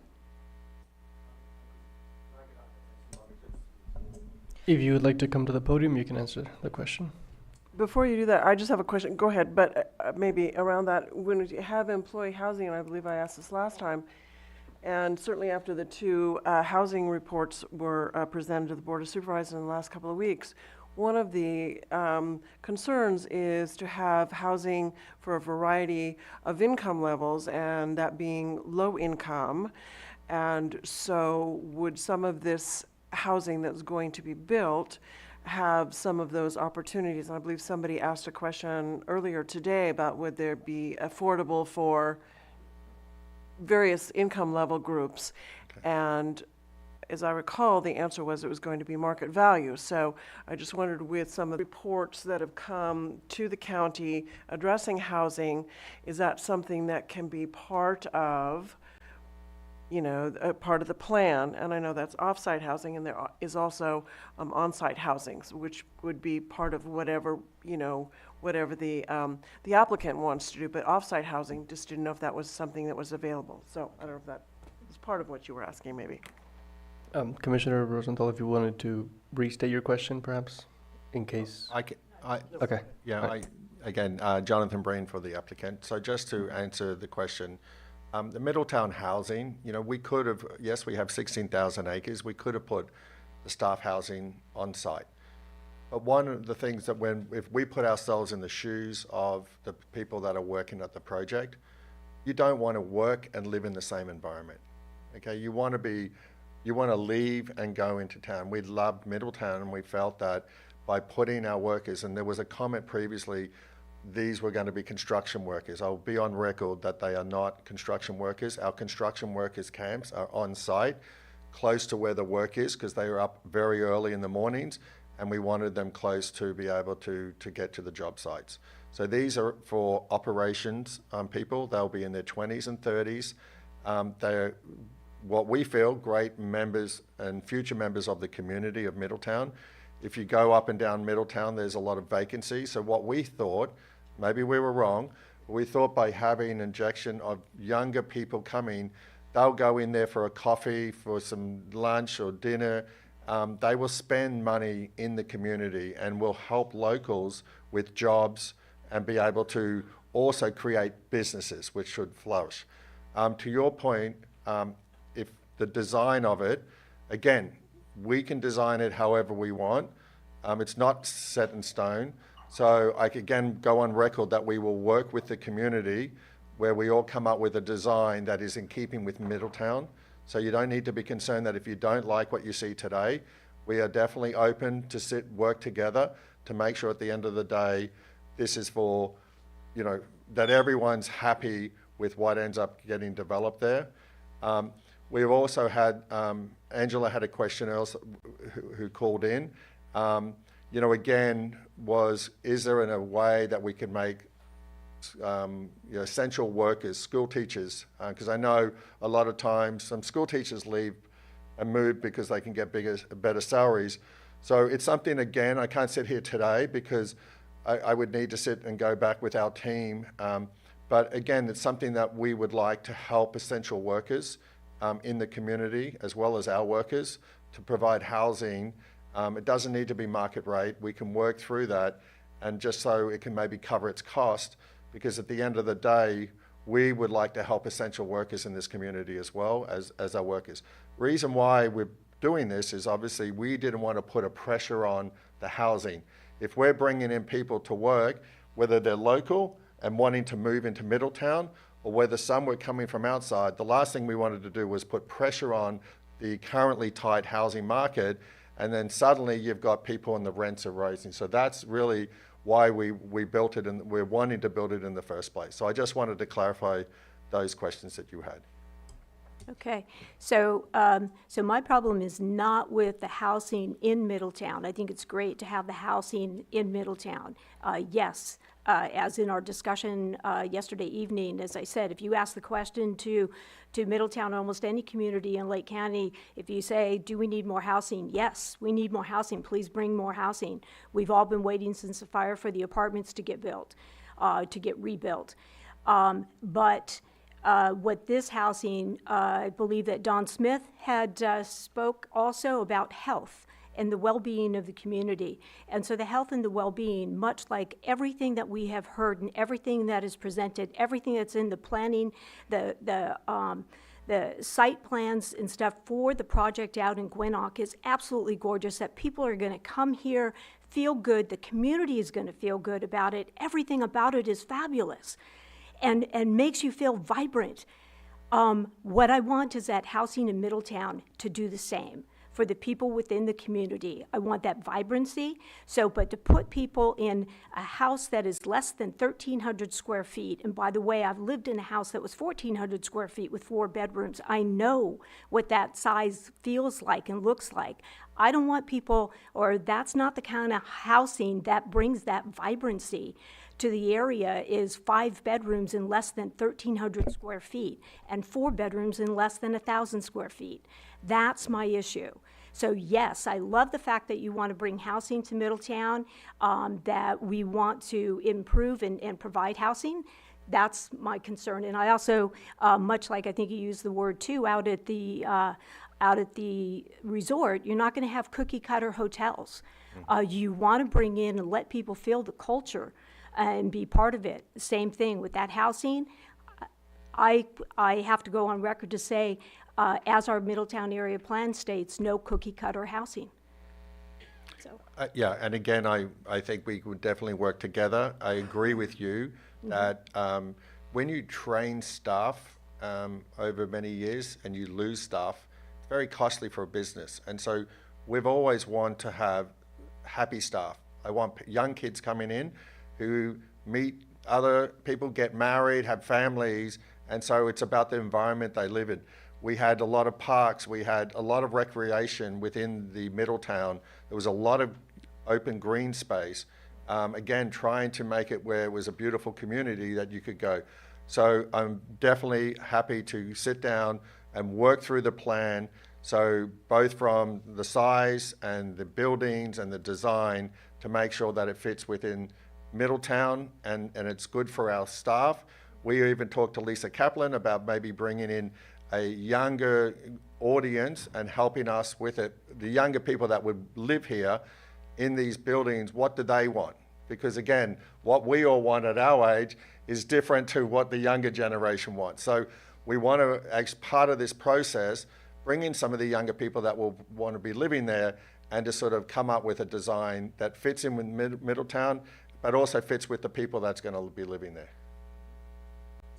If you would like to come to the podium, you can answer the question. Before you do that, I just have a question. Go ahead, but maybe around that, when you have employee housing, and I believe I asked this last time, and certainly after the two housing reports were presented to the Board of Supervisors in the last couple of weeks, one of the concerns is to have housing for a variety of income levels, and that being low income. And so would some of this housing that's going to be built have some of those opportunities? And I believe somebody asked a question earlier today about would there be affordable for various income level groups. Okay. And as I recall, the answer was it was going to be market value. So I just wondered, with some of the reports that have come to the county addressing housing, is that something that can be part of, a part of the plan? And I know that's off-site housing, and there is also on-site housing, which would be part of whatever, whatever the applicant wants to do. But off-site housing, just didn't know if that was something that was available. So I don't know if that was part of what you were asking, maybe. Commissioner Rosenthal, if you wanted to restate your question, perhaps, in case. Okay. Yeah, again, Jonathan Breen for the applicant. So just to answer the question, the Middletown housing, we could have, yes, we have 16,000 acres. We could have put the staff housing on site. But one of the things that if we put ourselves in the shoes of the people that are working at the project, you don't want to work and live in the same environment. Okay, you want to leave and go into town. We loved Middletown, and we felt that by putting our workers, and there was a comment previously, these were going to be construction workers. I'll be on record that they are not construction workers. Our construction workers camps are on site, close to where the work is, because they are up very early in the mornings, and we wanted them close to be able to get to the job sites. So these are for operations people. They'll be in their 20s and 30s. They're what we feel great members and future members of the community of Middletown. If you go up and down Middletown, there's a lot of vacancies. So what we thought, maybe we were wrong, but we thought by having an injection of younger people coming, they'll go in there for a coffee, for some lunch or dinner. They will spend money in the community and will help locals with jobs and be able to also create businesses which should flourish. To your point, if the design of it, again, we can design it however we want. It's not set in stone. So I could again go on record that we will work with the community where we all come up with a design that is in keeping with Middletown. So you don't need to be concerned that if you don't like what you see today, we are definitely open to work together to make sure at the end of the day, this is for, that everyone's happy with what ends up getting developed there. We've also had, Angela had a question else who called in. Again, is there a way that we could make essential workers, school teachers, because I know a lot of times some school teachers leave and move because they can get better salaries. So it's something, again, I can't sit here today because I would need to sit and go back with our team. But again, it's something that we would like to help essential workers in the community, as well as our workers, to provide housing. It doesn't need to be market rate. We can work through that, and just so it can maybe cover its cost, because at the end of the day, we would like to help essential workers in this community as well as our workers. Reason why we've doing this is obviously we didn't want to put a pressure on the housing. If we're bringing in people to work, whether they're local and wanting to move into Middletown, or whether some were coming from outside, the last thing we wanted to do was put pressure on the currently tight housing market, and then suddenly you've got people and the rents are rising. So that's really why we built it, and we're wanting to build it in the first place. So I just wanted to clarify those questions that you had. Okay, so, so my problem is not with the housing in Middletown. I think it's great to have the housing in Middletown. Yes, as in our discussion yesterday evening, as I said, if you ask the question to Middletown, almost any community in Lake County, if you say, do we need more housing? Yes, we need more housing. Please bring more housing. We've all been waiting since the fire for the apartments to get built, to get rebuilt. But what this housing, I believe that Don Smith had spoke also about health and the well-being of the community. And so the health and the well-being, much like everything that we have heard and everything that is presented, everything that's in the planning, the site plans and stuff for the project out in Gwinnett is absolutely gorgeous, that people are going to come here, feel good, the community is going to feel good about it, everything about it is fabulous. And makes you feel vibrant. What I want is that housing in Middletown to do the same for the people within the community. I want that vibrancy. So, but to put people in a house that is less than 1,300 square feet, and by the way, I've lived in a house that was 1,400 square feet with 4 bedrooms. I know what that size feels like and looks like. I don't want people, or that's not the kind of housing that brings that vibrancy to the area. Is 5 bedrooms in less than 1,300 square feet and 4 bedrooms in less than 1,000 square feet. That's my issue. So yes, I love the fact that you want to bring housing to Middletown, that we want to improve and provide housing. That's my concern. And I also, much like I think you used the word too, out at the resort, you're not going to have cookie cutter hotels. You want to bring in and let people feel the culture and be part of it. Same thing with that housing. I have to go on record to say, as our Middletown area plan states, no cookie cutter housing. So. Yeah, and again, I think we would definitely work together. I agree with you that when you train staff over many years and you lose staff, it's very costly for a business. And so we've always wanted to have happy staff. I want young kids coming in who meet other people, get married, have families, and so it's about the environment they live in. We had a lot of parks, we had a lot of recreation within the Middletown. There was a lot of open green space. Again, trying to make it where it was a beautiful community that you could go. So I'm definitely happy to sit down and work through the plan. So both from the size and the buildings and the design to make sure that it fits within Middletown and it's good for our staff. We even talked to Lisa Kaplan about maybe bringing in a younger audience and helping us with it. The younger people that would live here in these buildings, what do they want? Because again, what we all want at our age is different to what the younger generation wants. So we want to, as part of this process, bring in some of the younger people that will want to be living there and to sort of come up with a design that fits in with Middletown, but also fits with the people that's going to be living there.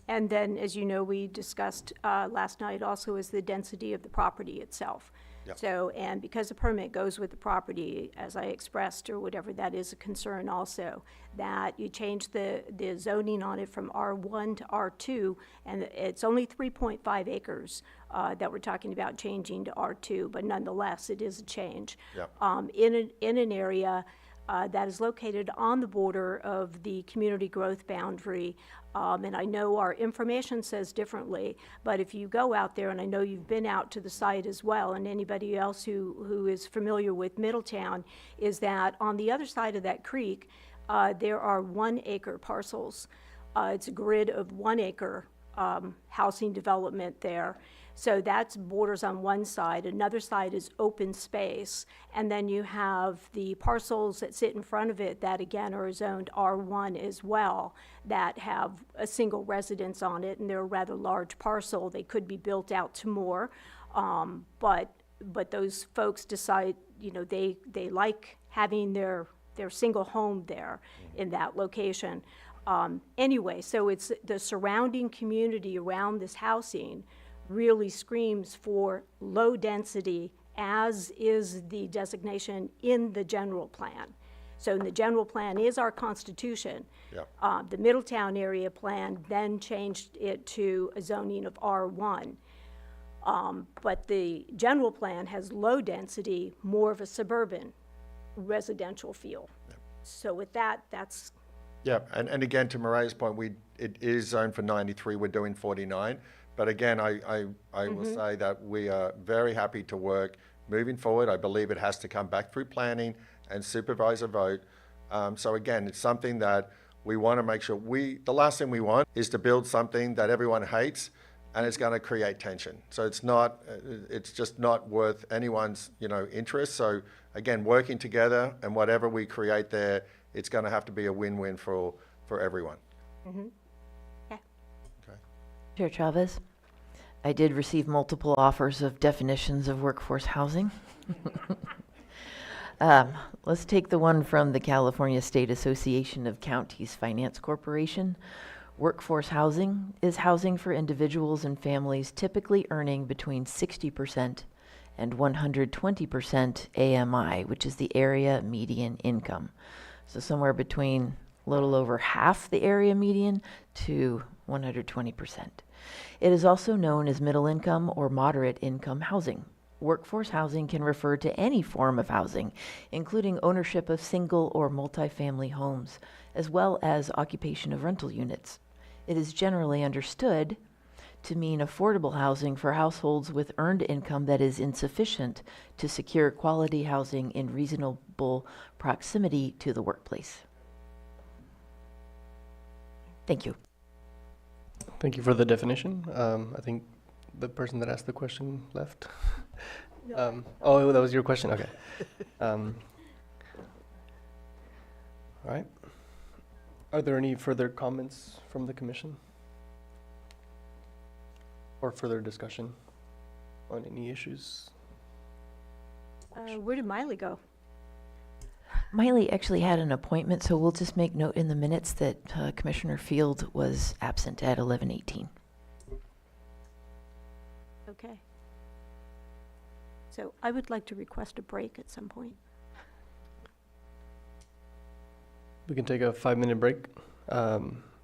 And then, as you know, we discussed last night also is the density of the property itself. Yep. So, and because the permit goes with the property, as I expressed, or whatever, that is a concern also, that you change the zoning on it from R1 to R2, and it's only 3.5 acres that we're talking about changing to R2, but nonetheless, it is a change. Yep. In an area that is located on the border of the community growth boundary. And I know our information says differently, but if you go out there, and I know you've been out to the site as well, and anybody else who is familiar with Middletown, is that on the other side of that creek, there are 1 acre parcels. It's a grid of 1 acre housing development there. So that's borders on one side. Another side is open space. And then you have the parcels that sit in front of it that, again, are zoned R1 as well, that have a single residence on it, and they're a rather large parcel. They could be built out to more. But but those folks decide, they like having their single home there in that location. Anyway, so it's the surrounding community around this housing really screams for low density, as is the designation in the general plan. So in the general plan is our constitution. Yep. The Middletown area plan then changed it to a zoning of R1. But the general plan has low density, more of a suburban residential feel. So with that, that's. Yeah, and again, to Mariah's point, it is zoned for 93, we're doing 49. But again, I will say that we are very happy to work moving forward. I believe it has to come back through planning and supervisor vote. So again, it's something that we want to make sure the last thing we want is to build something that everyone hates and it's going to create tension. So it's just not worth anyone's, interest. So again, working together and whatever we create there, it's going to have to be a win-win for everyone. Okay. Okay. Chair Chavez, I did receive multiple offers of definitions of workforce housing. Let's take the one from the California State Association of Counties Finance Corporation. Workforce housing is housing for individuals and families typically earning between 60% and 120% AMI, which is the area median income. So somewhere between a little over half the area median to 120%. It is also known as middle income or moderate income housing. Workforce housing can refer to any form of housing, including ownership of single or multifamily homes, as well as occupation of rental units. It is generally understood to mean affordable housing for households with earned income that is insufficient to secure quality housing in reasonable proximity to the workplace. Thank you. Thank you for the definition. I think the person that asked the question left. Oh, that was your question? Okay. All right. Are there any further comments from the commission? Or further discussion on any issues? Where did Miley go? Miley actually had an appointment, so we'll just make note in the minutes that Commissioner Field was absent at 11:18. Okay. So I would like to request a break at some point. We can take a 5-minute break.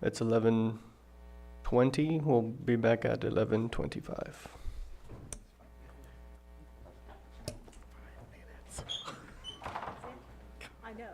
It's 11:20. We'll be back at 11:25. I know.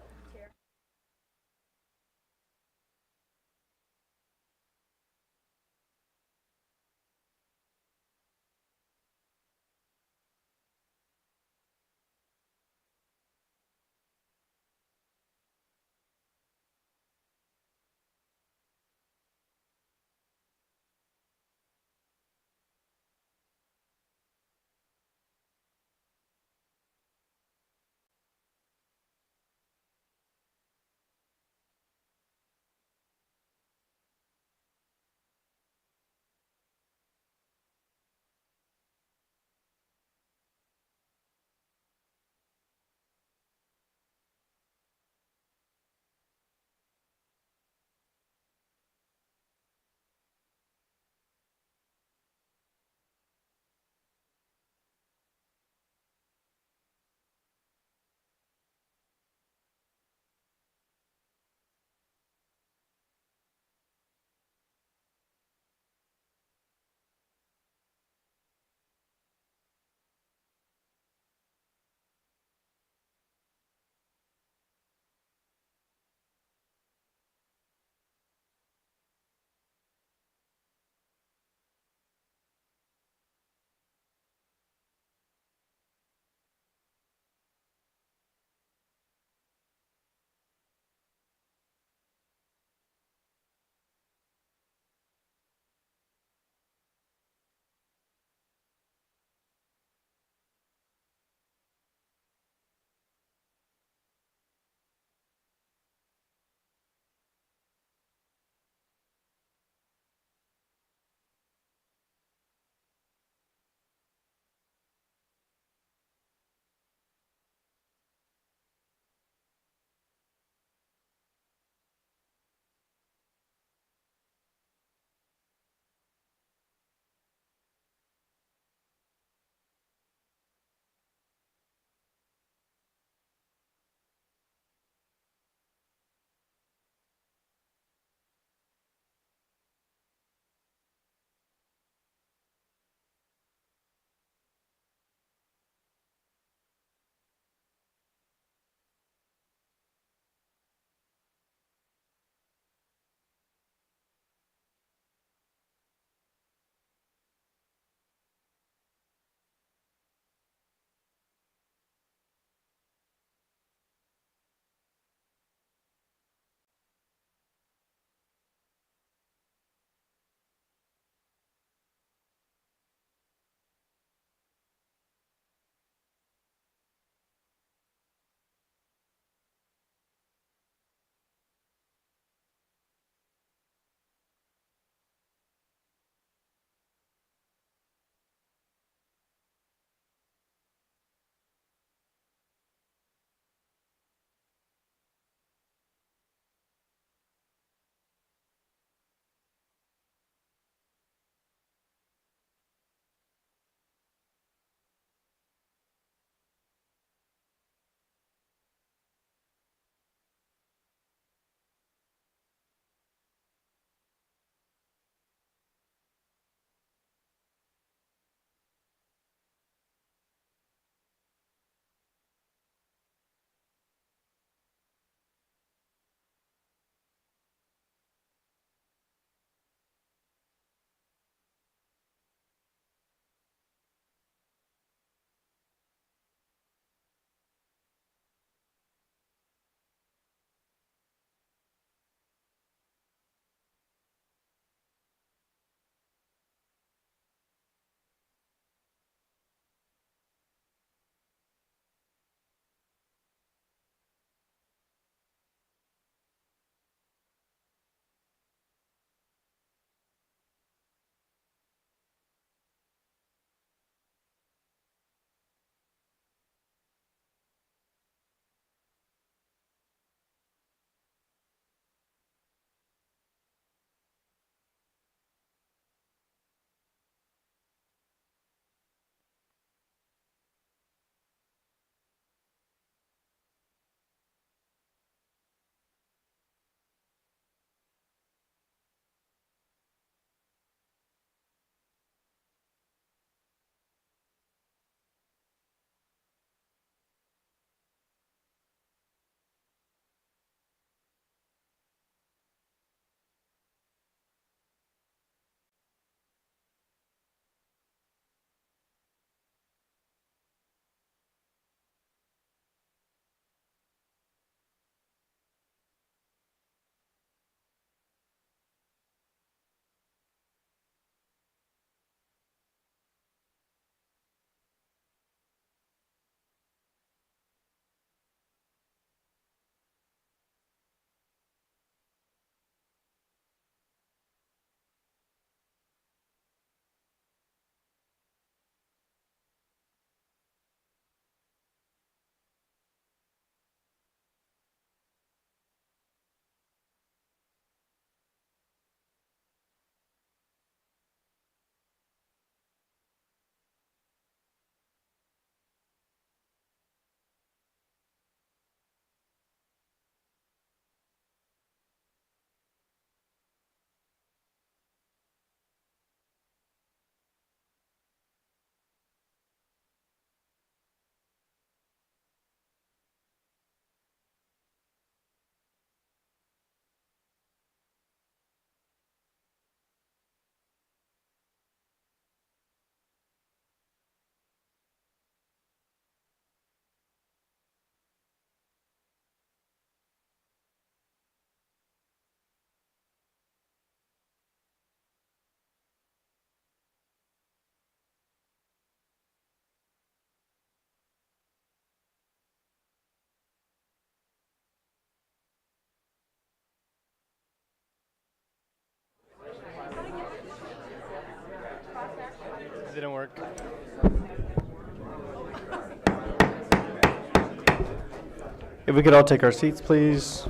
If we could all take our seats, please.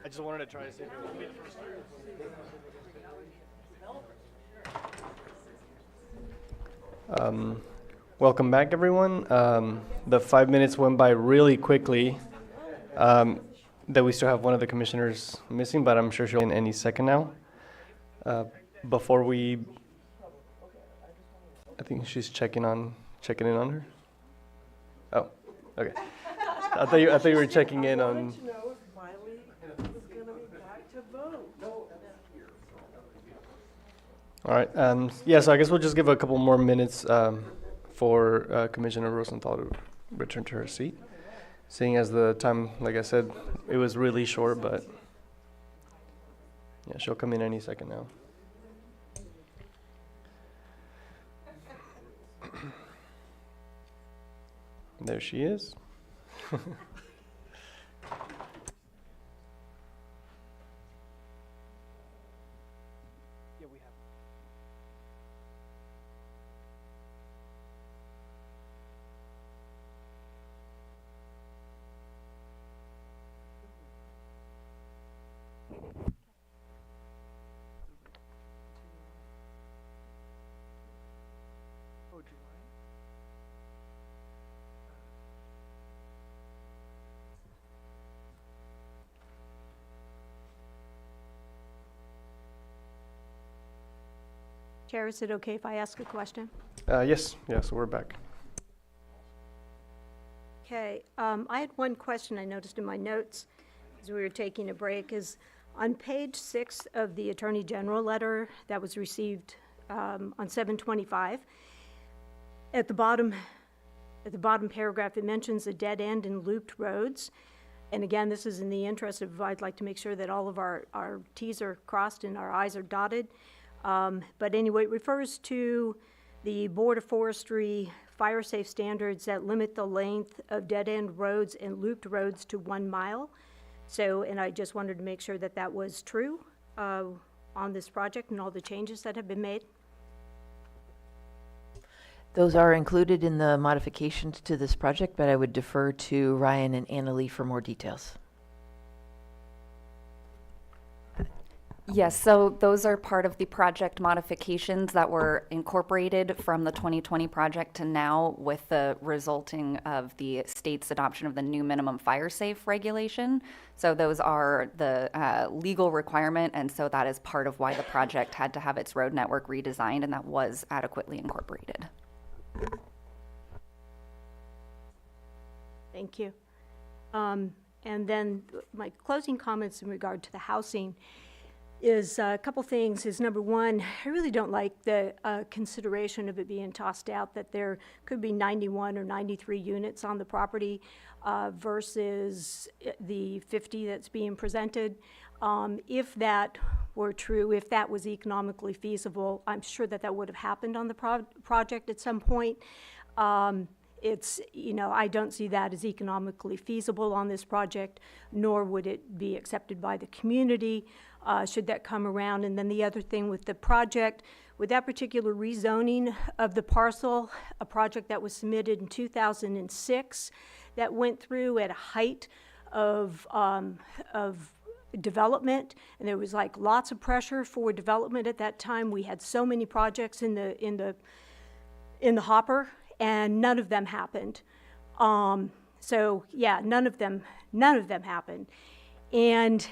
I just wanted to try to see if it would be welcome back, everyone. The 5 minutes went by really quickly. That we still have one of the commissioners missing, but I'm sure she'll be in any second now. Before we, I think she's checking in on her. Oh, okay. I thought you were checking in on. All right. Yeah. So I guess we'll just give a couple more minutes for Commissioner Rosenthal to return to her seat. Seeing as the time, like I said, it was really short, but yeah, she'll come in any second now. There she is. Chair, is it okay if I ask a question? Yes, we're back. Okay, I had one question I noticed in my notes as we were taking a break is on page 6 of the Attorney General letter that was received on 7/25. At the bottom paragraph, it mentions the dead end and looped roads. And again, this is in the interest of, I'd like to make sure that all of our T's are crossed and our I's are dotted. But anyway, it refers to the Board of Forestry fire safe standards that limit the length of dead-end roads and looped roads to 1 mile. So, and I just wanted to make sure that that was true on this project and all the changes that have been made. Those are included in the modifications to this project, but I would defer to Ryan and Annalee for more details. Yes, so those are part of the project modifications that were incorporated from the 2020 project to now with the resulting of the state's adoption of the new minimum fire safe regulation. So those are the legal requirement, and so that is part of why the project had to have its road network redesigned, and that was adequately incorporated. Thank you. And then my closing comments in regard to the housing is a couple things. Is number one, I really don't like the consideration of it being tossed out that there could be 91 or 93 units on the property versus the 50 that's being presented. If that were true, if that was economically feasible, I'm sure that that would have happened on the project at some point. It's, I don't see that as economically feasible on this project, nor would it be accepted by the community should that come around. And then the other thing with the project, with that particular rezoning of the parcel, a project that was submitted in 2006 that went through at a height of development, and there was like lots of pressure for development at that time. We had so many projects in the hopper, and none of them happened. So yeah, none of them happened. And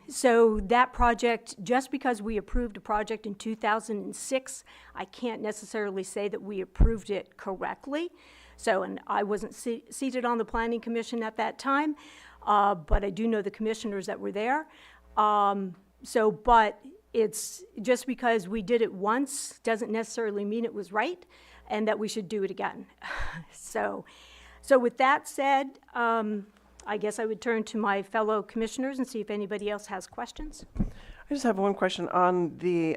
so that project, just because we approved a project in 2006, I can't necessarily say that we approved it correctly. So, and I wasn't seated on the Planning Commission at that time, but I do know the commissioners that were there. But it's just because we did it once doesn't necessarily mean it was right and that we should do it again. So with that said, I guess I would turn to my fellow commissioners and see if anybody else has questions. I just have one question on the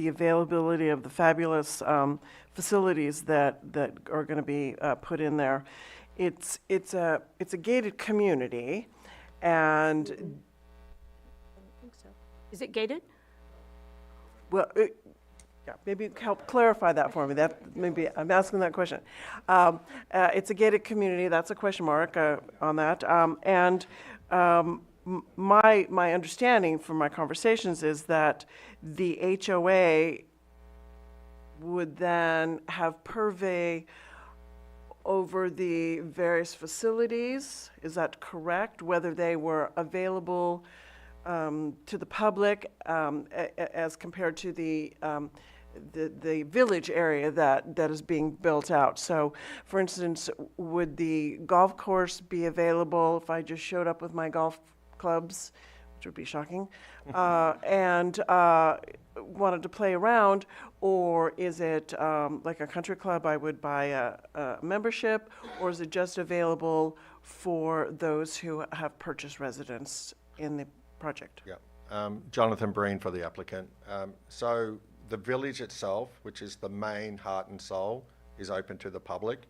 availability of the fabulous facilities that are going to be put in there. It's a gated community, and I don't think so. Is it gated? well, Yeah, maybe you can help clarify that for me. That, maybe I'm asking that question. It's a gated community, that's a question mark on that. My understanding from my conversations is that the HOA would then have purvey over the various facilities. Is that correct? Whether they were available to the public as compared to the village area that is being built out. So, for instance, would the golf course be available if I just showed up with my golf clubs, which would be shocking, and wanted to play around, or is it like a country club, I would buy a membership, or is it just available for those who have purchased residence in the project? Yeah. Jonathan Breen for the applicant. So the village itself, which is the main heart and soul, is open to the public.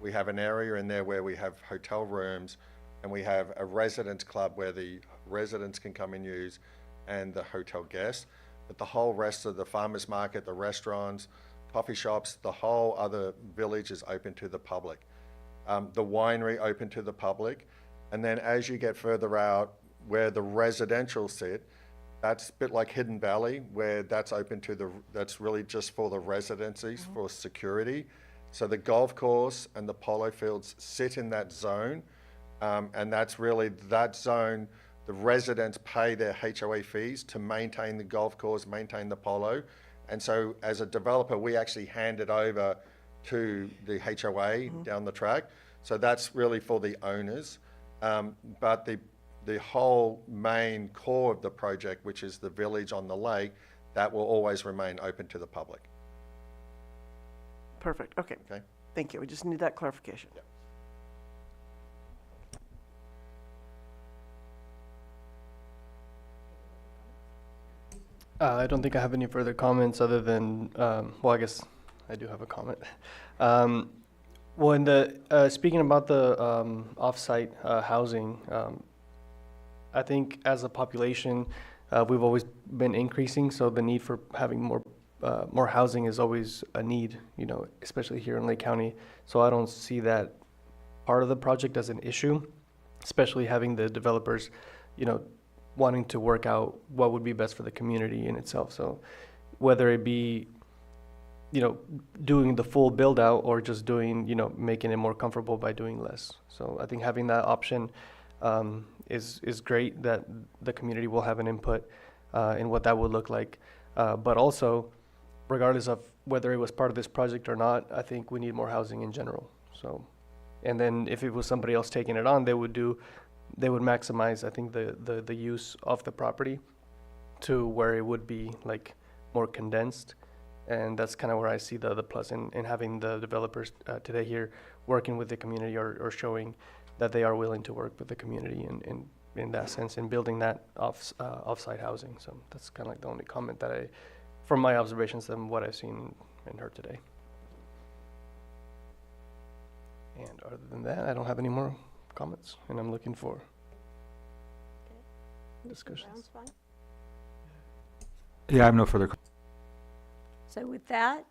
We have an area in there where we have hotel rooms, and we have a residence club where the residents can come and use, and the hotel guests. But the whole rest of the farmers market, the restaurants, coffee shops, the whole other village is open to the public. The winery open to the public. And then as you get further out, where the residential sit, that's a bit like Hidden Valley, where that's open to that's really just for the residencies, for security. So the golf course and the polo fields sit in that zone. And that's really that zone, the residents pay their HOA fees to maintain the golf course, maintain the polo. And so as a developer, we actually hand it over to the HOA down the track. So that's really for the owners. But the whole main core of the project, which is the village on the lake, that will always remain open to the public. Perfect, okay. Thank you, we just need that clarification. Yeah. I don't think I have any further comments other than, well, I guess I do have a comment. Well, in the, speaking about the off-site housing, I think as a population, we've always been increasing, so the need for having more housing is always a need, you know, especially here in Lake County. So I don't see that part of the project as an issue, especially having the developers, you know, wanting to work out what would be best for the community in itself. So whether it be, you know, doing the full build out or just doing, you know, making it more comfortable by doing less. So I think having that option is great, that the community will have an input in what that would look like. But also, regardless of whether it was part of this project or not, I think we need more housing in general. So, and then if it was somebody else taking it on, they would maximize, I think, the use of the property to where it would be like more condensed. And that's kind of where I see the plus in having the developers today here working with the community or showing that they are willing to work with the community in that sense, in building that off-site housing. So that's kind of like the only comment that from my observations and what I've seen and heard today. And other than that, I don't have any more comments, and I'm looking for discussions. Yeah, I have no further. So with that,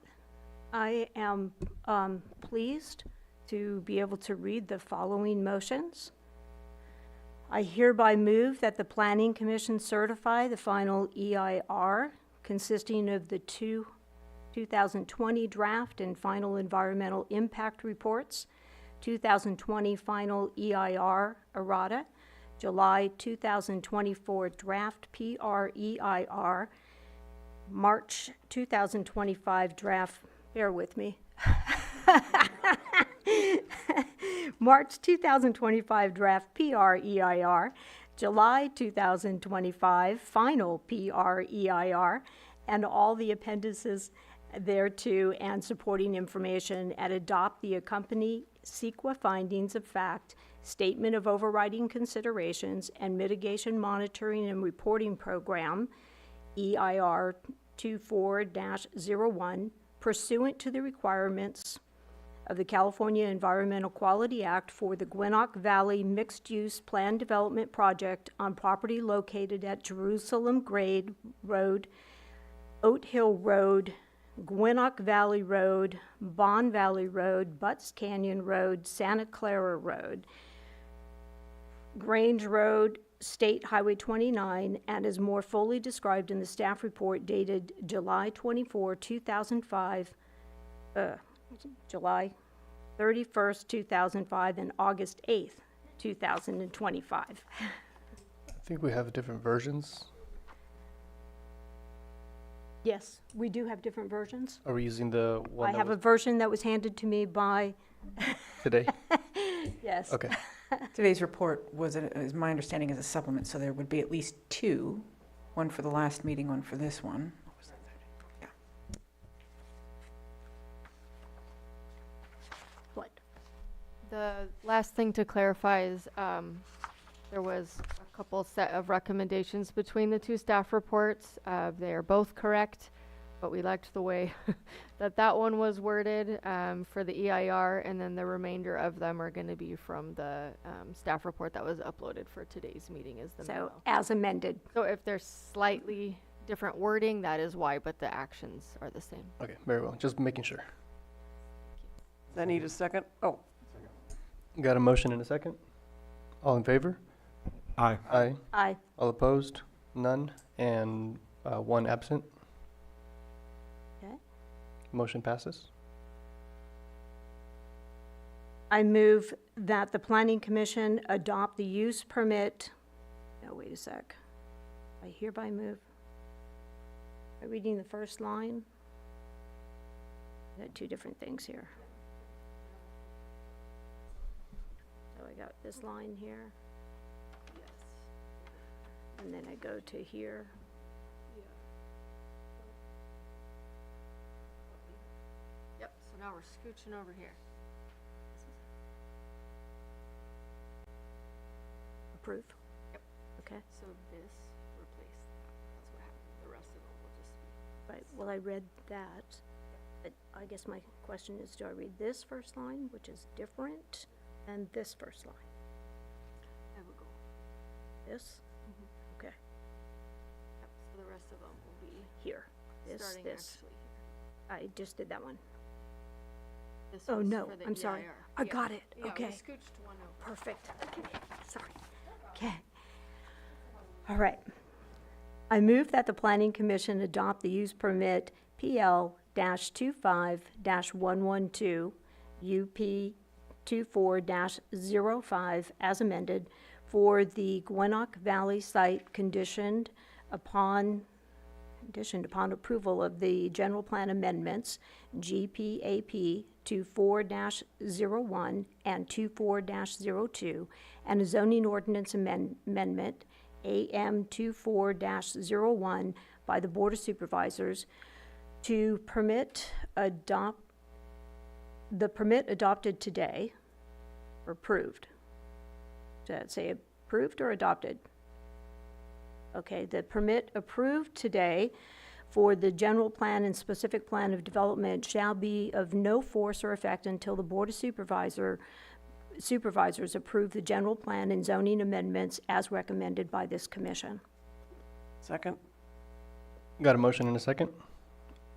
I am pleased to be able to read the following motions. I hereby move that the Planning Commission certify the final EIR consisting of the 2020 draft and final environmental impact reports, 2020 final EIR errata, July 2024 draft PREIR, March 2025 draft, bear with me, March 2025 draft PREIR, July 2025 final PREIR, and all the appendices thereto and supporting information, and adopt the accompanying CEQA findings of fact, statement of overriding considerations, and mitigation monitoring and reporting program, EIR 24-01, pursuant to the requirements of the California Environmental Quality Act for the Gwinnett Valley Mixed-Use Plan Development Project on property located at Jerusalem Grade Road, Oat Hill Road, Gwinoc Valley Road, Bond Valley Road, Butts Canyon Road, Santa Clara Road, Grange Road, State Highway 29, and is more fully described in the staff report dated July 24, 2005, July 31st, 2005, and August 8th, 2025. I think we have different versions. Yes, we do have different versions. Are we using the one I that have a was version that was handed to me by, today? yes. Okay. Today's report was, is my understanding, is a supplement, so there would be at least two, one for the last meeting, one for this one. What? The last thing to clarify is, there was a couple set of recommendations between the two staff reports. They are both correct, but we liked the way that one was worded, for the EIR, and then the remainder of them are gonna be from the, staff report that was uploaded for today's meeting is the memo. So, as amended. So if there's slightly different wording, that is why, but the actions are the same. Okay, very well. Just making sure. Does that need a second? Oh, Got a motion and a second? All in favor? Aye. Aye. Aye. All opposed? None. And one absent. Okay. Motion passes. I move that the Planning Commission adopt the use permit. No, wait a sec. I hereby move. Am I reading the first line? I got two different things here. So I got this line here. Yes. And then I go to here. Yep, so now we're scooching over here. Approve. Yep. Okay. So this replaced that. That's what happened. The rest of them will just be. Right, well, I read that, but I guess my question is, do I read this first line, which is different, and this first line? I will go. This? Okay, Yep, so the rest of them will be here, this, starting this. actually here. I just did that one. This Oh, was no, for the I'm sorry. EIR. I Yeah. got it, Yeah, okay. we scooched one over. Perfect, okay, sorry. Okay. All right. I move that the Planning Commission adopt the use permit PL-25-112, UP-24-05 as amended for the Gwinoc Valley site conditioned upon approval of the general plan amendments, GPAP 24-01 and 24-02, and a zoning ordinance amendment, AM 24-01, by the Board of Supervisors to permit the permit adopted today, or approved. Did I say approved or adopted? Okay, the permit approved today for the general plan and specific plan of development shall be of no force or effect until the Board of Supervisors approve the general plan and zoning amendments as recommended by this commission. second? Got a motion and a second?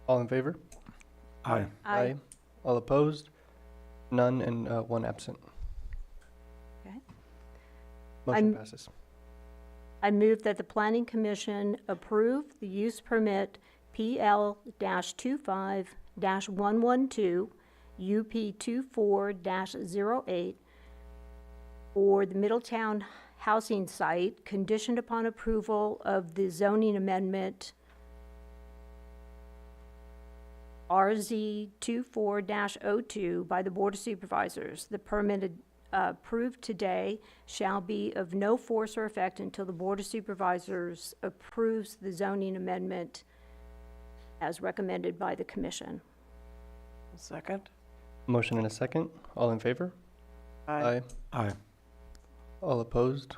All in favor? Aye. Aye. All opposed? None and one absent. Okay. Motion I'm- passes. I move that the Planning Commission approve the use permit PL-25-112, UP-24-08 for the Middletown housing site, conditioned upon approval of the zoning amendment RZ 24-02 by the Board of Supervisors. The permit approved today shall be of no force or effect until the Board of Supervisors approves the zoning amendment as recommended by the commission. Second? Motion and a second. All in favor? Aye. Aye. All opposed?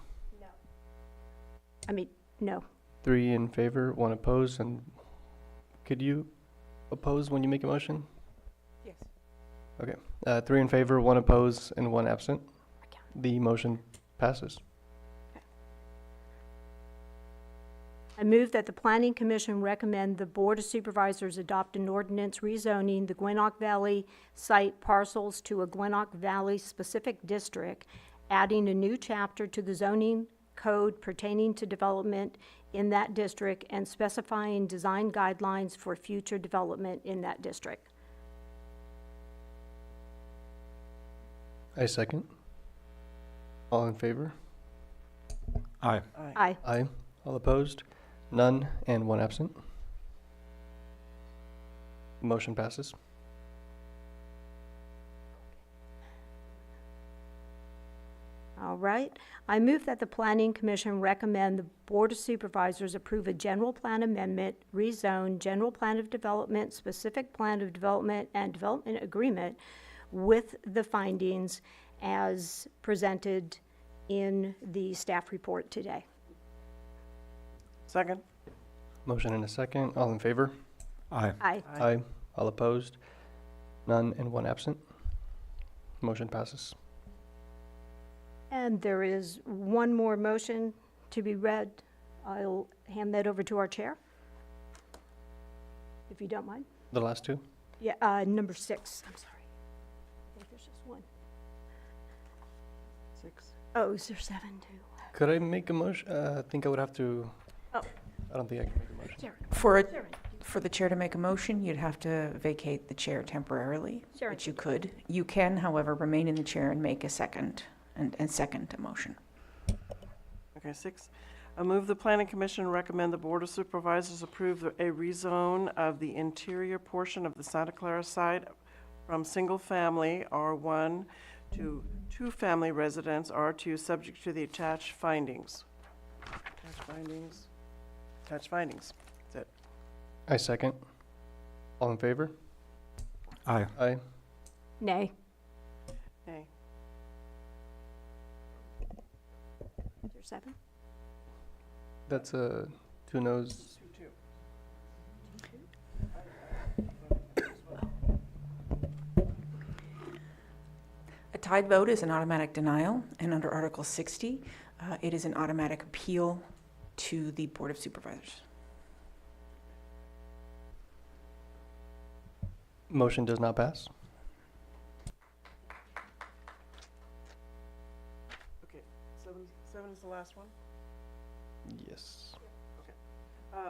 No. 3 in favor, 1 opposed, and could you oppose when you make a motion? Yes. Okay. 3 in favor, 1 opposed, and 1 absent. The motion passes. I move that the Planning Commission recommend the Board of Supervisors adopt an ordinance rezoning the Gwinnett Valley site parcels to a Gwinnett Valley specific district, adding a new chapter to the zoning code pertaining to development in that district and specifying design guidelines for future development in that district. I second. All in favor? Aye. Aye. Aye. All opposed? None, and one absent. Motion passes. All right. I move that the Planning Commission recommend the Board of Supervisors approve a general plan amendment, rezone, general plan of development, specific plan of development, and development agreement with the findings as presented in the staff report today. Second. Motion and a second. All in favor? Aye. Aye. Aye. All opposed? None, and one absent. Motion passes. And there is one more motion to be read. I'll hand that over to our chair, if you don't mind. The last two? Yeah, number 6, I'm sorry. I think there's just one. 6. Oh, is there 7 too? Could I make a motion? I think I would have to. Oh. I don't think I can make a motion. Sharon. For the chair to make a motion, you'd have to vacate the chair temporarily, Sharon. which you could. You can, however, remain in the chair and make a second, and second a motion. Okay, 6. I move the Planning Commission recommend the Board of Supervisors approve a rezone of the interior portion of the Santa Clara site from single-family R1 to two-family residence R2, subject to the attached findings. Attached findings. That's it. I second. All in favor? Aye. Aye. Nay. Nay. Is there 7? That's a 2 noes. 2-2. A tied vote is an automatic denial, and under Article 60, it is an automatic appeal to the Board of Supervisors. Motion does not pass. Okay, 7 is the last one? Yes.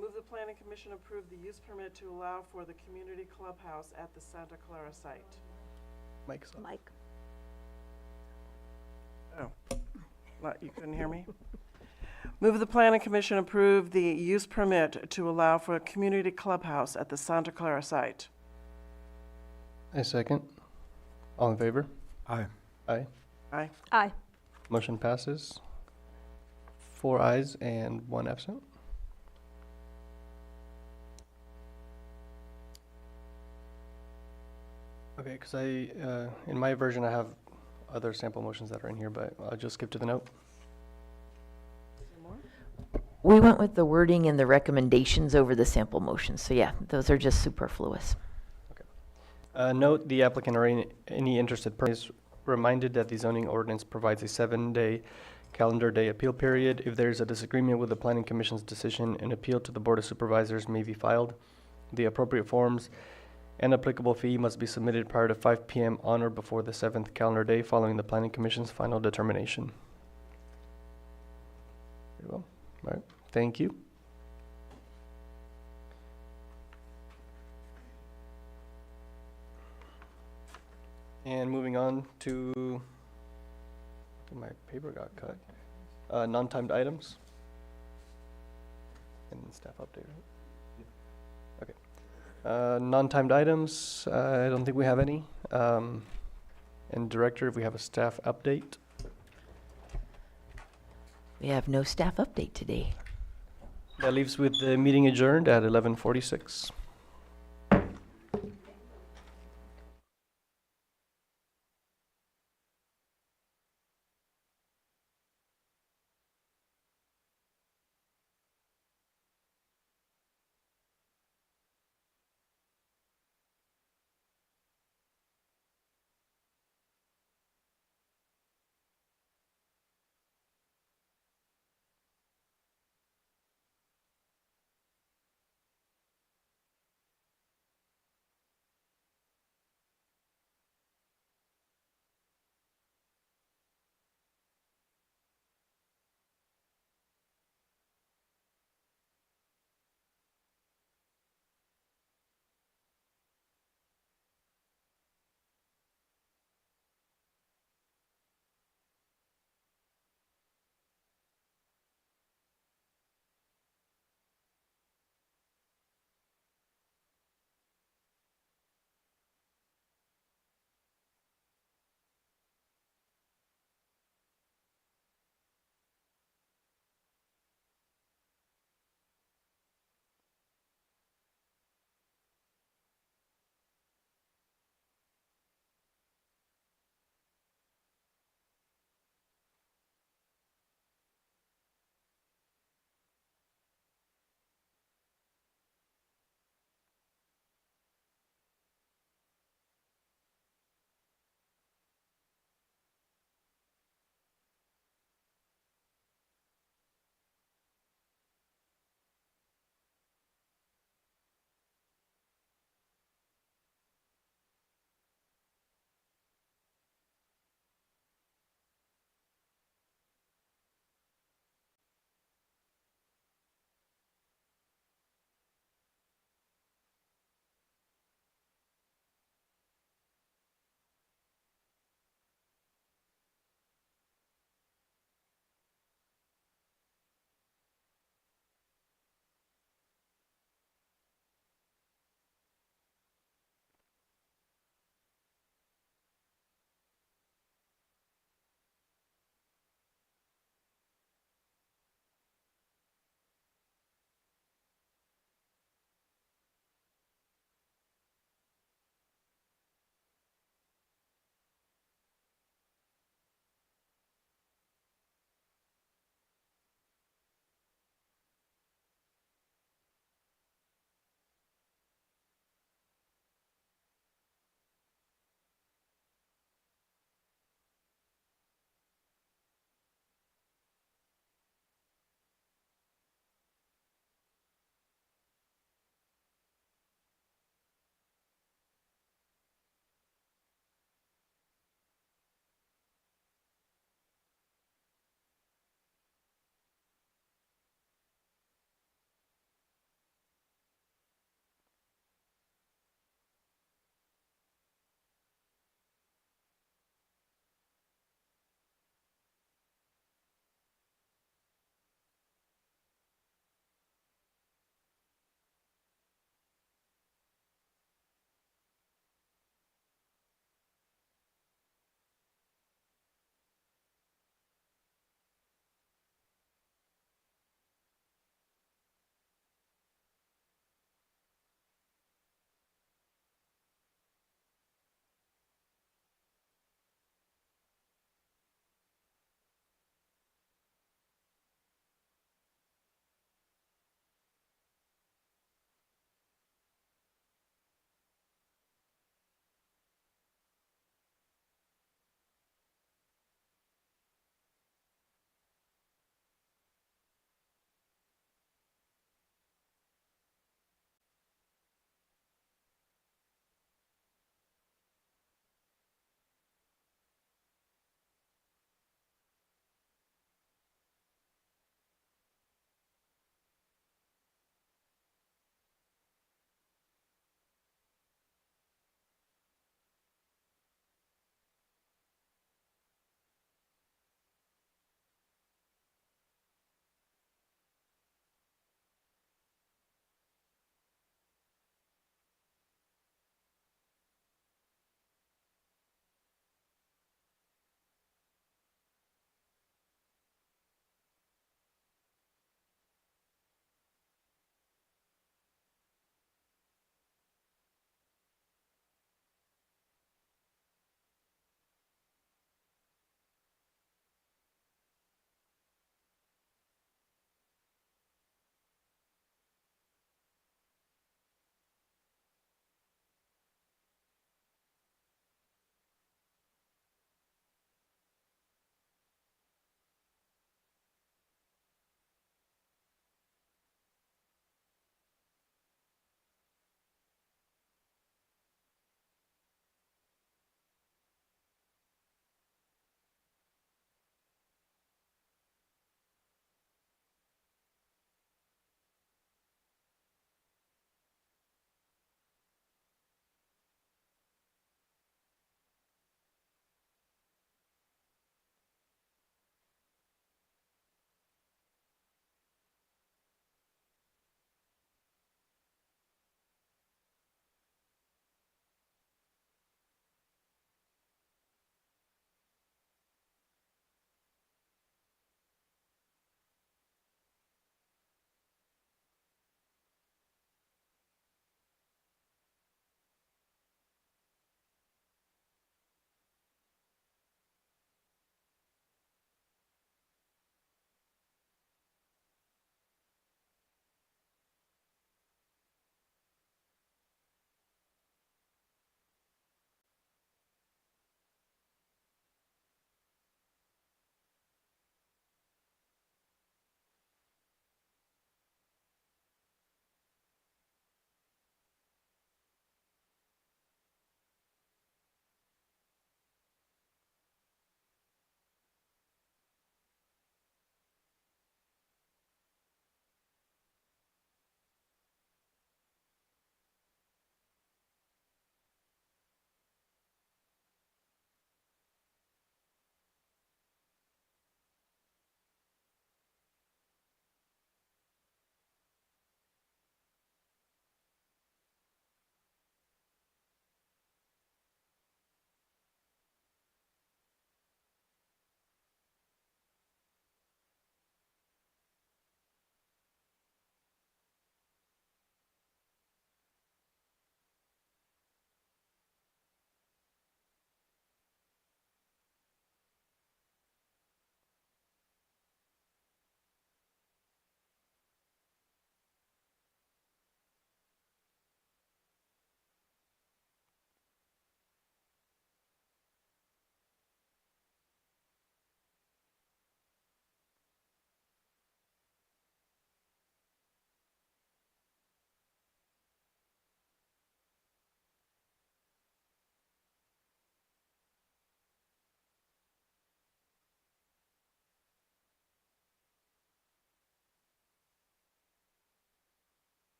Move the Planning Commission approve the use permit to allow for the community clubhouse at the Santa Clara site. Mike's up. Mike. Oh, you couldn't hear me? Move the Planning Commission approve the use permit to allow for a community clubhouse at the Santa Clara site. I second. All in favor? Aye. Aye. Aye. Aye. Motion passes. 4 ayes and 1 absent. Okay, because in my version, I have other sample motions that are in here, but I'll just skip to the note. We went with the wording and the recommendations over the sample motions, so yeah, those are just superfluous. Note, the applicant or any interested person is reminded that the zoning ordinance provides a 7-day calendar day appeal period. If there is a disagreement with the Planning Commission's decision, an appeal to the Board of Supervisors may be filed. The appropriate forms and applicable fee must be submitted prior to 5 p.m. on or before the 7th calendar day following the Planning Commission's final determination. Very well. All right. Thank you. And moving on to, my paper got cut. Non-timed items. And staff update, right? Okay. Non-timed items, I don't think we have any. And Director, if we have a staff update. We have no staff update today. That leaves with the meeting adjourned at 11:46.